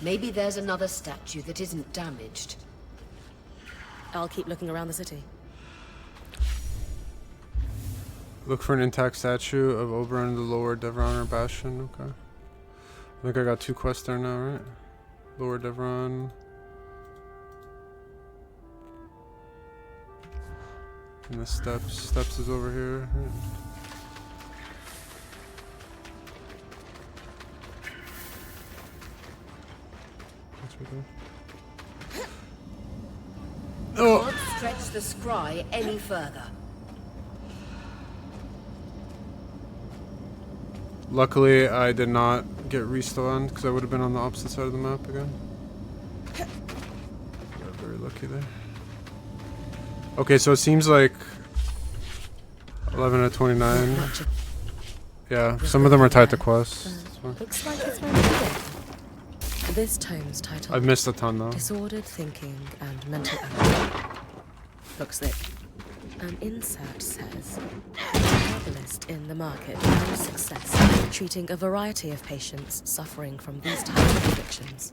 Maybe there's another statue that isn't damaged. I'll keep looking around the city. Look for an intact statue of Oberon in the Lower Devron or Bastion. Okay. I think I got 2 quests there now, right? Lower Devron. And the steps. Steps is over here. Right. Oh. Can't stretch the scry any further. Luckily, I did not get respawned because I would have been on the opposite side of the map again. Got very lucky there. Okay, so it seems like 11 out of 29. Yeah, some of them are tied to quests. Looks like it's very good. This tome's titled I've missed a ton though. Disordered Thinking and Mental Anguish. Looks thick. An insert says, herbalist in the market found success treating a variety of patients suffering from these types of afflictions.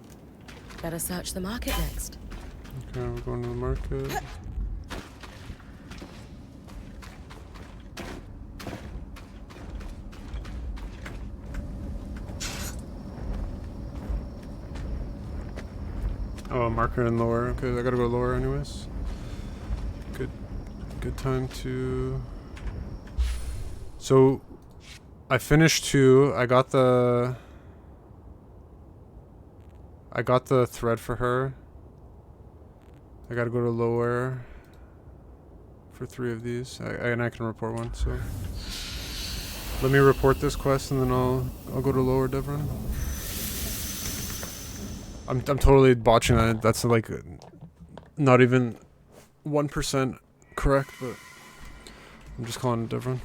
Better search the market next. Okay, we're going to the market. Oh, marker and lower. Okay, I gotta go lower anyways. Good time to... So, I finished 2. I got the thread for her. I gotta go to lower for 3 of these. And I can report 1, so... Let me report this quest and then I'll go to lower Devron. I'm totally botching that. That's like not even 1% correct, but I'm just calling it Devron.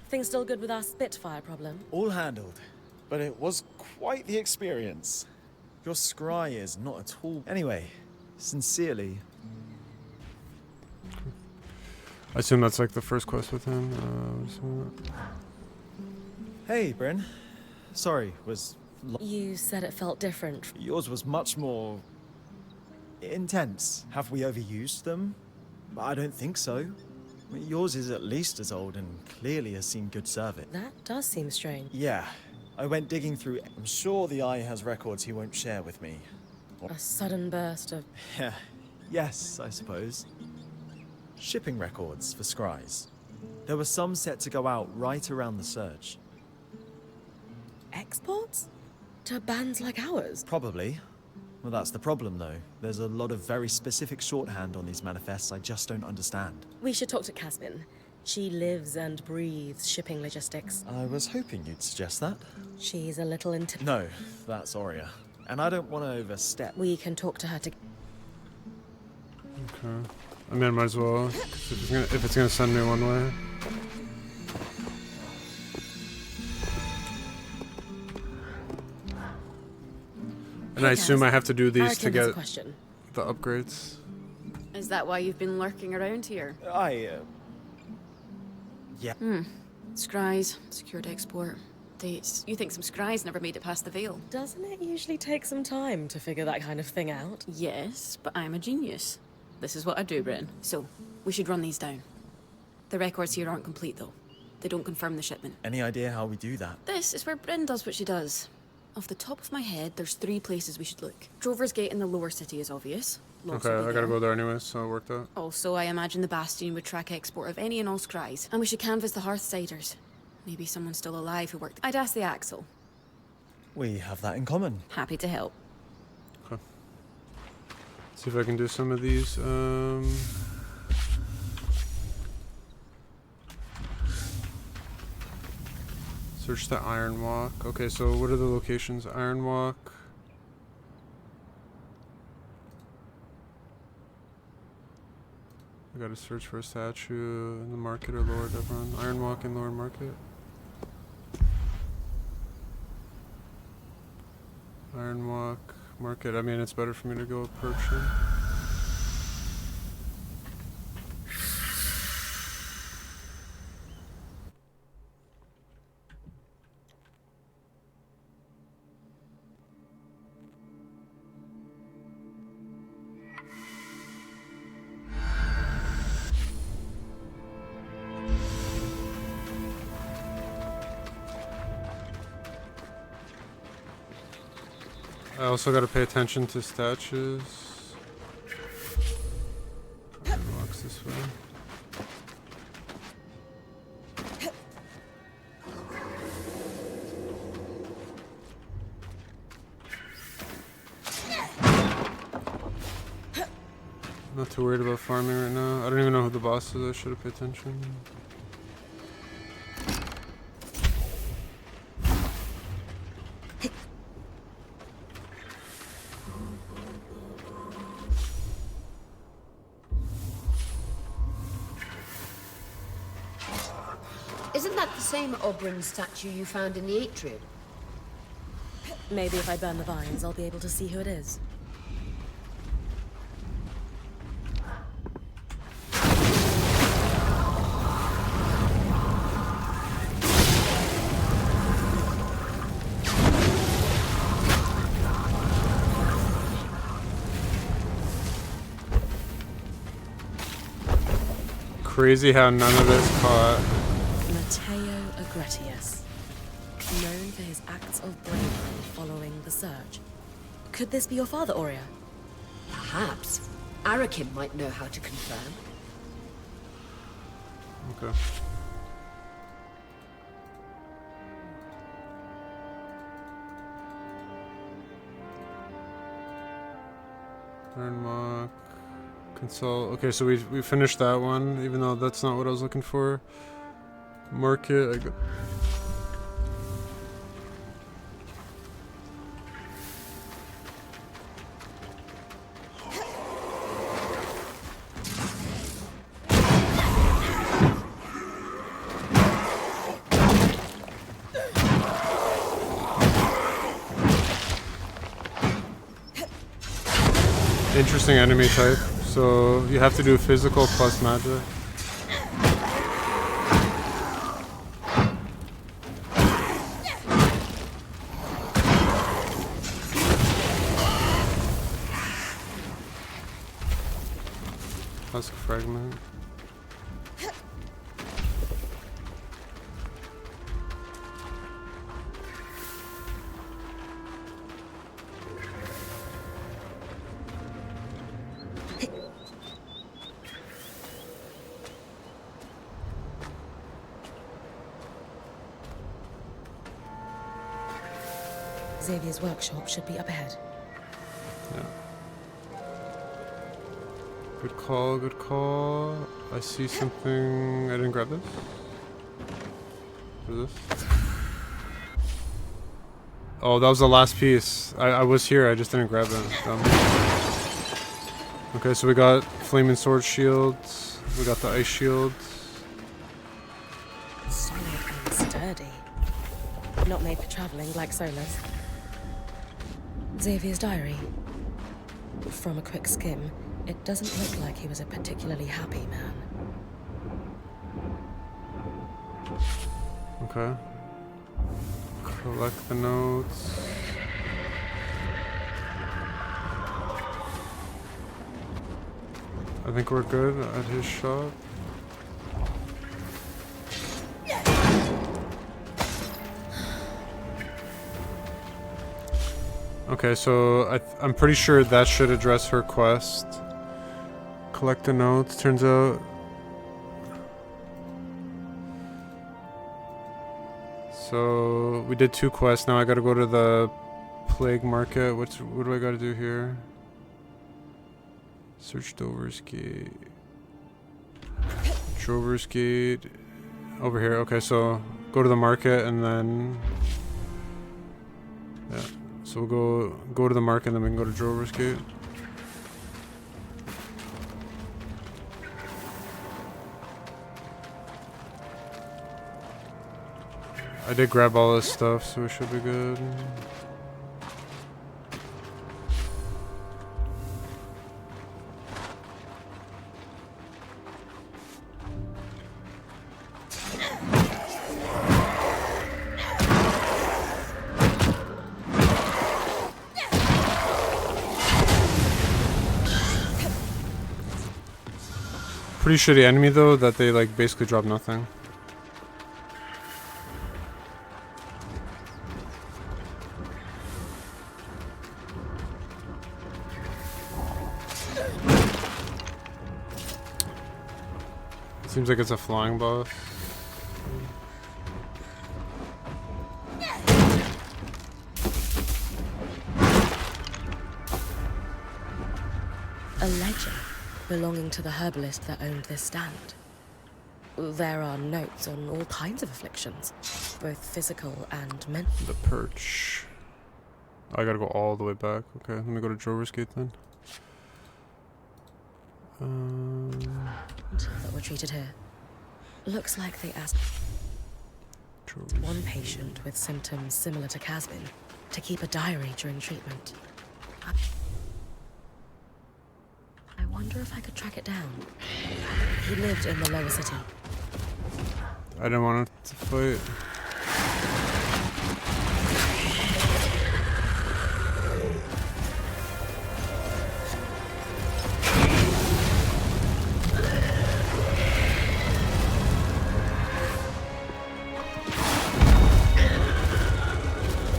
Things still good with our Spitfire problem? All handled, but it was quite the experience. Your scry is not at all... Anyway, sincerely... I assume that's like the first quest with him. Hey, Bryn. Sorry, was... You said it felt different. Yours was much more... intense. Have we overused them? I don't think so. I mean, yours is at least as old and clearly has seen good service. That does seem strange. Yeah. I went digging through... I'm sure the Eye has records he won't share with me. A sudden burst of... Yeah. Yes, I suppose. Shipping records for scries. There were some set to go out right around the surge. Exports? To bands like ours? Probably. Well, that's the problem, though. There's a lot of very specific shorthand on these manifests I just don't understand. We should talk to Caspin. She lives and breathes shipping logistics. I was hoping you'd suggest that. She's a little into... No, that's Aurea. And I don't want to overstep. We can talk to her to... Okay. I mean, I might as well, 'cause if it's gonna send me one way. And I assume I have to do these to get the upgrades. Is that why you've been lurking around here? Yeah. Scries, secured export, dates. You think some scries never made it past the veil? Doesn't it usually take some time to figure that kind of thing out? Yes, but I'm a genius. This is what I do, Bryn. So, we should run these down. The records here aren't complete, though. They don't confirm the shipment. Any idea how we do that? This is where Bryn does what she does. Off the top of my head, there's 3 places we should look. Drover's Gate in the lower city is obvious. Okay, I gotta go there anyways, so it worked out. Also, I imagine the Bastion would track export of any and all scries. And we should canvass the Hearthsiders. Maybe someone still alive who worked... I'd ask the Axel. We have that in common. Happy to help. Okay. See if I can do some of these. Search the Iron Walk. Okay, so what are the locations? Iron Walk. I gotta search for a statue in the market or lower Devon. Ironwalk in lower market. Ironwalk market. I mean, it's better for me to go Perching. I also gotta pay attention to statues. Walks this way. Not too worried about farming right now. I don't even know who the boss is. I should have paid attention. Isn't that the same Oberyn statue you found in the atrium? Maybe if I burn the vines, I'll be able to see who it is. Crazy how none of this caught. Matteo Agretius, known for his acts of bravery following the Surge. Could this be your father, Aurea? Perhaps. Arakim might know how to confirm. Okay. Ironmark. Consult. Okay, so we finished that one, even though that's not what I was looking for. Market. I got. Interesting enemy type. So you have to do physical plus magic. Husk fragment. Xavier's workshop should be up ahead. Yeah. Good call, good call. I see something. I didn't grab this. What is this? Oh, that was the last piece. I was here, I just didn't grab it. Okay, so we got flaming sword shields. We got the ice shield. Solid and sturdy. Not made for traveling like Sola's. Xavier's diary. From a quick skim, it doesn't look like he was a particularly happy man. Okay. Collect the notes. I think we're good at his shop. Okay, so I'm pretty sure that should address her quest. Collect the notes, turns out. So we did 2 quests, now I gotta go to the Plague Market. What do I gotta do here? Search Dover's Gate. Drover's Gate. Over here, okay, so go to the market and then... Yeah. So we'll go to the market and then we can go to Drover's Gate. I did grab all this stuff, so we should be good. Pretty shitty enemy though, that they like basically drop nothing. Seems like it's a flying boss. A ledger belonging to the herbalist that owned this stand. There are notes on all kinds of afflictions, both physical and mental. The perch. I gotta go all the way back. Okay, let me go to Drover's Gate then. That were treated here. Looks like they asked one patient with symptoms similar to Casbin to keep a diary during treatment. I wonder if I could track it down. He lived in the lower city. I didn't want to fight.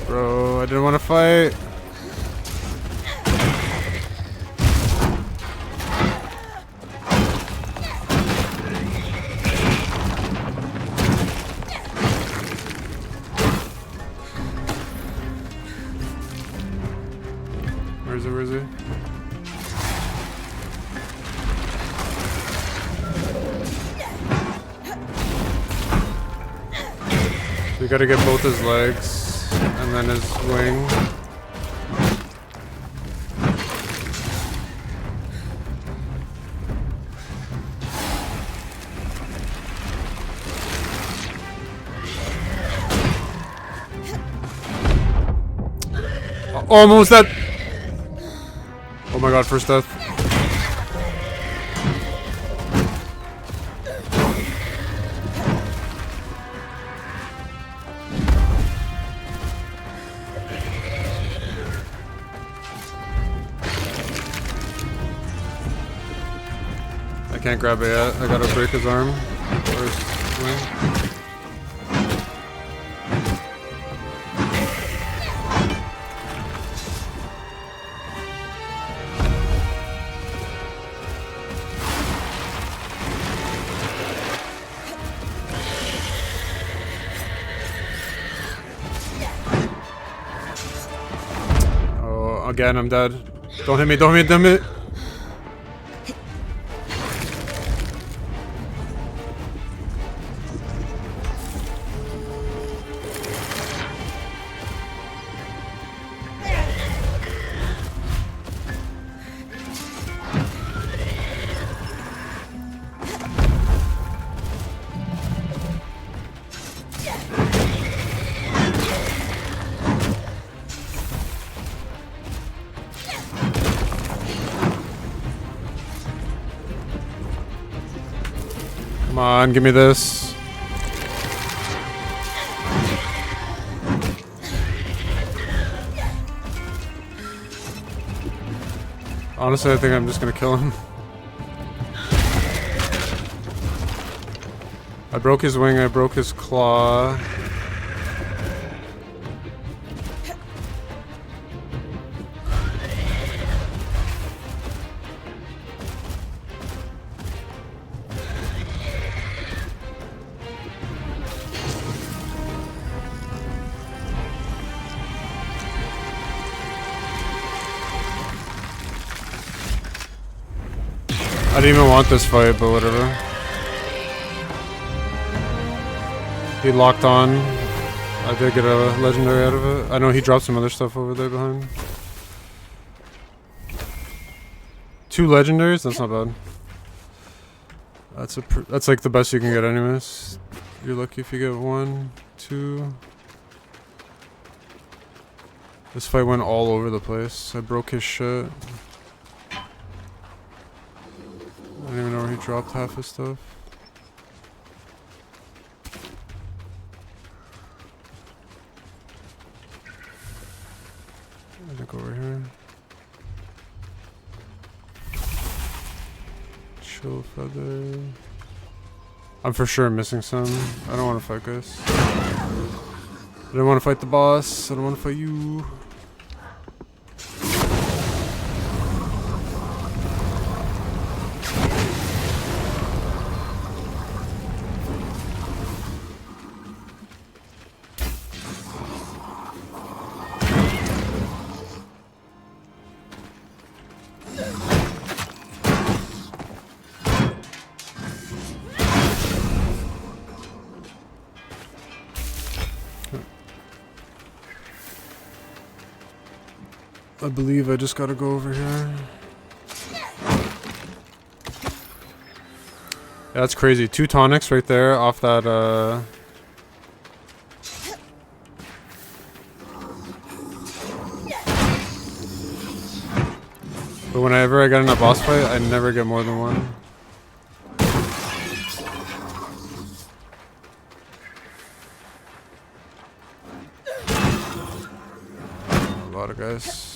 Bro, I didn't want to fight. Where is he? Where is he? So you gotta get both his legs. And then his wing. Almost dead. Oh my god, first death. I can't grab it yet. I gotta break his arm. Or his wing. Oh, again, I'm dead. Don't hit me, don't hit me, don't hit me. Come on, give me this. Honestly, I think I'm just gonna kill him. I broke his wing, I broke his claw. I didn't even want this fight, but whatever. He locked on. I did get a legendary out of it. I know he dropped some other stuff over there behind. 2 legendaries? That's not bad. That's like the best you can get anyways. You're lucky if you get 1. 2. This fight went all over the place. I broke his shit. I don't even know where he dropped half his stuff. I think over here. Chill feather. I'm for sure missing some. I don't want to fight guys. I don't want to fight the boss. I don't want to fight you. I believe I just gotta go over here. Yeah, that's crazy. 2 tonics right there off that, But whenever I get in a boss fight, I never get more than one. A lot of guys.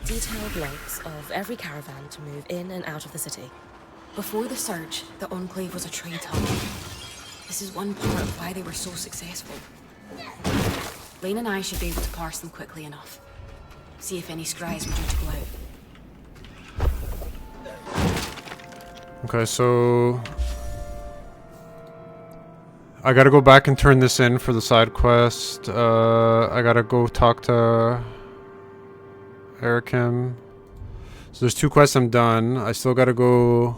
Detailed logs of every caravan to move in and out of the city. Before the Surge, the Enclave was a trade hub. This is one part of why they were so successful. Lane and I should be able to parse them quickly enough. See if any scries were due to go out. Okay, so I gotta go back and turn this in for the side quest. I gotta go talk to Erikim. So there's 2 quests I'm done. I still gotta go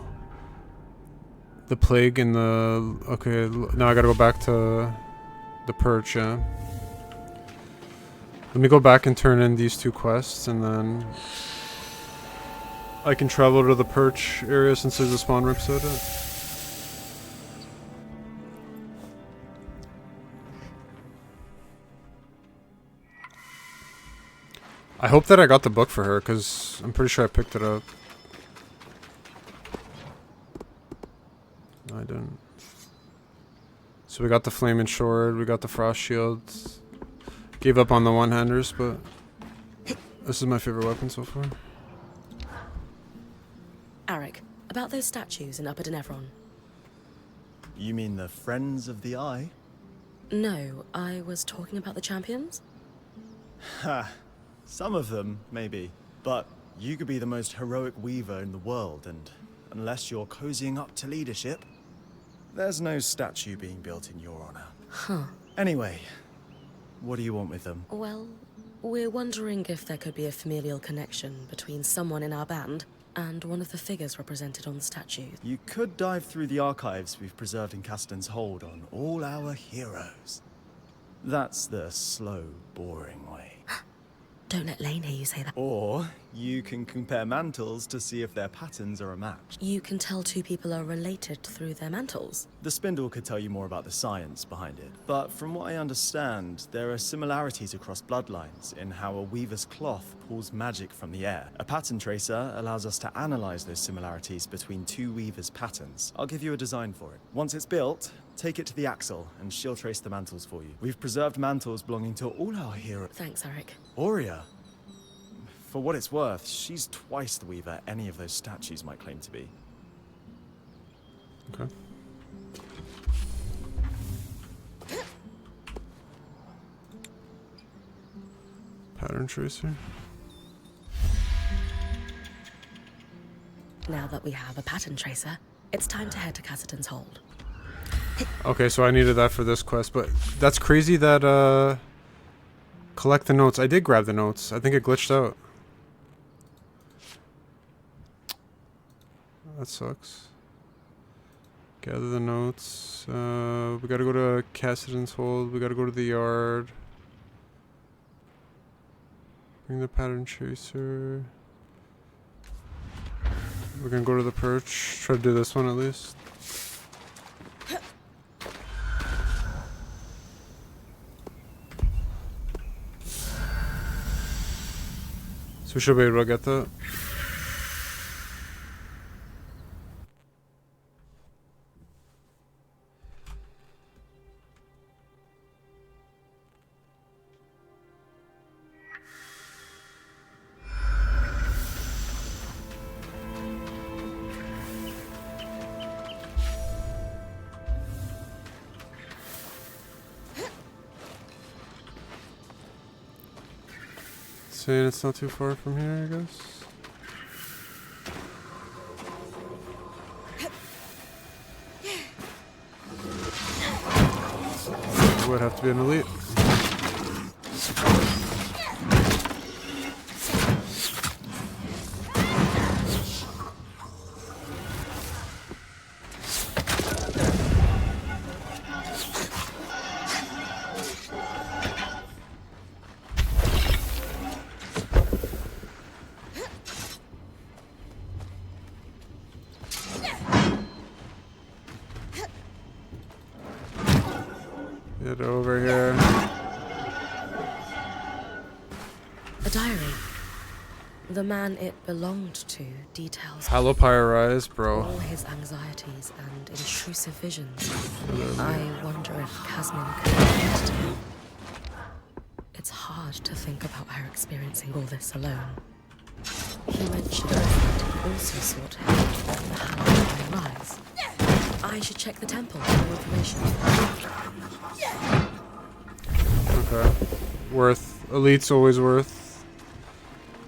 the plague and the... Okay, now I gotta go back to the perch, yeah. Let me go back and turn in these 2 quests and then I can travel to the perch area since there's a spawn room beside it. I hope that I got the book for her, because I'm pretty sure I picked it up. No, I didn't. So we got the flaming sword, we got the frost shield. Gave up on the one-handers, but this is my favorite weapon so far. Arik, about those statues in Upper Denevron. You mean the Friends of the Eye? No, I was talking about the champions. Ha! Some of them, maybe. But you could be the most heroic weaver in the world, and unless you're cozying up to leadership, there's no statue being built in your honor. Huh. Anyway, what do you want with them? Well, we're wondering if there could be a familial connection between someone in our band and one of the figures represented on the statues. You could dive through the archives we've preserved in Caston's hold on all our heroes. That's the slow, boring way. Don't let Lane hear you say that. Or you can compare mantles to see if their patterns are a match. You can tell 2 people are related through their mantles. The spindle could tell you more about the science behind it. But from what I understand, there are similarities across bloodlines in how a weaver's cloth pulls magic from the air. A pattern tracer allows us to analyze those similarities between 2 weavers' patterns. I'll give you a design for it. Once it's built, take it to the Axle, and she'll trace the mantles for you. We've preserved mantles belonging to all our heroes. Thanks, Arik. Aurea. For what it's worth, she's twice the weaver any of those statues might claim to be. Okay. Pattern tracer. Now that we have a pattern tracer, it's time to head to Cassidon's hold. Okay, so I needed that for this quest, but that's crazy that, collect the notes. I did grab the notes. I think it glitched out. That sucks. Gather the notes. We gotta go to Cassidy's hold. We gotta go to the yard. Bring the pattern chaser. We're gonna go to the perch. Try to do this one at least. So we should be able to get that. Saying it's not too far from here, I guess. Would have to be an elite. Get over here. A diary. The man it belonged to details Halopyrize, bro. all his anxieties and intrusive visions. I wonder if Casmin could relate to him. It's hard to think about her experiencing all this alone. He mentioned that he also sought help from the Halopyrize. I should check the temple for more information. Okay. Worth. Elite's always worth.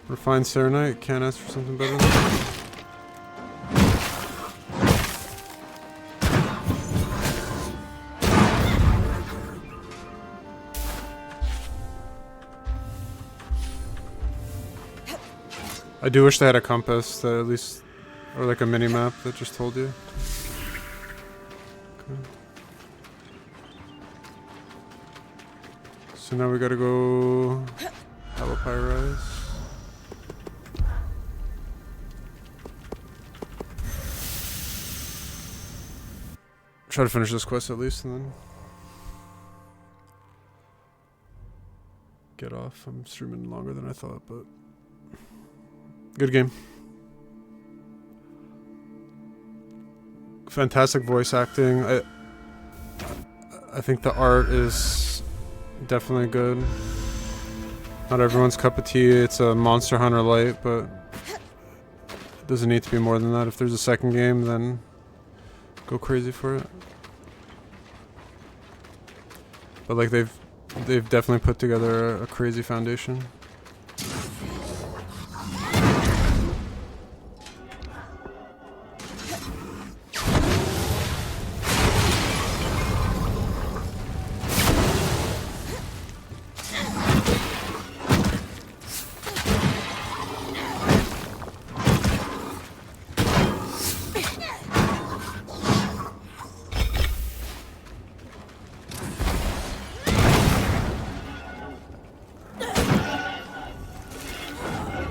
Refined Serenite. Can't ask for something better than that. I do wish they had a compass that at least, or like a mini map that just told you. Okay. So now we gotta go Halopyrize. Try to finish this quest at least and then get off. I'm streaming longer than I thought, but good game. Fantastic voice acting. I think the art is definitely good. Not everyone's cup of tea. It's a Monster Hunter light, but it doesn't need to be more than that. If there's a second game, then go crazy for it. But like they've definitely put together a crazy foundation.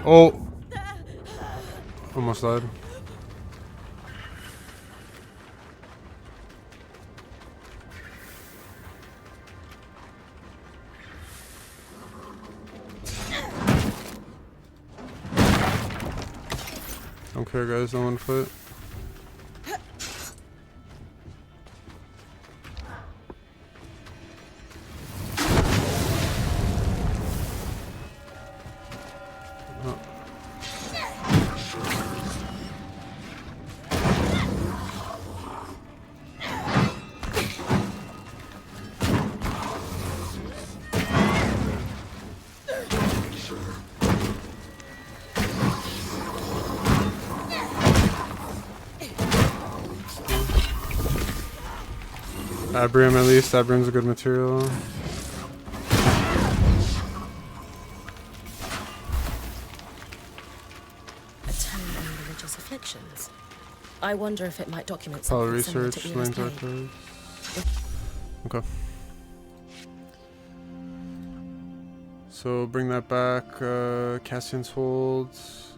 Oh! Almost died. Don't care, guys. No one foot. Abrium at least. Abrium's a good material. A tome on religious afflictions. I wonder if it might document Power something similar research, to Era's Lane's plague. archives. Okay. So bring that back. Cassian's holds.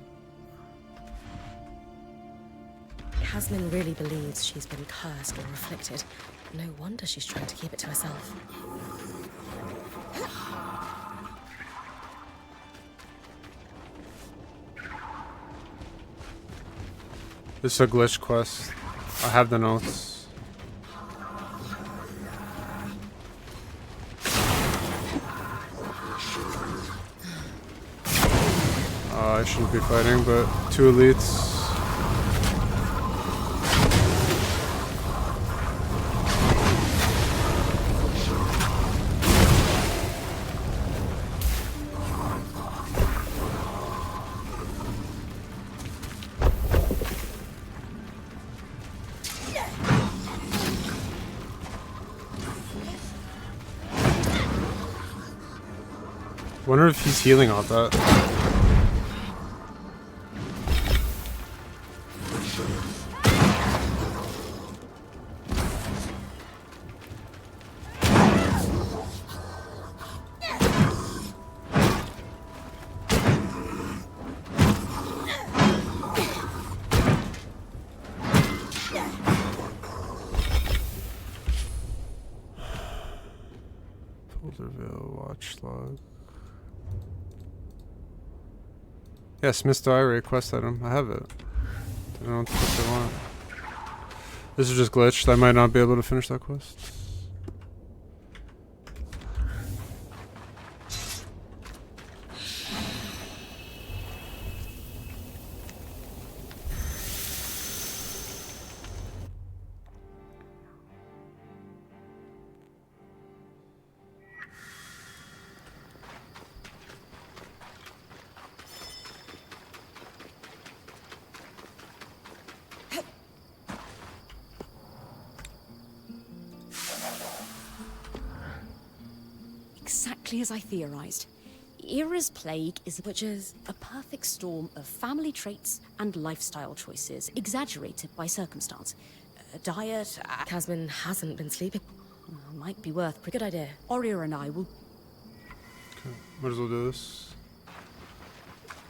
Hasmin really believes she's been cursed or afflicted. No wonder she's trying to keep it to herself. This is a glitch quest. I have the notes. I shouldn't be fighting, but 2 elites. Wonder if he's healing off that. Folderville watch log. Yeah, Smith's Diary, quest item. I have it. I don't know what the fuck they want. This is just glitched. I might not be able to finish that quest. Exactly as I theorized. Era's plague is a perfect storm of family traits and lifestyle choices, exaggerated by circumstance. Diet... Casmin hasn't been sleeping. Might be worth... Good idea. Oria and I will... Okay, might as well do this.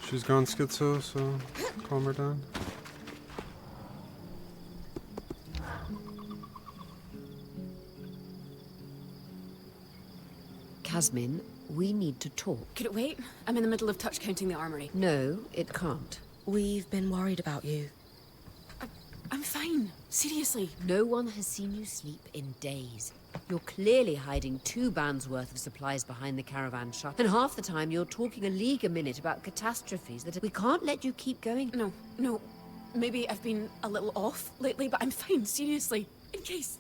She's gone schizo, so calm her down. Casmin, we need to talk. Could it wait? I'm in the middle of touch counting the armory. No, it can't. We've been worried about you. I'm fine. Seriously. No one has seen you sleep in days. You're clearly hiding 2 bands worth of supplies behind the caravan shop. And half the time you're talking a league a minute about catastrophes that we can't let you keep going. No. Maybe I've been a little off lately, but I'm fine. Seriously. In case.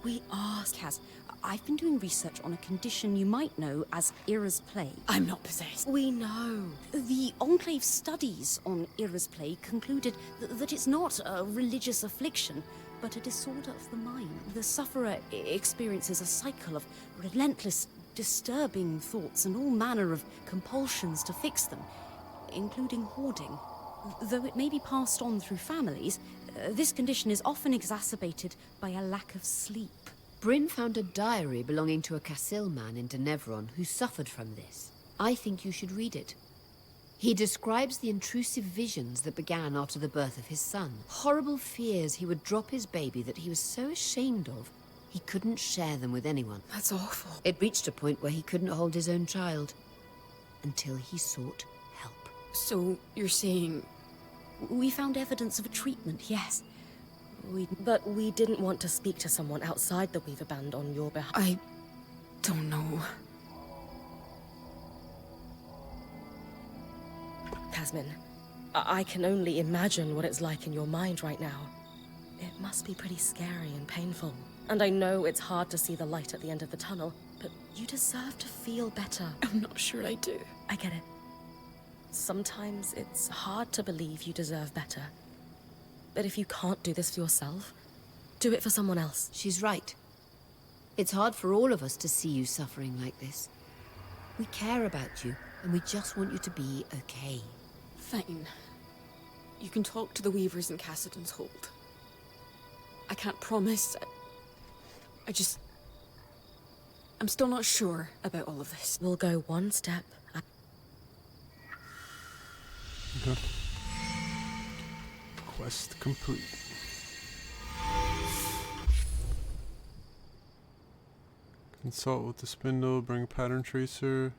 We are, Kaz. I've been doing research on a condition you might know as Era's plague. I'm not possessed. We know. The Enclave studies on Era's plague concluded that it's not a religious affliction, but a disorder of the mind. The sufferer experiences a cycle of relentless, disturbing thoughts and all manner of compulsions to fix them, including hoarding. Though it may be passed on through families, this condition is often exacerbated by a lack of sleep. Bryn found a diary belonging to a Cassil man in Denevron who suffered from this. I think you should read it. He describes the intrusive visions that began after the birth of his son. Horrible fears he would drop his baby that he was so ashamed of, he couldn't share them with anyone. That's awful. It reached a point where he couldn't hold his own child. Until he sought help. So, you're saying... We found evidence of a treatment, yes. But we didn't want to speak to someone outside the Weaver Band on your behalf. I don't know. Casmin, I can only imagine what it's like in your mind right now. It must be pretty scary and painful. And I know it's hard to see the light at the end of the tunnel, but you deserve to feel better. I'm not sure I do. I get it. Sometimes it's hard to believe you deserve better. But if you can't do this for yourself, do it for someone else. She's right. It's hard for all of us to see you suffering like this. We care about you, and we just want you to be okay. Fine. You can talk to the Weavers in Cassidon's Hold. I can't promise. I'm still not sure about all of this. We'll go one step at... Okay. Quest complete. Consult with the spindle, bring a pattern tracer.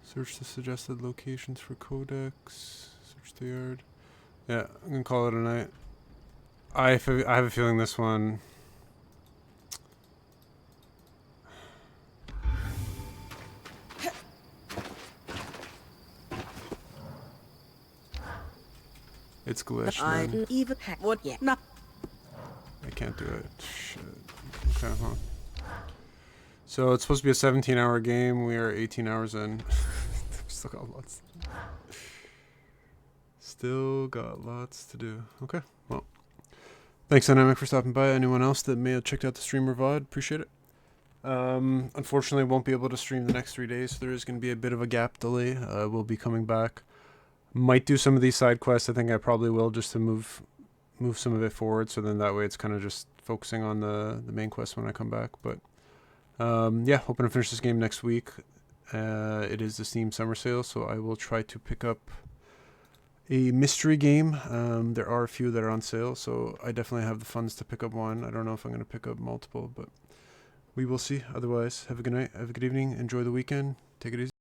Search the suggested locations for codex. Search the yard. Yeah, I'm gonna call it a night. I have a feeling this one... It's glitched, man. Even what? Yeah. No. I can't do it. Shit. Okay, huh. So it's supposed to be a 17-hour game. We are 18 hours in. Still got lots. Still got lots to do. Okay, well. Thanks, Dynamic, for stopping by. Anyone else that may have checked out the stream or VOD, appreciate it. Unfortunately, won't be able to stream the next 3 days, so there is going to be a bit of a gap delay. We'll be coming back. Might do some of these side quests. I think I probably will, just to move some of it forward, so then that way it's kind of just focusing on the main quest when I come back. But yeah, hoping to finish this game next week. It is the Steam Summer Sale, so I will try to pick up a mystery game. There are a few that are on sale, so I definitely have the funds to pick up one. I don't know if I'm going to pick up multiple, but we will see. Otherwise, have a good night, have a good evening, enjoy the weekend, take it easy.